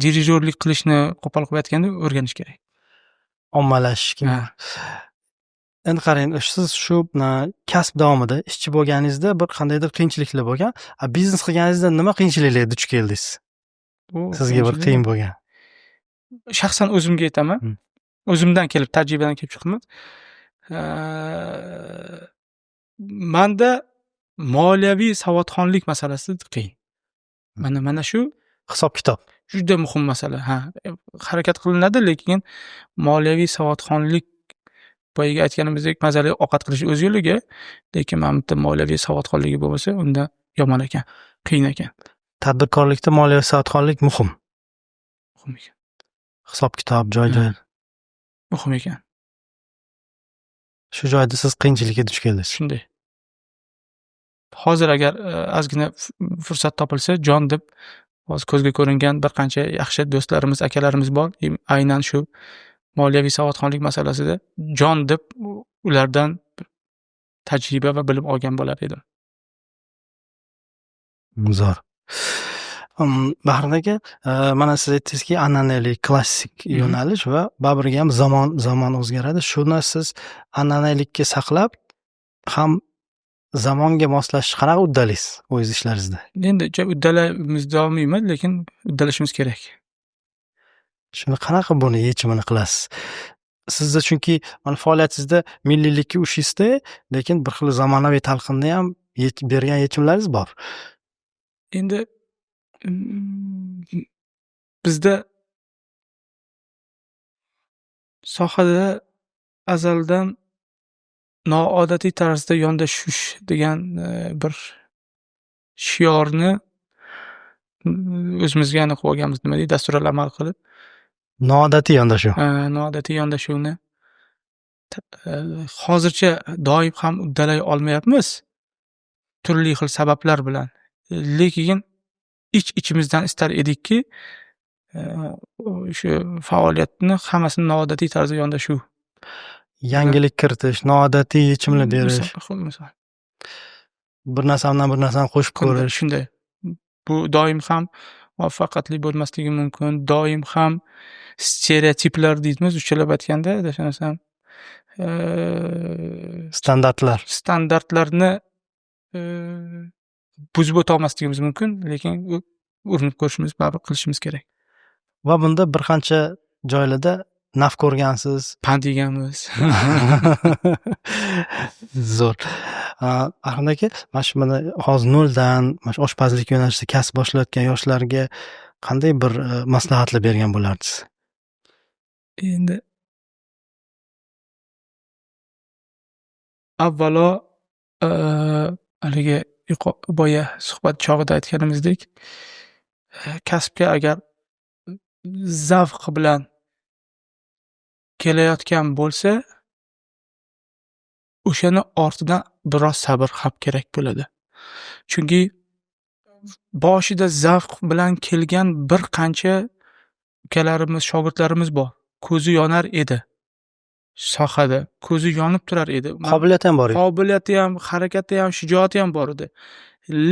dirijorlik qilishni qo'pol qilib aytganda o'rganish kerak. Ommalashish kerak. Endi qarang, siz shu kasb davomida ishchi bo'lganingizda bir qandaydir qiyinchiliklar bo'lgan. Biznes qilganingizda nima qiyinchiliklarga duch keldingiz? Bu Sizga bir qiyin bo'lgan. shaxsan o'zimga aytaman. O'zimdan kelib, tajribadan kelib chiqaman. Menda moliyaviy savodxonlik masalasi qiyin. Mana shu Hisob-kitob. juda muhim masala. Harakat qilinadi, lekin moliyaviy savodxonlik boyaga aytganimizdek mazali ovqat qilish o'z yo'liga, lekin mana bitta moliyaviy savodxonligi bo'lmasa, unda yomon ekan, qiyin ekan. Tadbirkorlikda moliyaviy savodxonlik muhim. Muhim ekan. Hisob-kitob joy-joy. Muhim ekan. Shu joyda siz qiyinchilikka duch keldingiz. Shunday. Hozir agar ozgina fursat topilsa, jon deb hozir ko'zga ko'ringan bir qancha yaxshi do'stlarimiz, akalarimiz bor. Aynan shu moliyaviy savodxonlik masalasida jon deb ulardan tajriba va bilim olgan bo'lar edim. Zo'r. Bahrin aka, mana siz aytdingizki, an'anali klassik yo'nalish va baribir ham zamon o'zgaradi. Shuni siz an'analikka saqlab ham zamonga moslashish qanaqa uddalaysiz o'z ishlaringizda? Endi uddalaymiz davomiyman, lekin uddalashimiz kerak. Shuni qanaqa buni yechimini qilasiz? Sizda chunki mana faoliyatingizda milliylikka ushingizda, lekin bir xil zamonaviy talqinda ham bergan yechimlaringiz bor. Endi bizda sohada azaldan noodatiy tarzda yondashish degan bir shiorni o'zimizga aniq olganmiz, nima deydi, dasturlar amal qilib. Noodatiy yondashuv. Noodatiy yondashuvni hozircha doim ham uddalay olmayapmiz, turli xil sabablar bilan. Lekin ichimizdan istar edikki, shu faoliyatni hammasini noodatiy tarzda yondashuv. Yangilik kiritish, noodatiy yechimlar berish, Misol. bir narsadan bir narsani qo'shib ko'rish. Shunday. Bu doim ham muvaffaqiyatli bo'lmasligi mumkin, doim ham stereotiplar deydimiz, uchalab aytganda, adashmasam, standartlarni buzib o'tolmasligimiz mumkin, lekin urinib ko'rishimiz, baribir qilishimiz kerak. Va bunda bir qancha joylarda naf ko'rgansiz. Pand yeganmiz. Zo'r. Bahrin aka, mana shu hozir noldan mana shu oshpazlik yo'nalishida kasb boshlayotgan yoshlarga qanday bir maslahatlar bergan bo'lardingiz? Endi avvalo haligi boya suhbat chog'ida aytganimizdek, kasbga agar zavq bilan kelayotgan bo'lsa, o'shani ortidan biroz sabr ham kerak bo'ladi. Chunki boshida zavq bilan kelgan bir qancha ukalarimiz, shogirdlarimiz bor. Ko'zi yonar edi. Sohada ko'zi yonib turar edi. Qobiliyati ham bor edi. Qobiliyati ham, harakati ham, shijoati ham bor edi.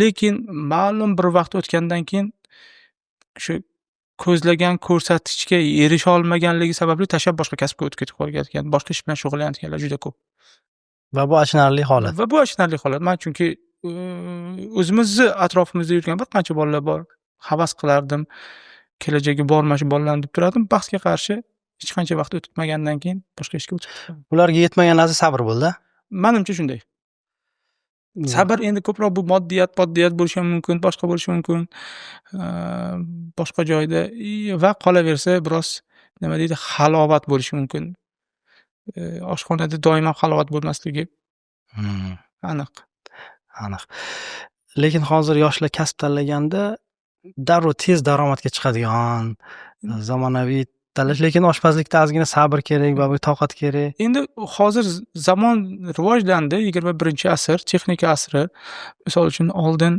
Lekin ma'lum bir vaqt o'tgandan keyin shu ko'zlagan ko'rsatkichga erisha olmaganligi sababli tashlab boshqa kasbga o'tib ketib qolgan, boshqa ish bilan shug'ullanayotganlar juda ko'p. Va bu achinarli holat. Men chunki o'zimizni atrofimizda yurgan bir qancha bolalar bor. Havas qilardim, kelajagi bor mana shu bolalarni deb turardim. Bahsga qarshi hech qancha vaqt o'tmagandan keyin boshqa ishga o'tib ketdim. Ularga yetmagan narsa sabr bo'ldi. Menimcha shunday. Sabr endi ko'proq bu moddiyat bo'lishi ham mumkin, boshqa bo'lishi mumkin. Boshqa joyda va qolaversa biroz nima deydi, halovat bo'lishi mumkin. Oshxonada doimo halovat bo'lmasligi aniq. Lekin hozir yoshlar kasb tanlaganda darrov tez daromadga chiqadigan zamonaviy tanlash, lekin oshpazlikda ozgina sabr kerak va toqat kerak. Endi hozir zamon rivojlandi, 21-asr, texnika asri. Misol uchun oldin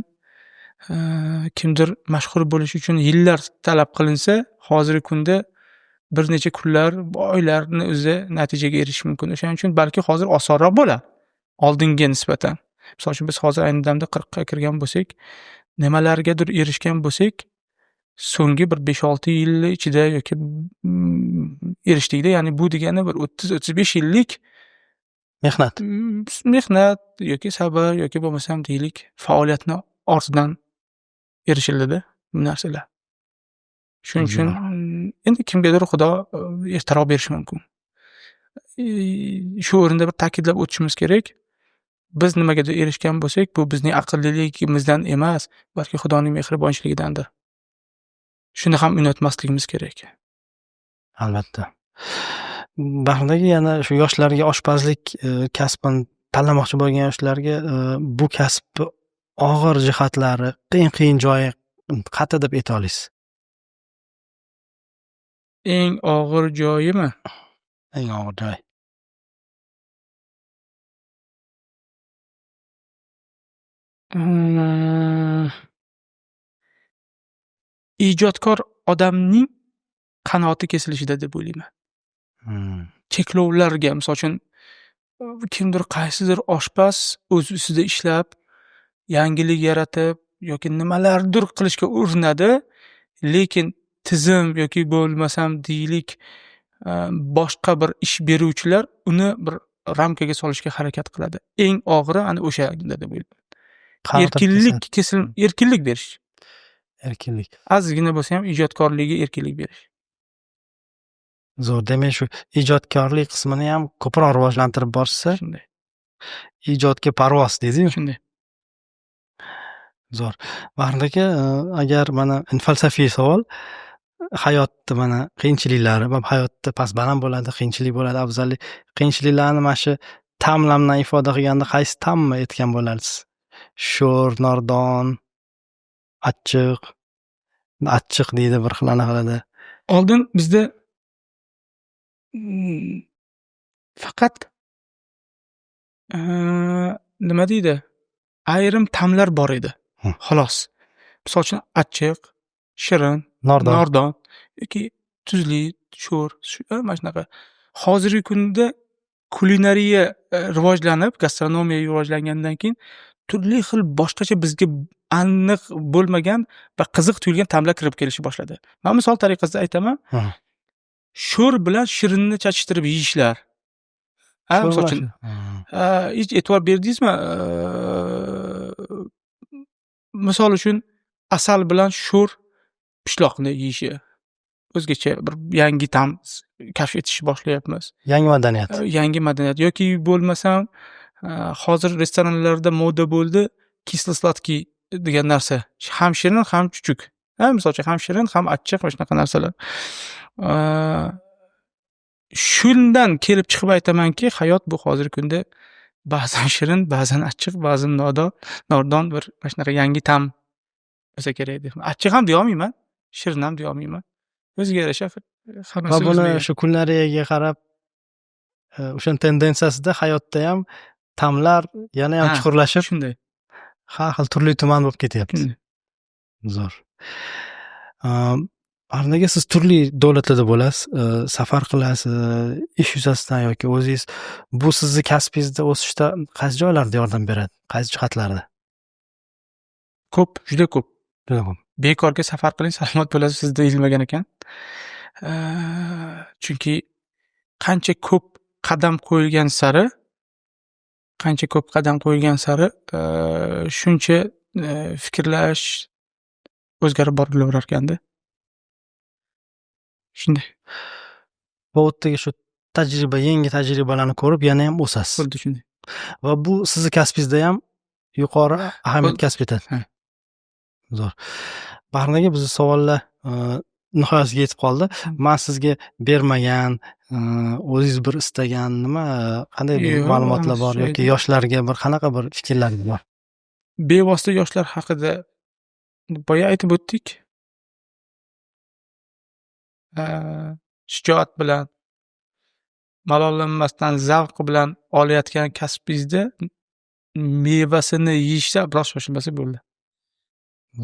kimdir mashhur bo'lish uchun yillar talab qilinsa, hozirgi kunda bir necha kunlar, oylarni o'zida natijaga erishish mumkin. O'shaning uchun balki hozir osonroq bo'lar. oldinga nisbatan. Misol uchun biz hozir ayni damda 40 ga kirgan bo'lsak, nimalargadir erishgan bo'lsak, so'nggi bir 5-6 yil ichida yoki erishdikda, ya'ni bu degani bir 30-35 yillik Mehnat. mehnat yoki sabr yoki bo'lmasam deylik, faoliyatni ortidan erishildida bu narsalar. Shuning uchun endi kimgadir Xudo ertaroq berishi mumkin. Shu o'rinda bir ta'kidlab o'tishimiz kerak. Biz nimagadir erishgan bo'lsak, bu bizning aqlliligimizdan emas, balki Xudoning mehribonchiligidandir. Shuni ham unutmasligimiz kerak. Albatta. Bahrdagi yana shu yoshlarga oshpazlik kasbini tanlamoqchi bo'lgan yoshlarga bu kasb og'ir jihatlari, qiyin joyi qayerda deb ayta olasiz? Eng og'ir joyimi? Eng og'ir joy. Ijodkor odamning qanoti kesilishida deb o'ylayman. Cheklovlarga, misol uchun kimdir qaysidir oshpaz o'z ustida ishlab, yangilik yaratib yoki nimalardir qilishga urinadi, lekin tizim yoki bo'lmasam deylik boshqa bir ish beruvchilar uni bir ramkaga solishga harakat qiladi. Eng og'iri ana o'shanda deb o'ylayman. Erkinlik berish. Erkinlik. Ozgina bo'lsa ham ijodkorligiga erkinlik berish. Zo'r. Demak, shu ijodkorlik qismini ham ko'proq rivojlantirib borsa, Shunday. ijodga parvoz deydi-ku. Shunday. Zo'r. Bahrid aka, agar mana falsafiy savol, hayotda mana qiyinchiliklari va hayotda past baland bo'ladi, qiyinchilik bo'ladi, afzallik. Qiyinchiliklarni mana shu ta'mlamdan ifoda qilganda qaysi ta'mni aytgan bo'larsiz? Sho'r, nordon, achchiq deydi bir xil anaqalarda. Oldin bizda faqat nima deydi? Ayrim ta'mlar bor edi. Xolos. Misol uchun achchiq, shirin, nordon yoki tuzli, sho'r, mana shunaqa. Hozirgi kunda kulinariya rivojlanib, gastronomiya rivojlangandan keyin turli xil boshqacha bizga aniq bo'lmagan va qiziq tuyulgan ta'mlar kirib kelishni boshladi. Men misol tariqasida aytaman. Sho'r bilan shirinni chachishtirib yeyishlar. Misol uchun hech e'tibor berdingizmi? Misol uchun asal bilan sho'r pishloqni yeyishi o'zgacha bir yangi ta'm kashf etishni boshlayapmiz. Yangi madaniyat yoki bo'lmasam hozir restoranlarda moda bo'ldi kislo-sladkiy degan narsa. Ham shirin, ham chuchuk. Misol uchun ham shirin, ham achchiq va shunaqa narsalar. Shundan kelib chiqib aytamanki, hayot bu hozirgi kunda ba'zan shirin, ba'zan achchiq, ba'zan nordon bir shunaqa yangi ta'm bo'lsa kerak deb. Achchiq ham deya olmayman, shirin ham deya olmayman. O'ziga yarasha hammasi. Va buni shu kulinariyaga qarab o'sha tendensiyasida hayotda ham ta'mlar yana ham chuqurlashib, shunday. Har xil turli tuman bo'lib ketyapti. Zo'r. Arnaga siz turli davlatlarda bo'lasiz, safar qilasiz, ish yuzasidan yoki o'zingiz bu sizni kasbingizda o'sishda qaysi joylarda yordam beradi? Qaysi jihatlarda? Ko'p, juda ko'p. Bekorga safar qiling, salomat bo'lasiz, siz deyilmagan ekan. Chunki qancha ko'p qadam qo'yilgan sari shuncha fikrlash o'zgarib borilaverar ekanda. Shunday. Va o'tdagi shu yangi tajribalarni ko'rib yana ham o'sasiz. Xuddi shunday. Va bu sizni kasbingizda ham yuqori ahamiyat kasb etadi. Zo'r. Bahridaga bizning savollar nihoyasiga yetib qoldi. Men sizga bermagan, o'zingiz bir istagan qanday ma'lumotlar bor yoki yoshlarga bir qanaqa bir fikrlaringiz bor? Bevosita yoshlar haqida boya aytib o'tdik. Shijoat bilan, malollanmasdan zavq bilan olayotgan kasbingizda mevasini yeyishda biroz shoshilmasa bo'ldi.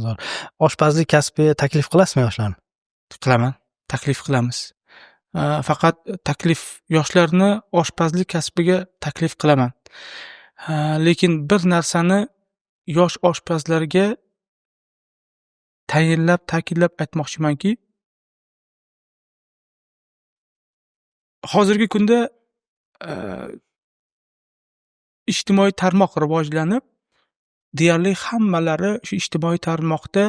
Zo'r. Oshpazlik kasbiga taklif qilasizmi yoshlarni? Qilaman, taklif qilamiz. Faqat yoshlarni oshpazlik kasbiga taklif qilaman. Lekin bir narsani yosh oshpazlarga tayinlab, ta'kidlab aytmoqchimanki, hozirgi kunda ijtimoiy tarmoq rivojlanib, deyarli hammalari shu ijtimoiy tarmoqda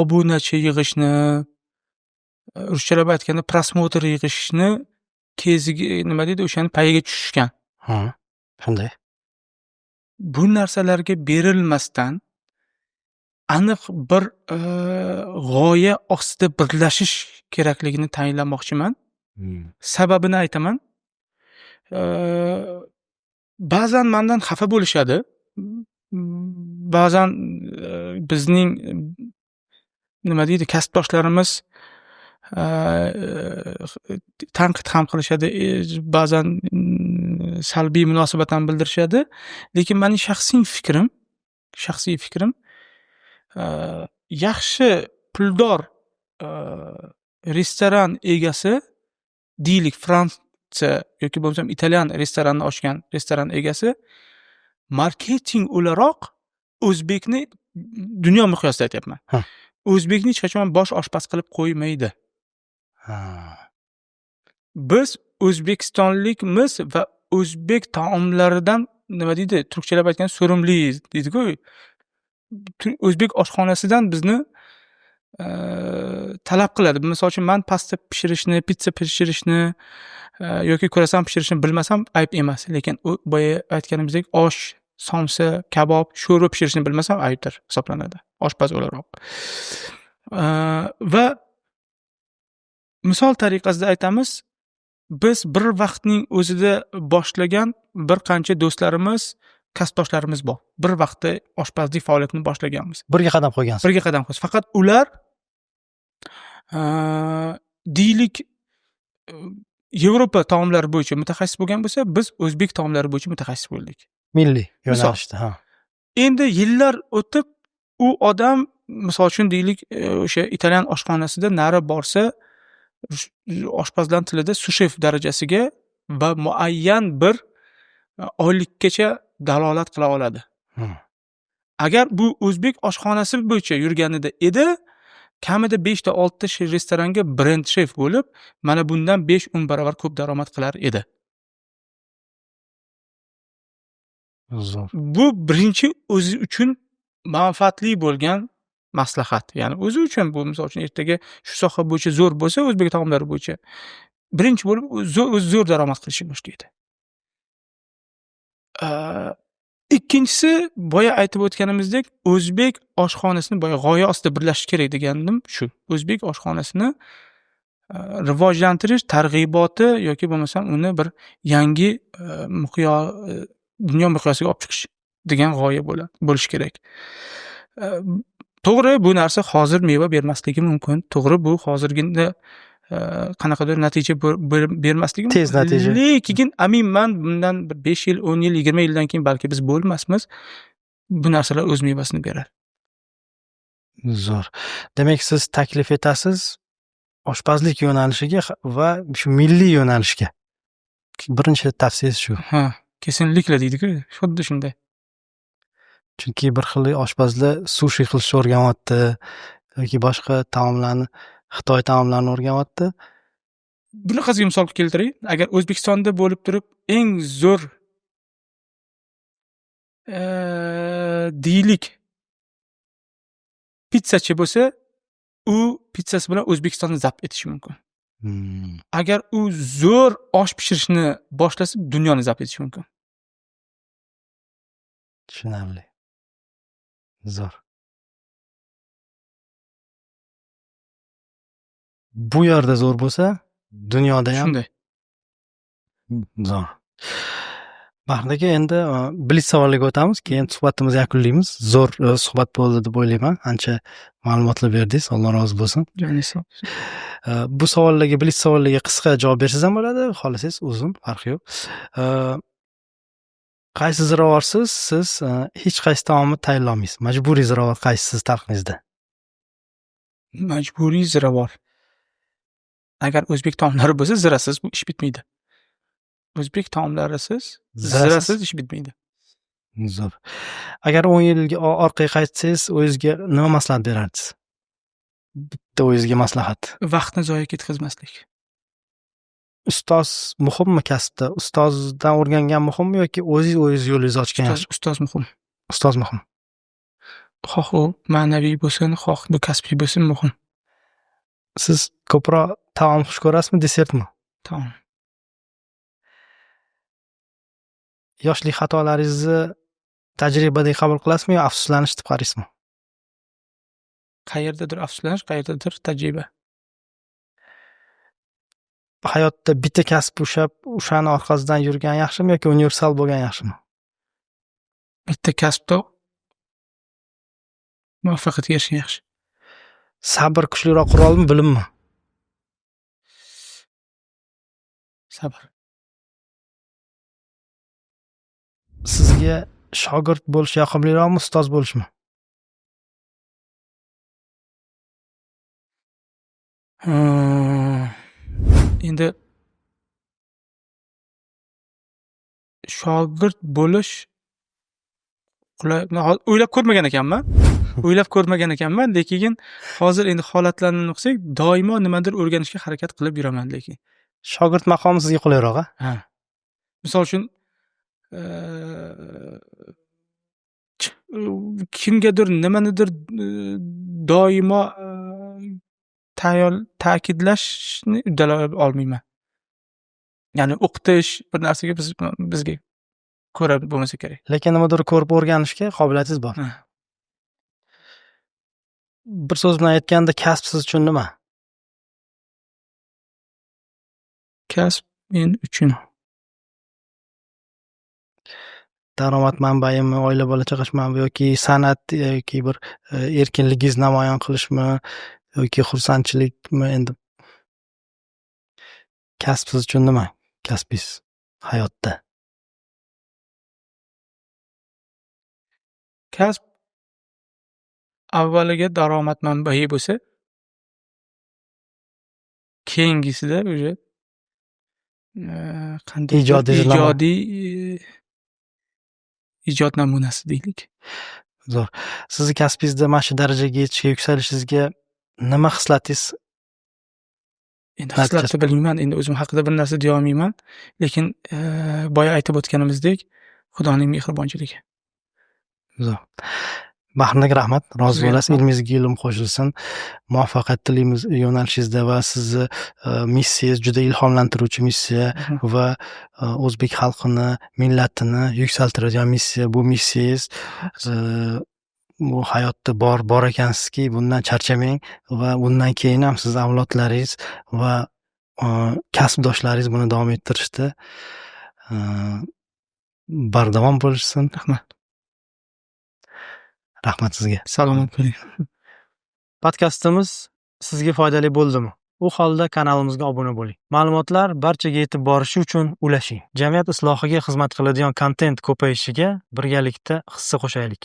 obunachi yig'ishni, ruschalab aytganda prosmotr yig'ishni nima deydi, o'shani payiga tushishgan. Qanday? Bu narsalarga berilmasdan aniq bir g'oya ostida birlashish kerakligini ta'kidlamoqchiman. Sababini aytaman. Ba'zan mendan xafa bo'lishadi. Ba'zan bizning nima deydi, kasbdoshlarimiz tanqid ham qilishadi, ba'zan salbiy munosabat ham bildirishadi. Lekin mening shaxsiy fikrim yaxshi puldor restoran egasi, deylik Fransiya yoki bo'lmasam italyan restoranini ochgan restoran egasi marketing o'laroq o'zbekni, dunyo miqyosida aytyapman, o'zbekni hech qachon bosh oshpaz qilib qo'ymaydi. Biz o'zbekistonlikmiz va o'zbek taomlaridan nima deydi, turkchalab aytganda so'rimliyiz deydi-ku. O'zbek oshxonasidan bizni talab qiladi. Misol uchun men pasta pishirishni, pitsa pishirishni yoki kurasan pishirishni bilmasam ayb emas, lekin boya aytganimizdek osh, somsa, kabob, sho'rva pishirishni bilmasam aybdir hisoblanadi oshpaz o'laroq. Va misol tariqasida aytamiz, biz bir vaqtning o'zida boshlagan bir qancha do'stlarimiz, kasbdoshlarimiz bor. Bir vaqtda oshpazlik faoliyatini boshlaganmiz. Birga qadam qo'ygansiz. Faqat ular deylik Yevropa taomlari bo'yicha mutaxassis bo'lgan bo'lsa, biz o'zbek taomlari bo'yicha mutaxassis bo'ldik. Milliy yo'nalishda, Endi yillar o'tib u odam, misol uchun deylik, o'sha italyan oshxonasida nari borsa, oshpazlar tilida sushef darajasiga va muayyan bir oylikkacha dalolat qila oladi. Agar bu o'zbek oshxonasi bo'yicha yurganida edi, kamida 5 ta 6 ta restoranga brend shef bo'lib, mana bundan 5-10 barobar ko'p daromad qilar edi. Zo'r. Bu birinchi o'zi uchun manfaatli bo'lgan maslahat. Ya'ni o'zi uchun bu, misol uchun ertaga shu soha bo'yicha zo'r bo'lsa, o'zbek taomlari bo'yicha birinchi bo'lib zo'r daromad qilishni boshlaydi. Ikkinchisi, boya aytib o'tganimizdek, o'zbek oshxonasini boya g'oya ostida birlashish kerak degandim shu. O'zbek oshxonasini rivojlantirish targ'iboti yoki bo'lmasam uni bir yangi dunyo miqyosiga olib chiqish degan g'oya bo'lishi kerak. To'g'ri, bu narsa hozir meva bermasligi mumkin. To'g'ri, bu hozirgina qanaqadir natija bermasligi mumkin. Tez natija. Lekin aminman, bundan 5 yil, 10 yil, 20 yildan keyin balki biz bo'lmasmiz. Bu narsalar o'z mevasini berar. Zo'r. Demak, siz taklif etasiz oshpazlik yo'nalishiga va shu milliy yo'nalishga. Birinchi tavsiyasi shu. Kesinlikla deydi-ku, xuddi shunday. Chunki bir xil oshpazlar sushi qilishni o'rganyapti yoki boshqa taomlarni, Xitoy taomlarini o'rganyapti. Bunaqasiga misol keltiray. Agar O'zbekistonda bo'lib turib eng zo'r deylik pizzachi bo'lsa, u pizzasi bilan O'zbekistonni zabt etishi mumkin. Agar u zo'r osh pishirishni boshlasa, dunyoni zabt etishi mumkin. Tushunarli. Zo'r. Bu yerda zo'r bo'lsa, dunyoda ham shunday. Zo'r. Bahri aka, endi blitz savoliga o'tamiz, keyin suhbatimizni yakunlaymiz. Zo'r suhbat bo'ldi deb o'ylayman. Ancha ma'lumotlar berdingiz, Alloh rozi bo'lsin. Bu savollarga, blitz savollarga qisqa javob bersangiz ham bo'ladi, xohlasangiz uzun, farqi yo'q. Qaysi ziravorsiz siz hech qaysi taomni tayyorlamaysiz? Majburiy ziravor qaysi siz tarixingizda? Majburiy ziravor. Agar o'zbek taomlari bo'lsa, zirasiz bu ish bitmaydi. O'zbek taomlarisiz, Zirasiz? zirasiz ish bitmaydi. Zo'r. Agar 10 yilga orqaga qaytsangiz, o'zingizga nima maslahat berardingiz? Bitta o'zingizga maslahat. Vaqtni zoya ketkazmaslik. Ustoz muhimmi kasbda? Ustozdan o'rgangan muhimmi yoki o'zingiz yo'lingizni ochgan yaxshi? Ustoz muhim. Ustoz muhim. Xoh u ma'naviy bo'lsin, xoh bu kasbiy bo'lsin muhim. Siz ko'proq taom xush ko'rasizmi, desertmi? Taom. Yoshlik xatolaringizni tajribadek qabul qilasizmi yo afsuslanish deb qaraysizmi? Qayerdadir afsuslanish, qayerdadir tajriba. Hayotda bitta kasb ushlab, o'shani orqasidan yurgan yaxshimi yoki universal bo'lgan yaxshimi? Bitta kasbda muvaffaqiyatga erishgan yaxshi. Sabr kuchliroq qurolmi, bilimmi? Sabr. Sizga shogird bo'lish yoqimliroqmi, ustoz bo'lishmi? Endi shogird bo'lish o'ylab ko'rmagan ekanman. Lekin hozir endi holatlarni o'qisak, doimo nimadir o'rganishga harakat qilib yuraman lekin. Shogird maqomi sizga qulayroq-a? Ha. Misol uchun kimgadir nimanidir doimo ta'kidlashni uddalay olmayman. Ya'ni o'qitish bir narsaga bizga ko'ra bo'lmasa kerak. Lekin nimadir ko'rib o'rganishga qobiliyatingiz bor. Ha. Bir so'z bilan aytganda kasb siz uchun nima? Kasb men uchun Daromad manbaimi, oila bola chaqash manbai yoki san'at yoki bir erkinligingizni namoyon qilishmi yoki xursandchilikmi? Endi kasb siz uchun nima? Kasbingiz hayotda. kasb avvaliga daromad manbai bo'lsa, keyingisida o'sha qanday ijod namunasi deylik. Zo'r. Sizni kasbingizda mana shu darajaga yetishga, yuksalishingizga nima hislatingiz? Endi hislatni bilmayman, endi o'zim haqida bir narsa deya olmayman, lekin boya aytib o'tganimizdek, Xudoning mehribonchiligi. Zo'r. Bahriddinga rahmat. Rozi Sizga bo'lasiz, rahmat. ilmingizga ilm qo'shilsin. Muvaffaqiyat tilaymiz yo'nalishingizda va sizni missiyangiz juda ilhomlantiruvchi missiya va o'zbek xalqini, millatini yuksaltiradigan missiya. Bu missiyangiz bu hayotda bor ekansizki, bundan charchamang va bundan keyin ham siz avlodlaringiz va kasbdoshlaringiz buni davom ettirishda bardavom bo'lishsin. Rahmat. Rahmat sizga. Salomat bo'ling. Podkastimiz sizga foydali bo'ldimi? U holda kanalimizga obuna bo'ling. Ma'lumotlar barchaga yetib borishi uchun ulashing. Jamiyat islohiga xizmat qiladigan kontent ko'payishiga birgalikda hissa qo'shaylik.